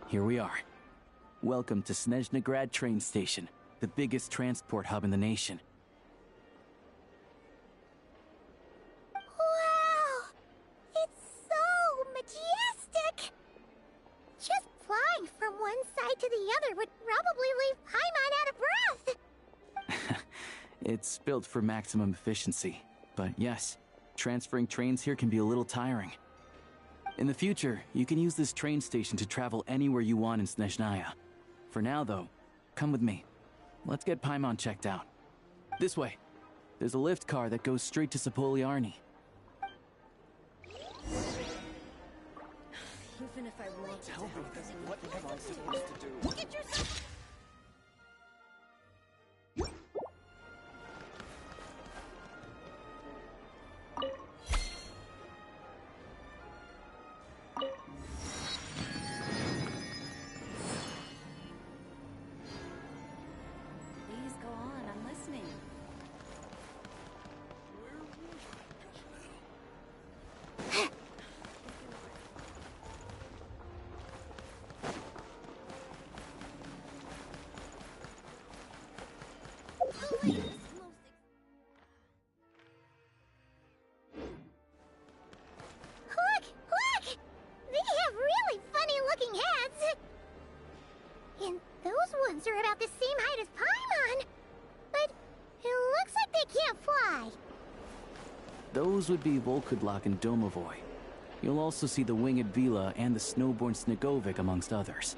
Here we are. Welcome to Snezhnaya train station, the biggest transport hub in the nation. Wow! It's so majestic! Just flying from one side to the other would probably leave Paimon out of breath! It's built for maximum efficiency, but yes, transferring trains here can be a little tiring. In the future, you can use this train station to travel anywhere you want in Snezhnaya. For now, though, come with me. Let's get Paimon checked out. This way. There's a lift car that goes straight to Sapoliarni. Even if I want to Tell me, what am I supposed to do? Look at yourself! Please go on, I'm listening. Look! Look! They have really funny-looking heads! And those ones are about the same height as Paimon! But it looks like they can't fly! Those would be Volkudlak and Domovoy. You'll also see the winged Vila and the snowborn Snegovic amongst others.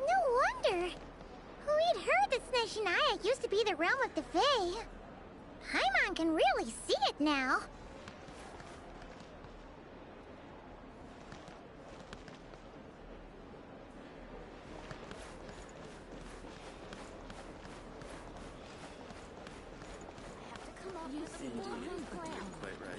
No wonder! We'd heard that Snezhnaya used to be the realm of the Fae. Paimon can really see it now. You seem to be Quite right.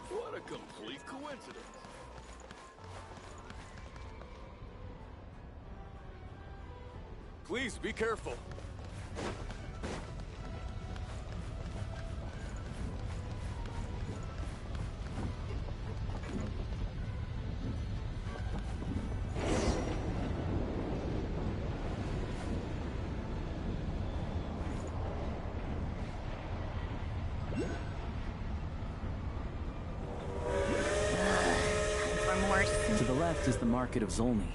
What a complete coincidence. Please be careful. To the left is the Market of Zolny.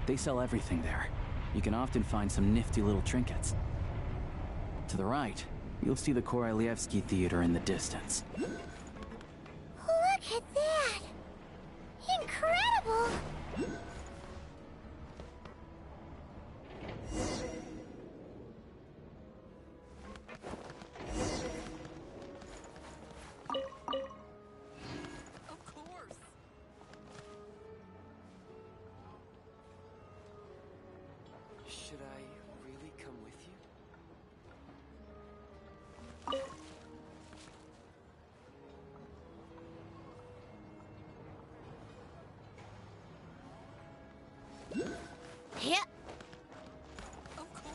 They sell everything there. You can often find some nifty little trinkets. To the right, you'll see the Korolyevsky Theater in the distance. Look at that! Incredible! Should I really come with you? Yeah. Of course.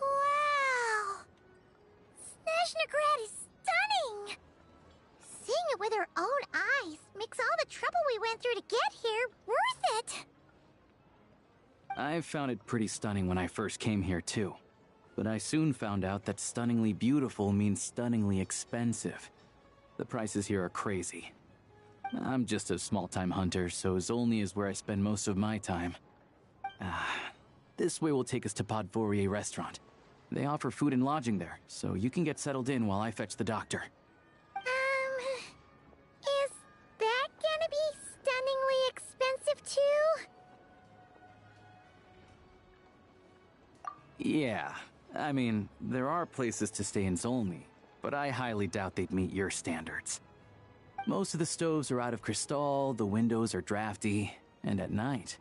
Wow! Snezhnaya is stunning! Seeing it with our own eyes makes all the trouble we went through to get here worth it! I found it pretty stunning when I first came here too. But I soon found out that stunningly beautiful means stunningly expensive. The prices here are crazy. I'm just a small-time hunter, so Zolny is where I spend most of my time. This way will take us to Podvorier restaurant. They offer food and lodging there, so you can get settled in while I fetch the doctor. Is that gonna be stunningly expensive too? Yeah, I mean, there are places to stay in Zolny, but I highly doubt they'd meet your standards. Most of the stoves are out of crystal, the windows are drafty, and at night,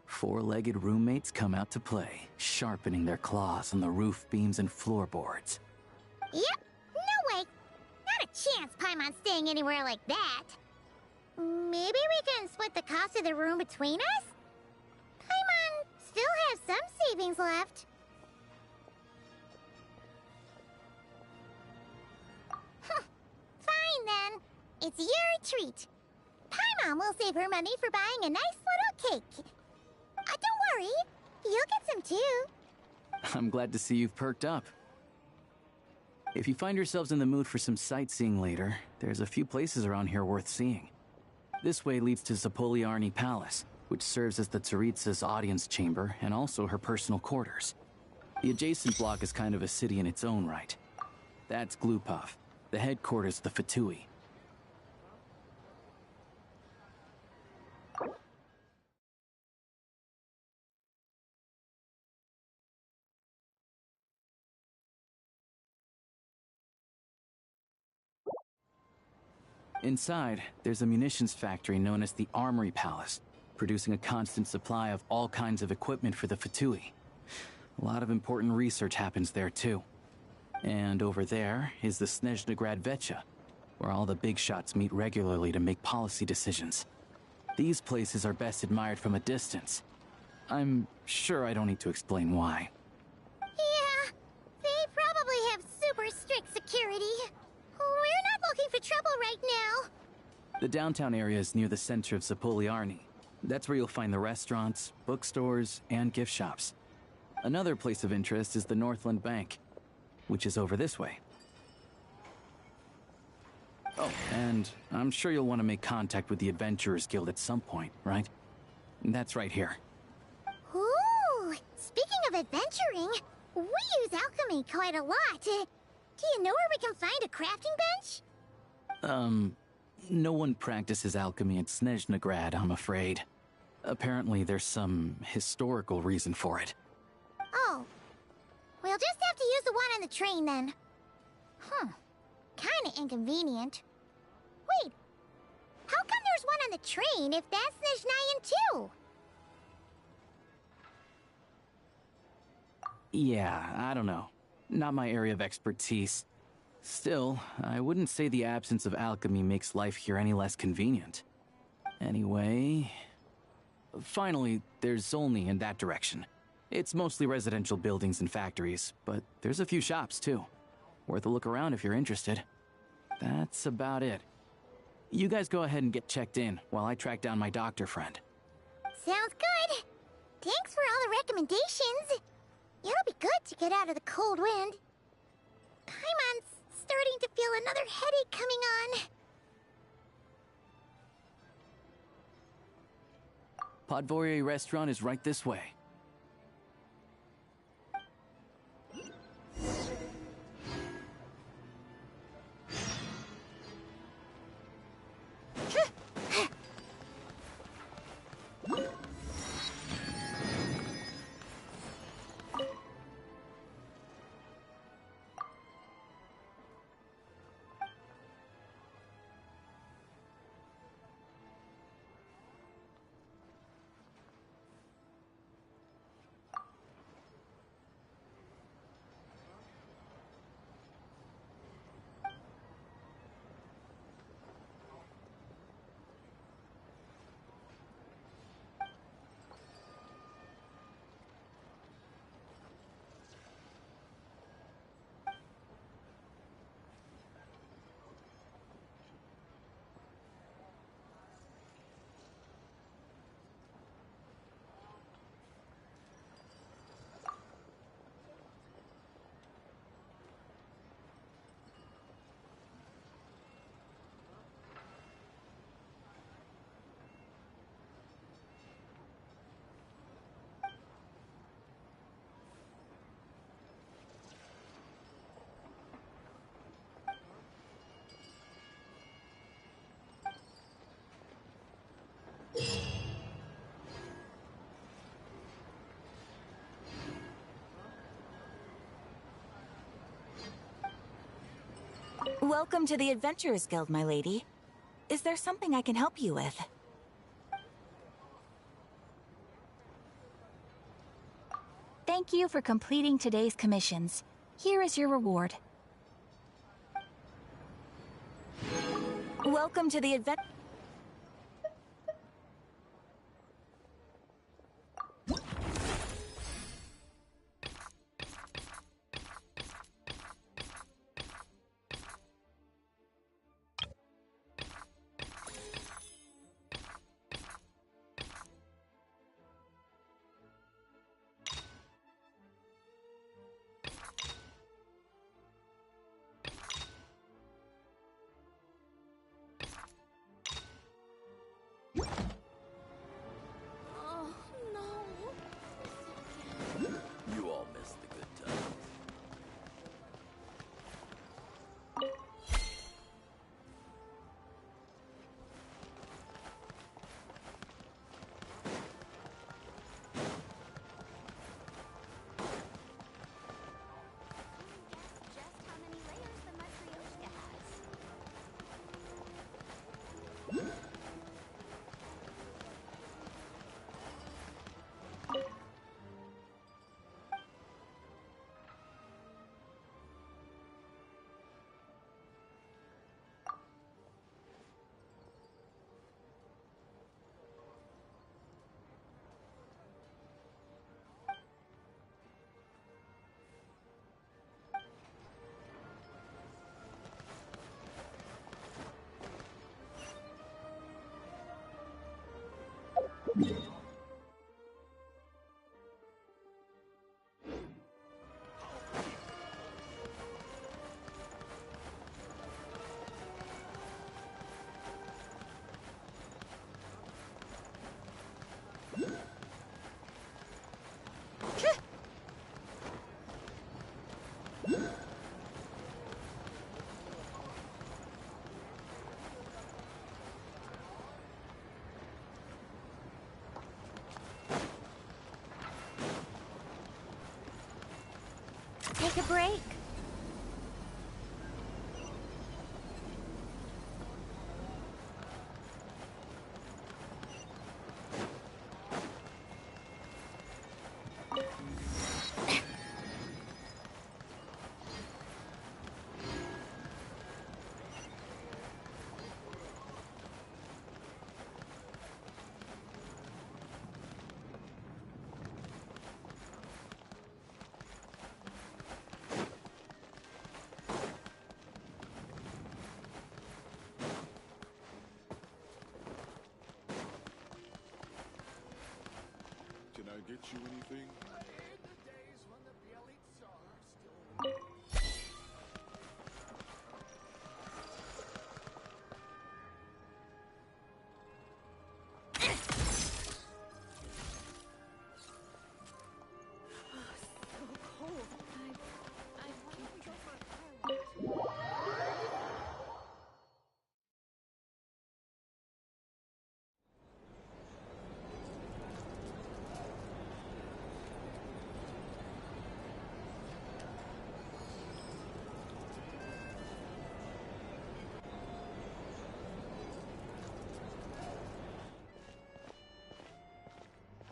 four-legged roommates come out to play, sharpening their claws on the roof beams and floorboards. Yep, no way! Not a chance Paimon's staying anywhere like that. Maybe we can split the cost of the room between us? Paimon still has some savings left. Fine then. It's your treat. Paimon will save her money for buying a nice little cake. Don't worry, you'll get some too. I'm glad to see you've perked up. If you find yourselves in the mood for some sightseeing later, there's a few places around here worth seeing. This way leads to Zapoliarny Palace, which serves as the Tsaritsa's audience chamber and also her personal quarters. The adjacent block is kind of a city in its own right. That's Glupov, the headquarters of the Fatui. Inside, there's a munitions factory known as the Armory Palace, producing a constant supply of all kinds of equipment for the Fatui. A lot of important research happens there too. And over there is the Snezhnaya Vecha, where all the big shots meet regularly to make policy decisions. These places are best admired from a distance. I'm sure I don't need to explain why. Yeah, they probably have super strict security. We're not looking for trouble right now. The downtown area is near the center of Zapoliarny. That's where you'll find the restaurants, bookstores, and gift shops. Another place of interest is the Northland Bank, which is over this way. Oh, and I'm sure you'll want to make contact with the Adventurers Guild at some point, right? That's right here. Ooh, speaking of adventuring, we use alchemy quite a lot. Do you know where we can find a crafting bench? No one practices alchemy at Snezhnaya, I'm afraid. Apparently there's some historical reason for it. Oh. We'll just have to use the one on the train then. Kinda inconvenient. Wait, how come there's one on the train if that's Snezhnayan too? Yeah, I don't know. Not my area of expertise. Still, I wouldn't say the absence of alchemy makes life here any less convenient. Anyway... Finally, there's Zolny in that direction. It's mostly residential buildings and factories, but there's a few shops too. Worth a look around if you're interested. That's about it. You guys go ahead and get checked in while I track down my doctor friend. Sounds good. Thanks for all the recommendations. It'll be good to get out of the cold wind. Paimon's starting to feel another headache coming on. Podvorye restaurant is right this way. Welcome to the Adventurers Guild, my lady. Is there something I can help you with? Thank you for completing today's commissions. Here is your reward. Welcome to the advent... take a break. Can I get you anything?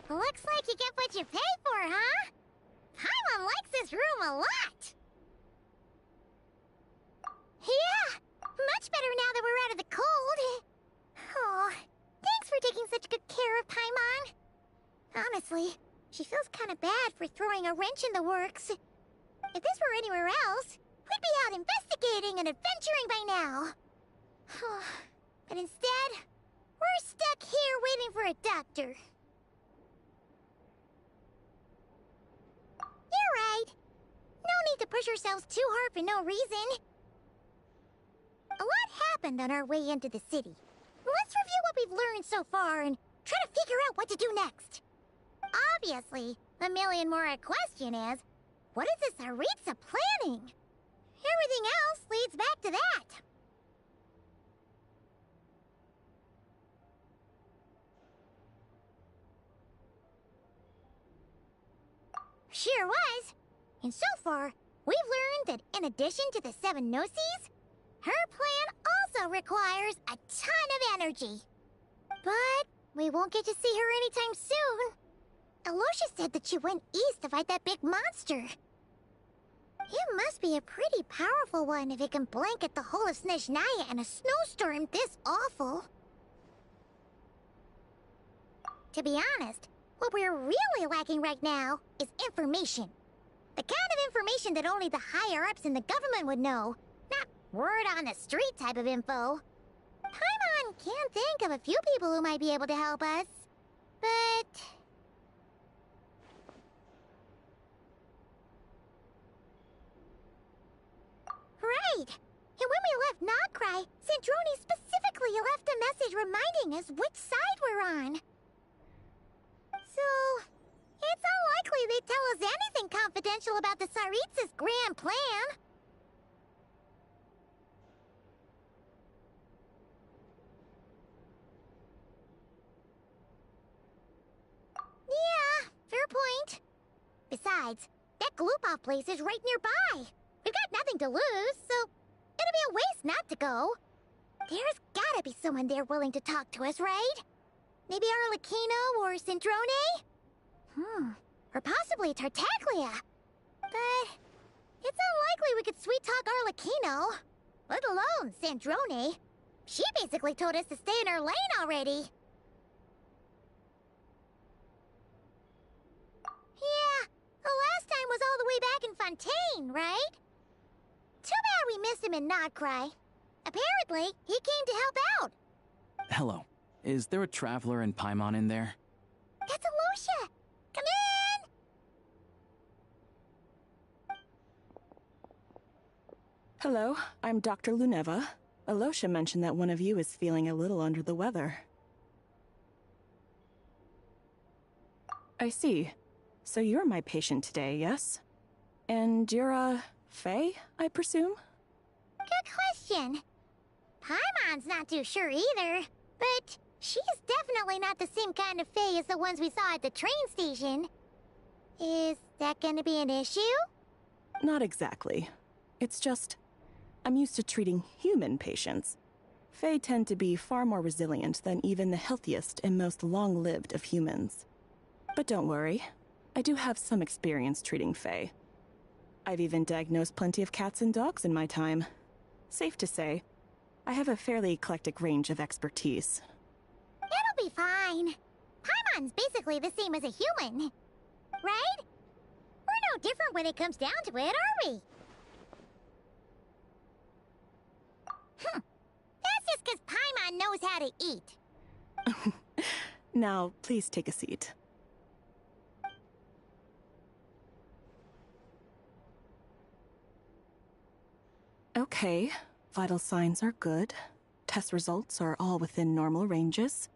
Looks like you get what you pay for, huh? Paimon likes this room a lot. Yeah, much better now that we're out of the cold. Oh, thanks for taking such good care of Paimon. Honestly, she feels kind of bad for throwing a wrench in the works. If this were anywhere else, we'd be out investigating and adventuring by now. But instead, we're stuck here waiting for a doctor. You're right. No need to push ourselves too hard for no reason. A lot happened on our way into the city. Let's review what we've learned so far and try to figure out what to do next. Obviously, the million more question is, what is this Tsaritsa planning? Everything else leads back to that. Sure was. And so far, we've learned that in addition to the 7 Gnosis, her plan also requires a ton of energy. But we won't get to see her anytime soon. Alosha said that she went east to fight that big monster. It must be a pretty powerful one if it can blanket the whole of Snezhnaya in a snowstorm this awful. To be honest, what we're really lacking right now is information. The kind of information that only the higher-ups in the government would know, not word-on-the-street type of info. Paimon can think of a few people who might be able to help us, but... Right! And when we left Nagcry, Sandrone specifically left a message reminding us which side we're on. So, it's unlikely they'd tell us anything confidential about the Tsaritsa's grand plan. Yeah, fair point. Besides, that Gloop-Off place is right nearby. We've got nothing to lose, so it'll be a waste not to go. There's gotta be someone there willing to talk to us, right? Maybe Arlecchino or Sandrone? Or possibly Tartaglia. But it's unlikely we could sweet-talk Arlecchino, let alone Sandrone. She basically told us to stay in her lane already. Yeah, the last time was all the way back in Fontaine, right? Too bad we missed him in Nagcry. Apparently, he came to help out. Hello. Is there a traveler in Paimon in there? That's Alosha! Come in! Hello, I'm Dr. Luneva. Alosha mentioned that one of you is feeling a little under the weather. I see. So you're my patient today, yes? And you're a Fae, I presume? Good question. Paimon's not too sure either, but she's definitely not the same kind of Fae as the ones we saw at the train station. Is that gonna be an issue? Not exactly. It's just, I'm used to treating human patients. Fae tend to be far more resilient than even the healthiest and most long-lived of humans. But don't worry, I do have some experience treating Fae. I've even diagnosed plenty of cats and dogs in my time. Safe to say, I have a fairly eclectic range of expertise. It'll be fine. Paimon's basically the same as a human. Right? We're no different when it comes down to it, are we? That's just because Paimon knows how to eat. Now, please take a seat. Okay, vital signs are good. Test results are all within normal ranges.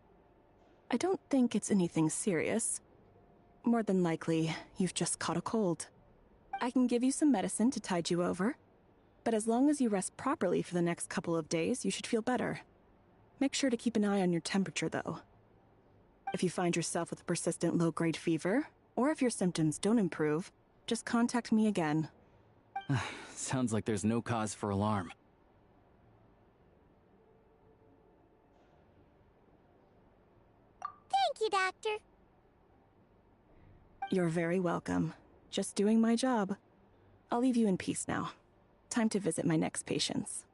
I don't think it's anything serious. More than likely, you've just caught a cold. I can give you some medicine to tide you over, but as long as you rest properly for the next couple of days, you should feel better. Make sure to keep an eye on your temperature, though. If you find yourself with a persistent low-grade fever, or if your symptoms don't improve, just contact me again. Sounds like there's no cause for alarm. Thank you, Doctor. You're very welcome. Just doing my job. I'll leave you in peace now. Time to visit my next patients.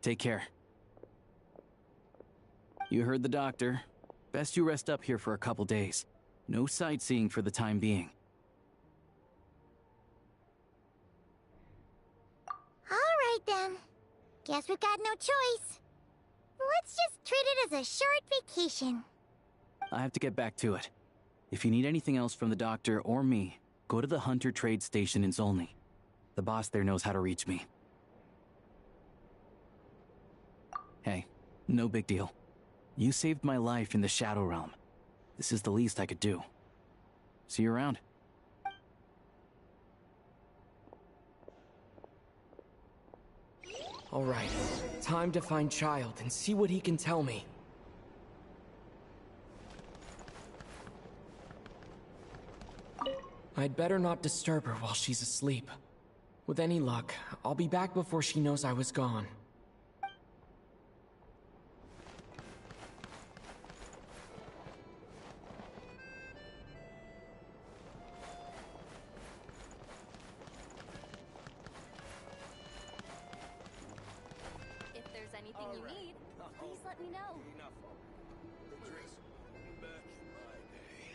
Take care. You heard the doctor. Best you rest up here for a couple days. No sightseeing for the time being. All right, then. Guess we've got no choice. Let's just treat it as a short vacation. I have to get back to it. If you need anything else from the doctor or me, go to the Hunter Trade Station in Zolny. The boss there knows how to reach me. Hey, no big deal. You saved my life in the Shadow Realm. This is the least I could do. See you around. All right, time to find Child and see what he can tell me. I'd better not disturb her while she's asleep. With any luck, I'll be back before she knows I was gone. If there's anything you need, please let me know. Enough. Patrice, back in my day,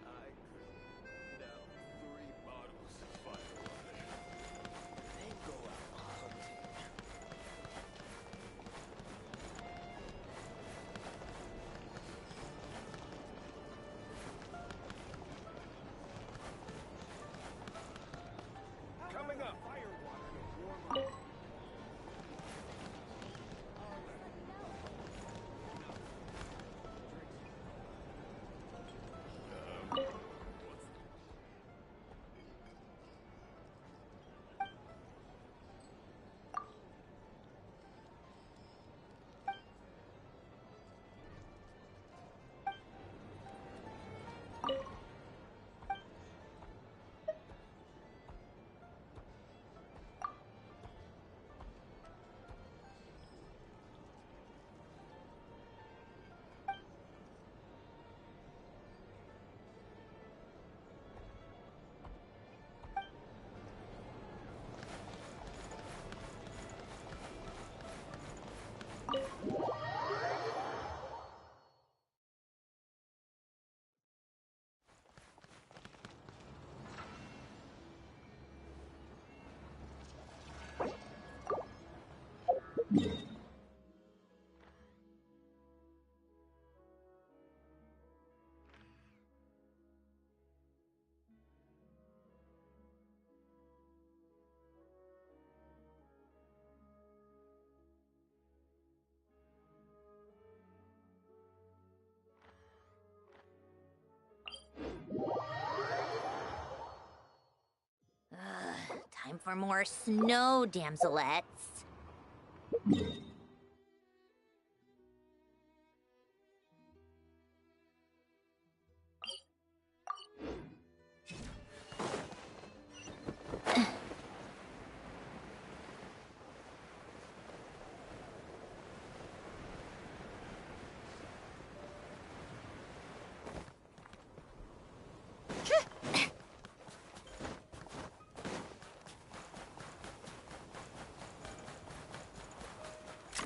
I could down 3 bottles of firewater. Then go out hunting. Coming up, firewater to warm up. Time for more snow, damselettes.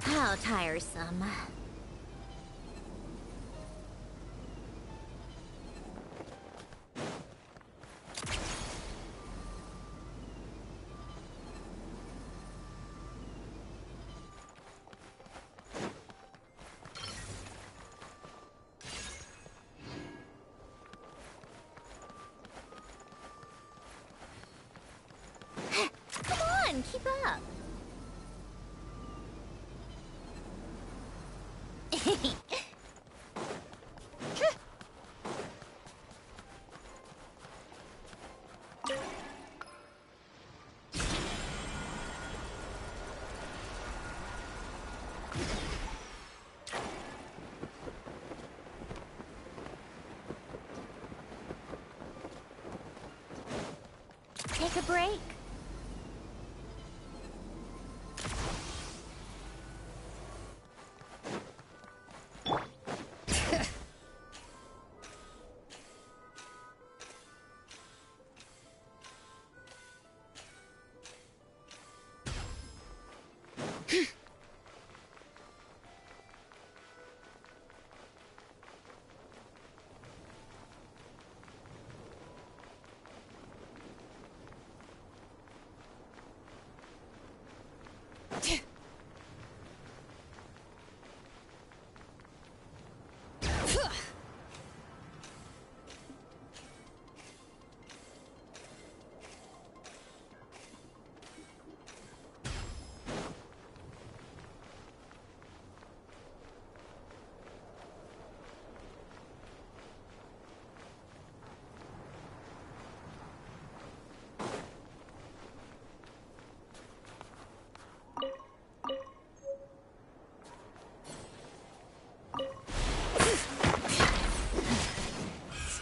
How tiresome. Come on, keep up. Take a break.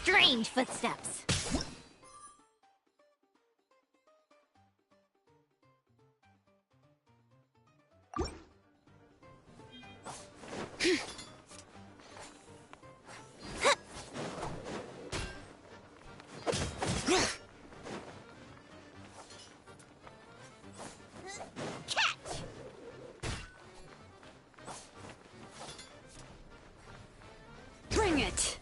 Strange footsteps. Bring it!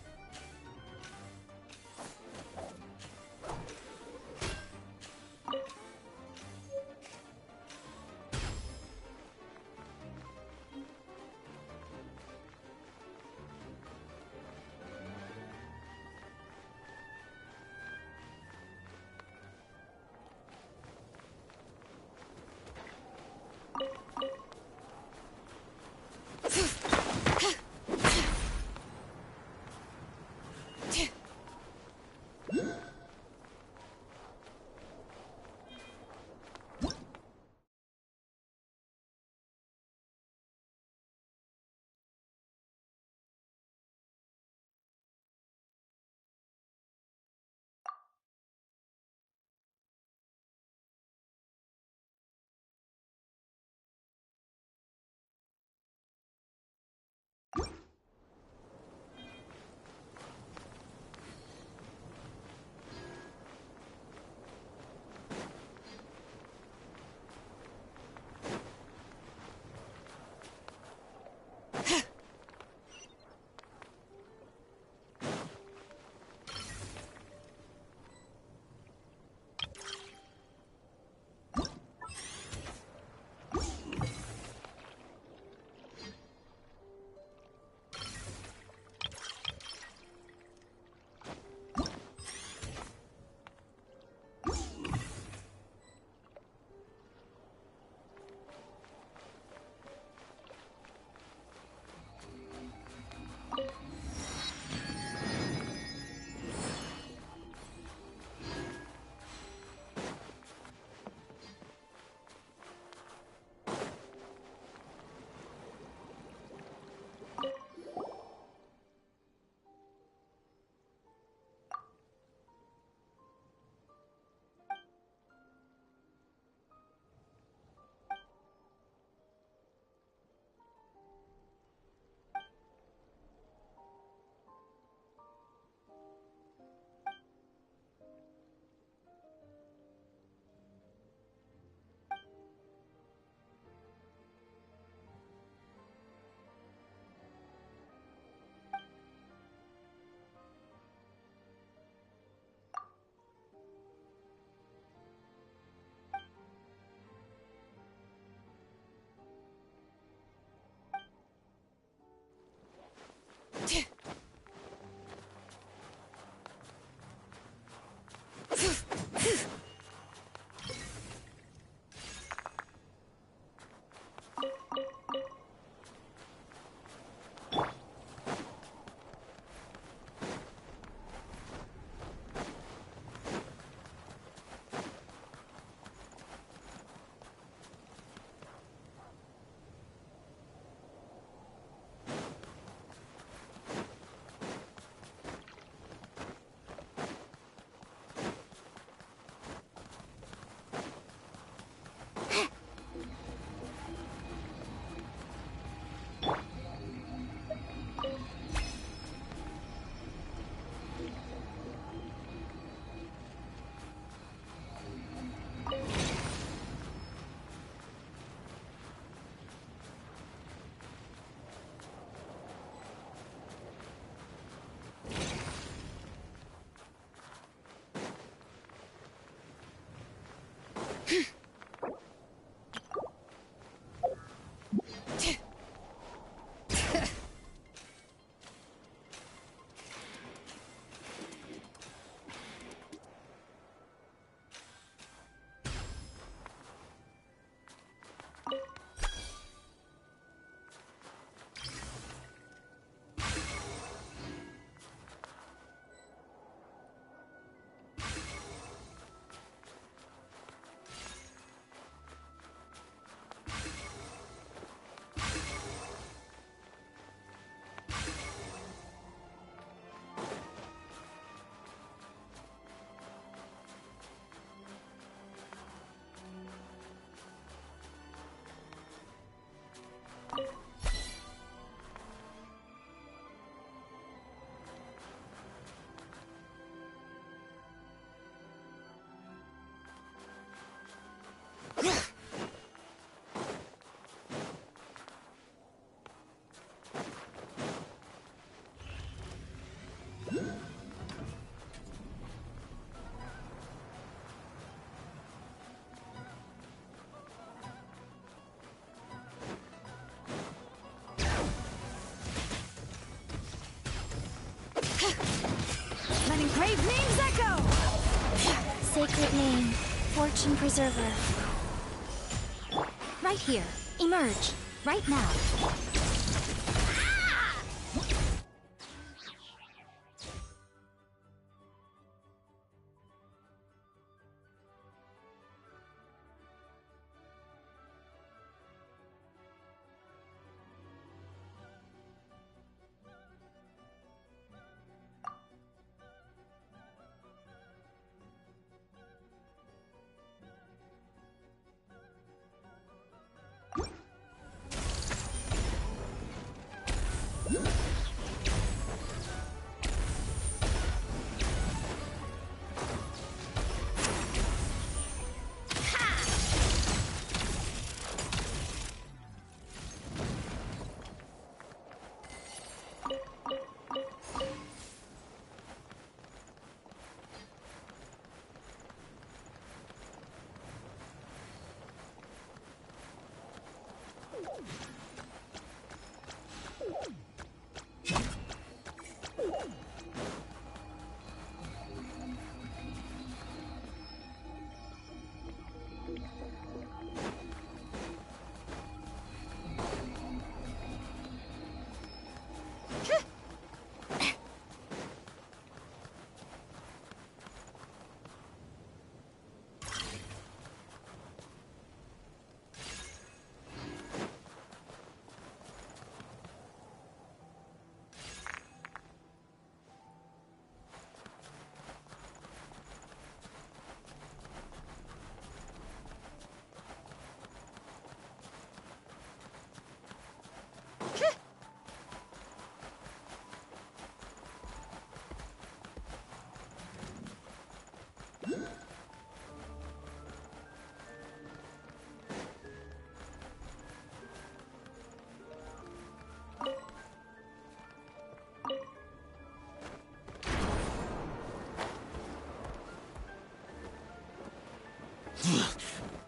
Letting brave names echo! Sacred name, Fortune Preserver. Right here. Emerge. Right now.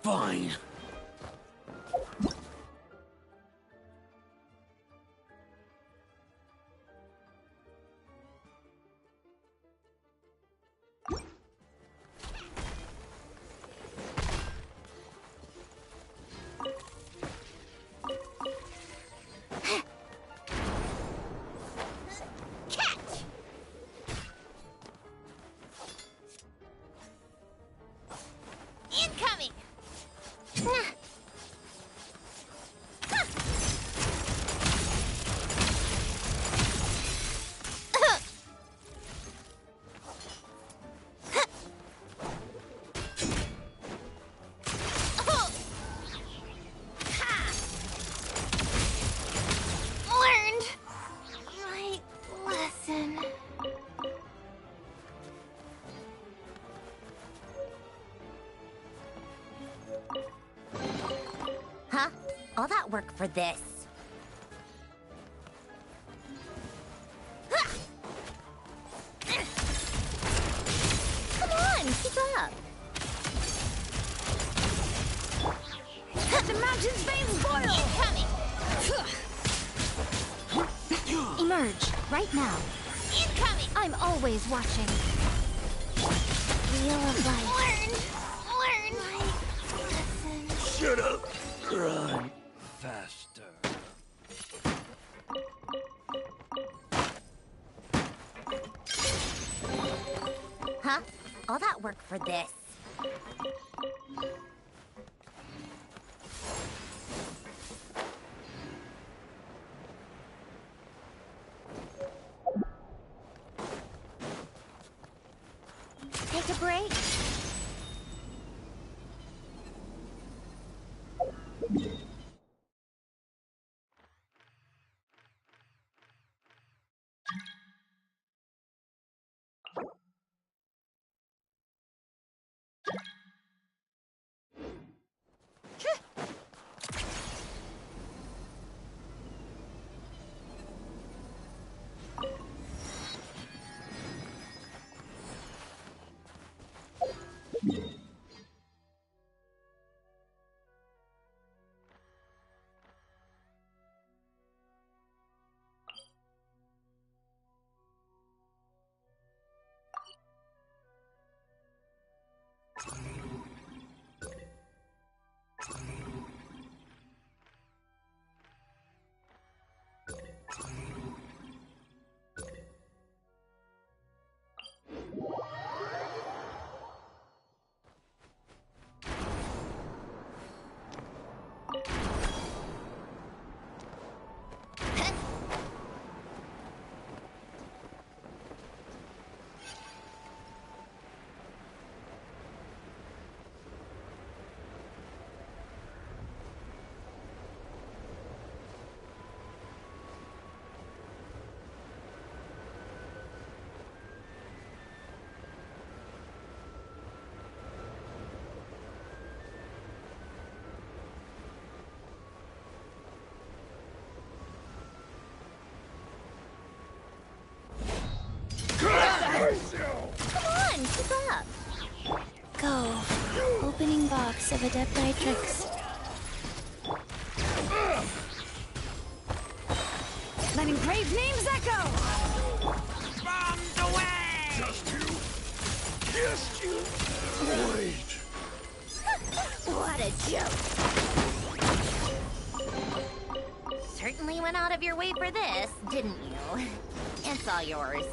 Fine. Incoming! Learned my lesson. Huh? All that work for this? Come on, keep up! The mountain's veins boil! Incoming! Emerge. Right now. Incoming! I'm always watching. Wheel of life. Learn my lesson. Shut up! Run faster. Huh? All that work for this? Take a break. tricks of adeptrix. Let engraved names echo! Bombs away! Just you. Wait. What a joke! Certainly went out of your way for this, didn't you? It's all yours.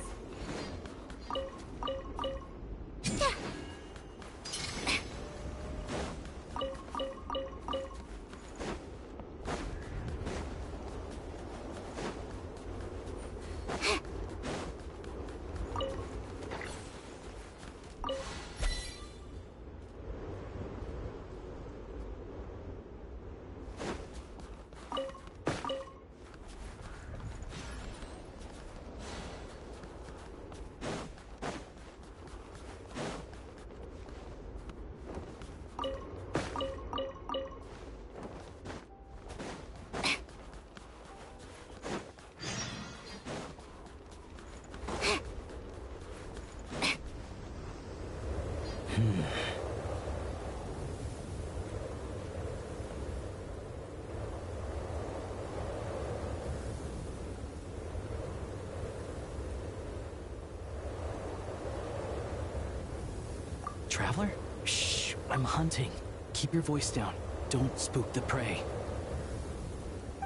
Traveler? Shh, I'm hunting. Keep your voice down. Don't spook the prey.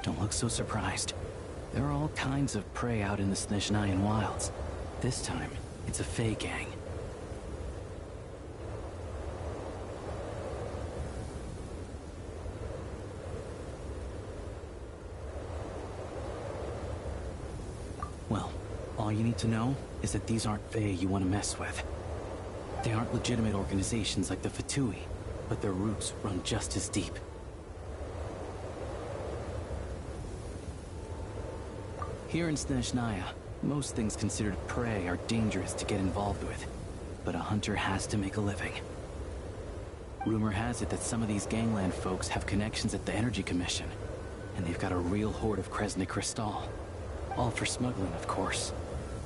Don't look so surprised. There are all kinds of prey out in the Snezhnayan wilds. This time, it's a Fey gang. Well, all you need to know is that these aren't Fey you want to mess with. They aren't legitimate organizations like the Fatui, but their roots run just as deep. Here in Snezhnaya, most things considered prey are dangerous to get involved with, but a hunter has to make a living. Rumor has it that some of these gangland folks have connections at the Energy Commission, and they've got a real hoard of Kresnik Crystal. All for smuggling, of course.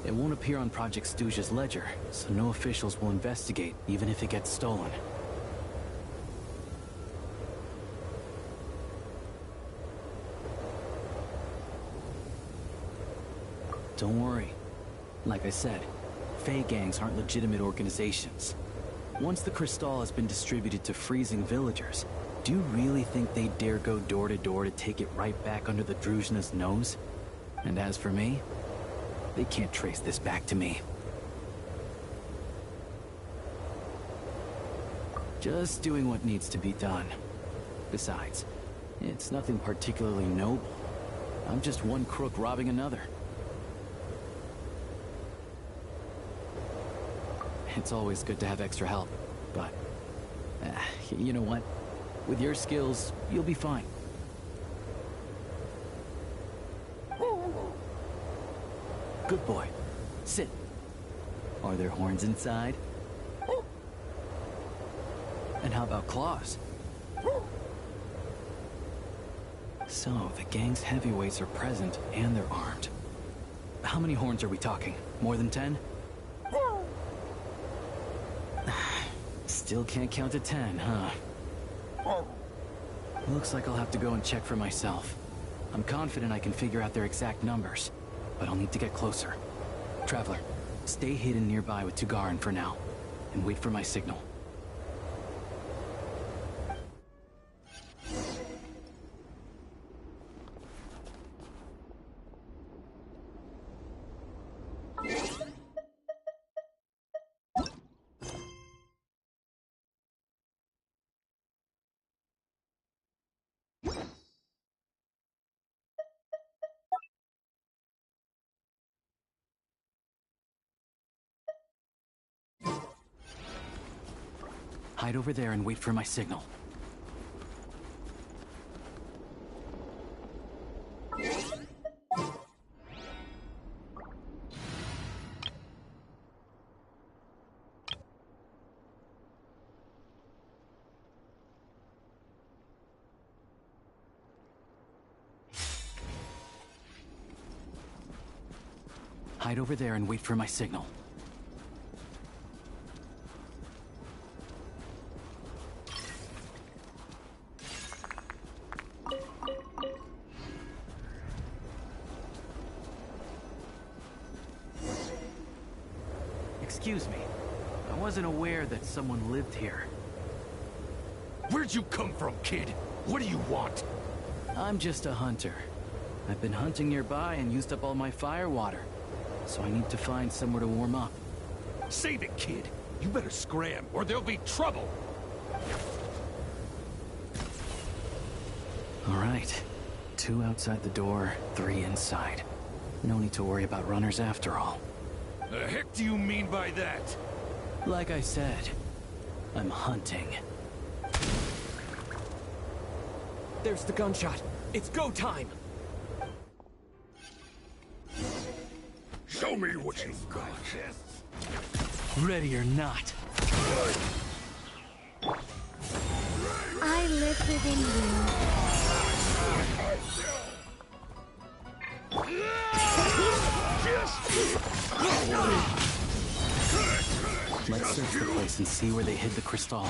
It won't appear on Project Stooge's ledger, so no officials will investigate, even if it gets stolen. Don't worry. Like I said, Fey gangs aren't legitimate organizations. Once the crystal has been distributed to freezing villagers, do you really think they'd dare go door to door to take it right back under the Druzhna's nose? And as for me, they can't trace this back to me. Just doing what needs to be done. Besides, it's nothing particularly noble. I'm just one crook robbing another. It's always good to have extra help, but... you know what? With your skills, you'll be fine. Good boy. Sit. Are there horns inside? And how about claws? So, the gang's heavyweights are present, and they're armed. How many horns are we talking? More than 10? Still can't count to 10, huh? Looks like I'll have to go and check for myself. I'm confident I can figure out their exact numbers, but I'll need to get closer. Traveler, stay hidden nearby with Tugarin for now, and wait for my signal. Hide over there and wait for my signal. Hide over there and wait for my signal. Excuse me. I wasn't aware that someone lived here. Where'd you come from, kid? What do you want? I'm just a hunter. I've been hunting nearby and used up all my fire water. So I need to find somewhere to warm up. Save it, kid. You better scram, or there'll be trouble. All right. 2 outside the door, 3 inside. No need to worry about runners after all. The heck do you mean by that? Like I said, I'm hunting. There's the gunshot. It's go time! Show me what you've got. Ready or not. I live within Let's search the place and see where they hid the crystal.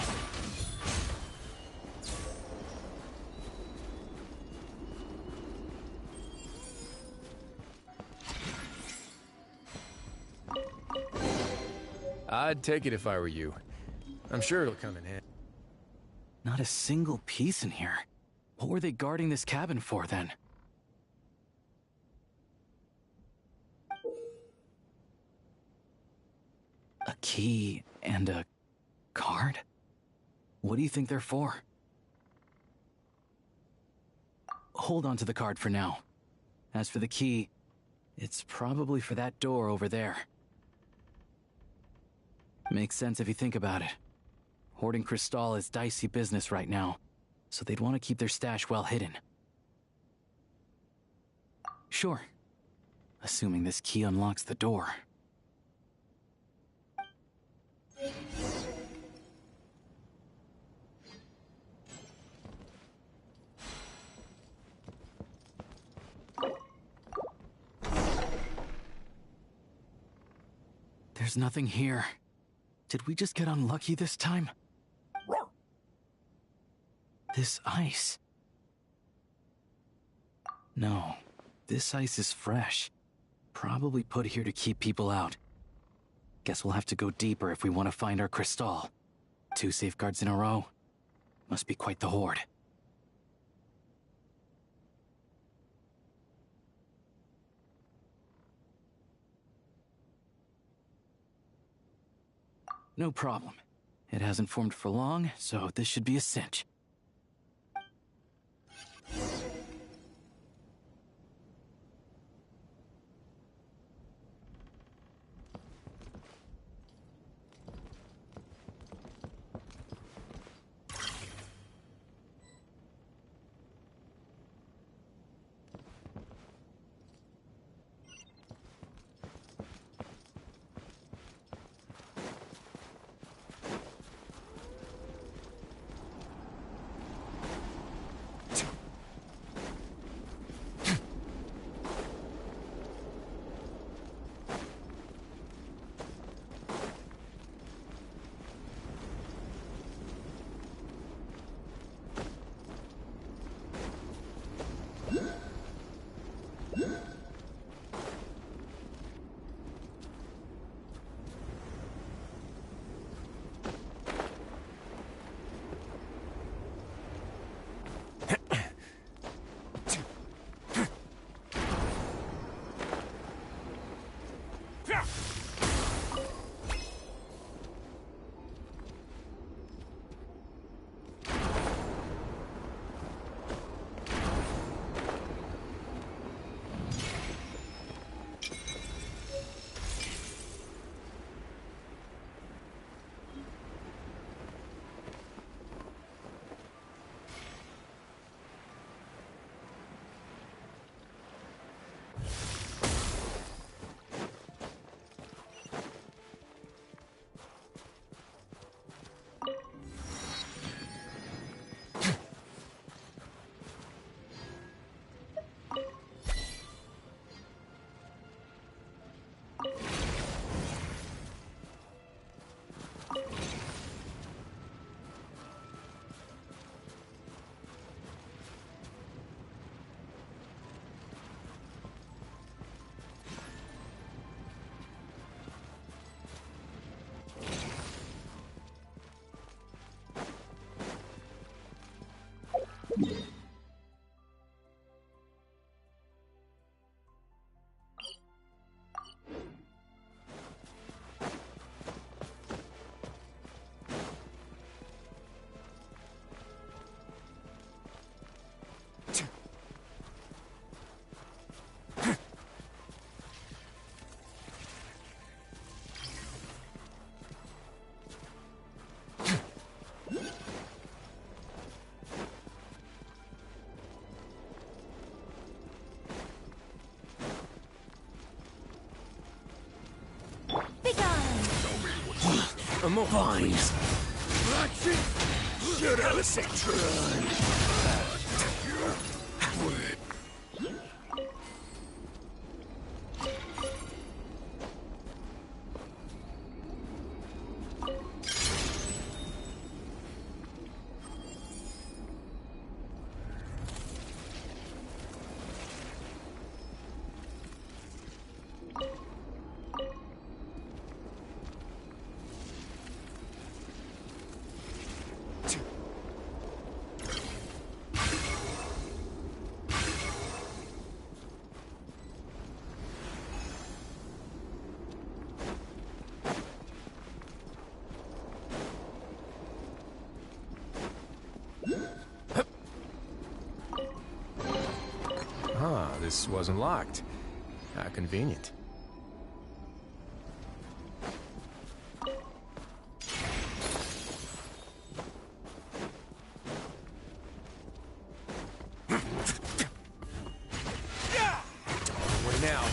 I'd take it if I were you. I'm sure it'll come in handy. Not a single piece in here. What were they guarding this cabin for, then? A key and a card? What do you think they're for? Hold on to the card for now. As for the key, it's probably for that door over there. Makes sense if you think about it. Hoarding crystal is dicey business right now, so they'd want to keep their stash well hidden. Sure. Assuming this key unlocks the door. There's nothing here. Did we just get unlucky this time? This ice. No, this ice is fresh. Probably put here to keep people out. Guess we'll have to go deeper if we want to find our crystal. 2 safeguards in a row. Must be quite the hoard. No problem. It hasn't formed for long, so this should be a cinch. Fine. Shut up, Citron. This wasn't locked. How convenient. What now?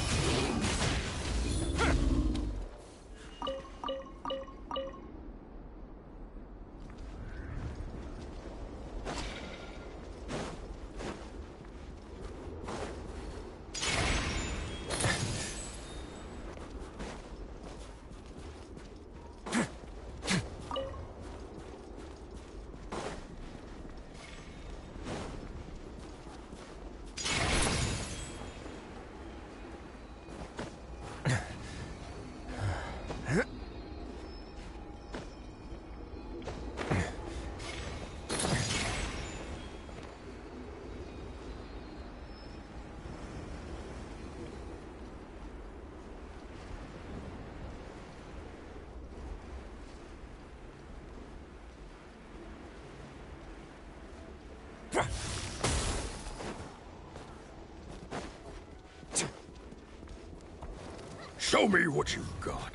Show me what you've got.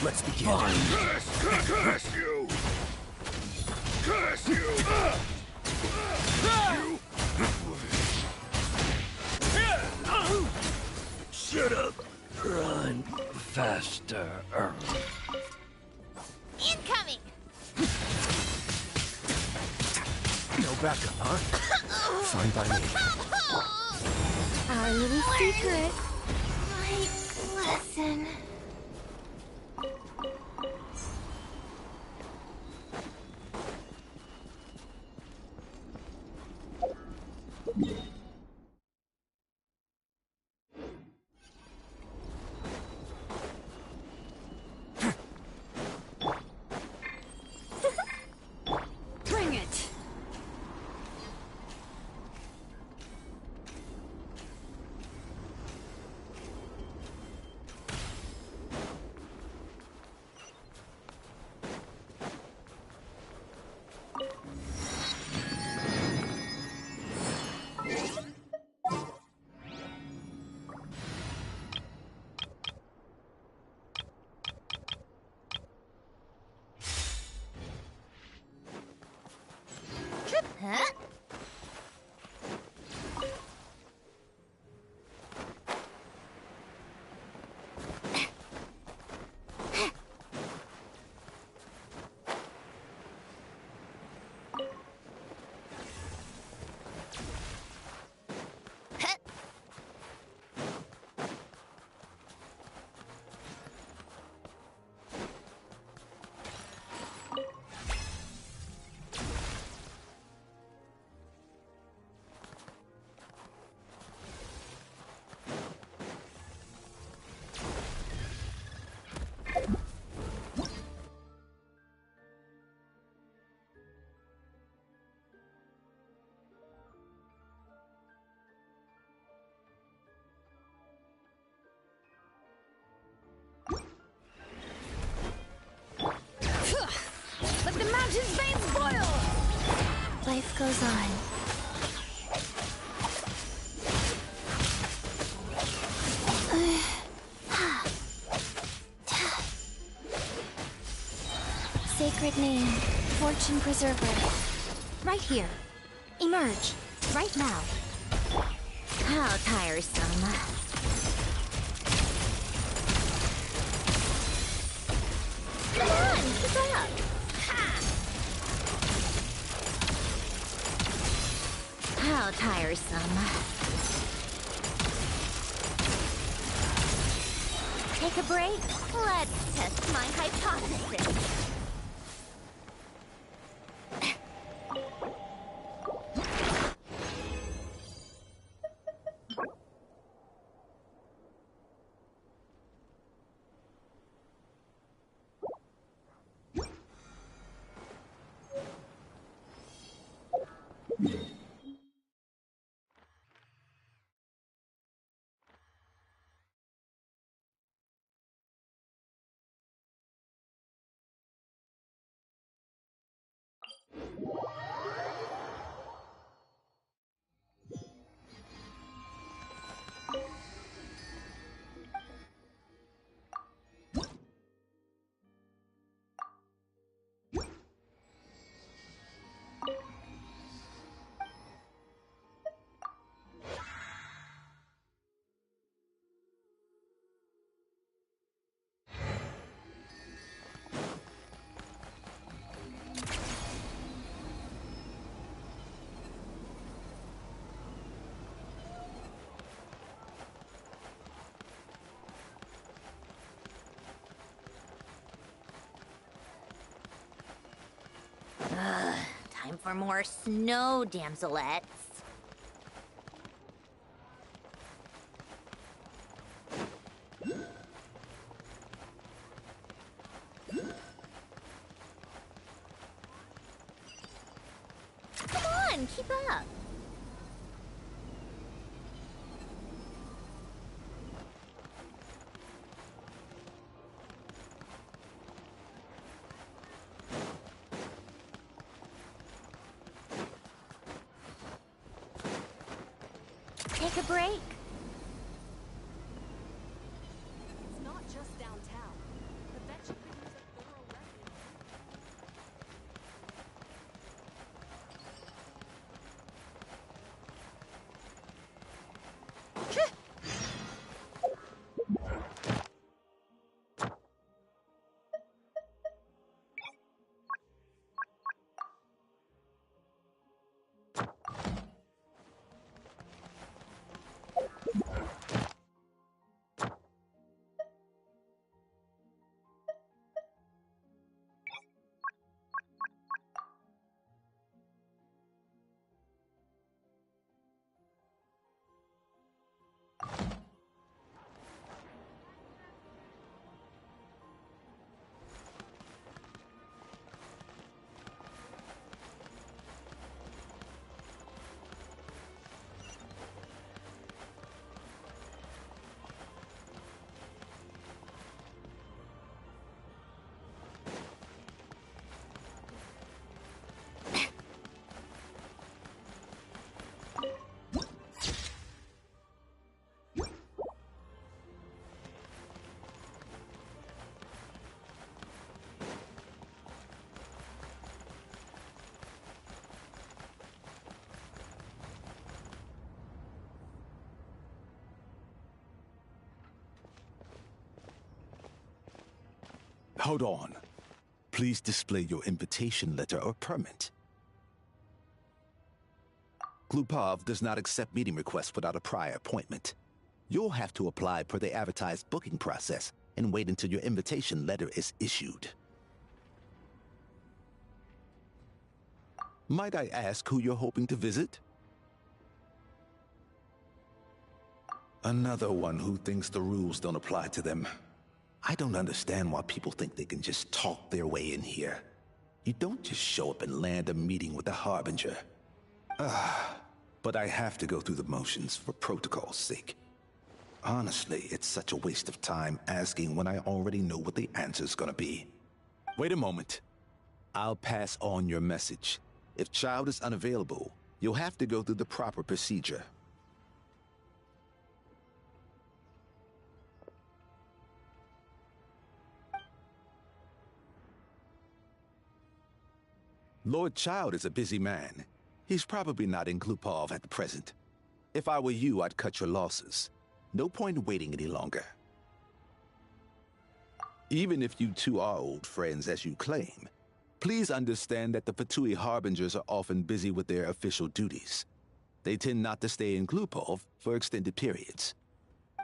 Let's begin. Curse you! Curse you! Shut up. Run faster. Incoming! No backup, huh? Fine by me. Our little secret. My lesson. Bring it! Huh? Let the mountain's veins boil! Life goes on. Sacred name, Fortune Preserver. Right here. Emerge. Right now. How tiresome. Come on, keep up! Ha! How tiresome. Take a break? Let's test my hypothesis. Time for more snow damselettes. Come on, keep up. Take a break. It's not just downtown. I bet you could use a thorough record. Hold on. Please display your invitation letter or permit. Glupov does not accept meeting requests without a prior appointment. You'll have to apply per the advertised booking process and wait until your invitation letter is issued. Might I ask who you're hoping to visit? Another one who thinks the rules don't apply to them. I don't understand why people think they can just talk their way in here. You don't just show up and land a meeting with a harbinger. But I have to go through the motions for protocol's sake. Honestly, it's such a waste of time asking when I already know what the answer's gonna be. Wait a moment. I'll pass on your message. If Child is unavailable, you'll have to go through the proper procedure. Lord Child is a busy man. He's probably not in Glupov at the present. If I were you, I'd cut your losses. No point in waiting any longer. Even if you two are old friends as you claim, please understand that the Fatui Harbingers are often busy with their official duties. They tend not to stay in Glupov for extended periods.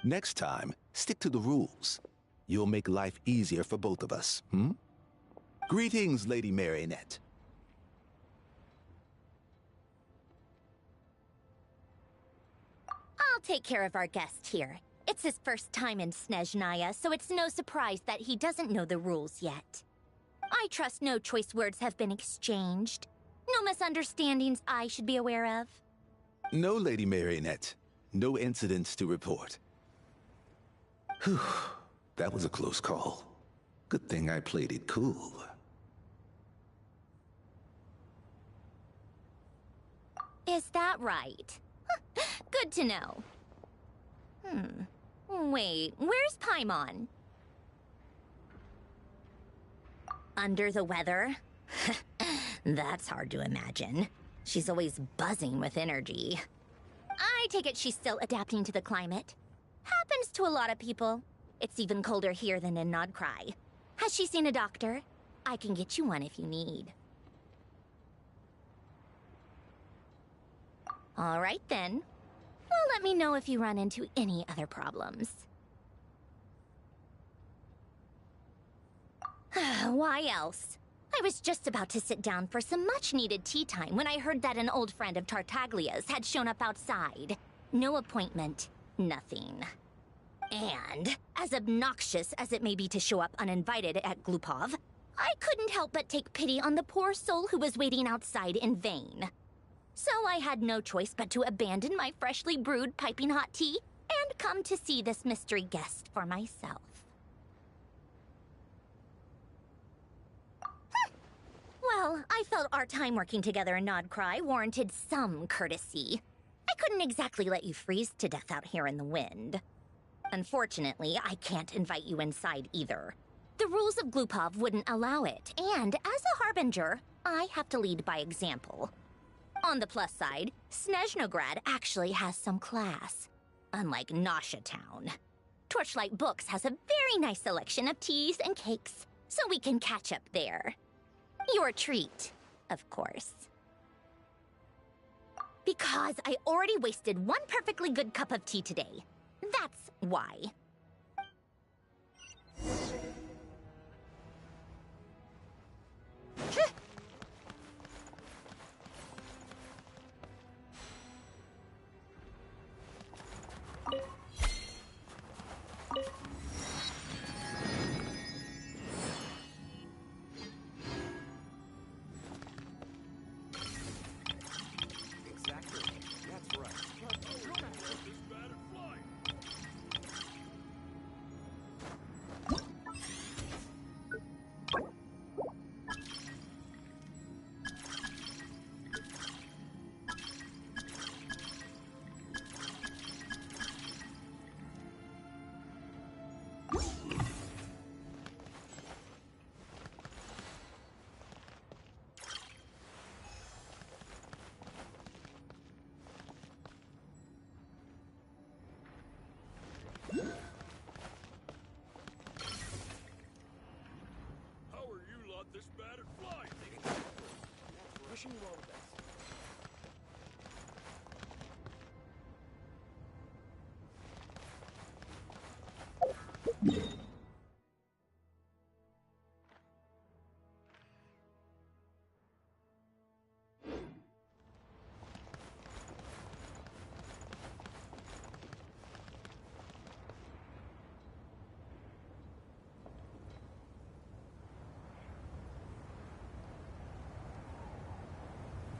Next time, stick to the rules. You'll make life easier for both of us, hmm? Greetings, Lady Marionette. I'll take care of our guest here. It's his first time in Snezhnaya, so it's no surprise that he doesn't know the rules yet. I trust no choice words have been exchanged. No misunderstandings I should be aware of. No, Lady Marionette. No incidents to report. Whew. That was a close call. Good thing I played it cool. Is that right? Good to know. Wait, where's Paimon? Under the weather? That's hard to imagine. She's always buzzing with energy. I take it she's still adapting to the climate. Happens to a lot of people. It's even colder here than in Nodcry. Has she seen a doctor? I can get you one if you need. All right then. Well, let me know if you run into any other problems. Why else? I was just about to sit down for some much-needed tea time when I heard that an old friend of Tartaglia's had shown up outside. No appointment, nothing. And, as obnoxious as it may be to show up uninvited at Glupov, I couldn't help but take pity on the poor soul who was waiting outside in vain. So I had no choice but to abandon my freshly brewed piping hot tea and come to see this mystery guest for myself. Well, I felt our time working together in Nodcry warranted some courtesy. I couldn't exactly let you freeze to death out here in the wind. Unfortunately, I can't invite you inside either. The rules of Glupov wouldn't allow it, and as a harbinger, I have to lead by example. On the plus side, Snezhnograd actually has some class, unlike Nosha Town. Torchlight Books has a very nice selection of teas and cakes, so we can catch up there. Your treat, of course. Because I already wasted one perfectly good cup of tea today. That's why.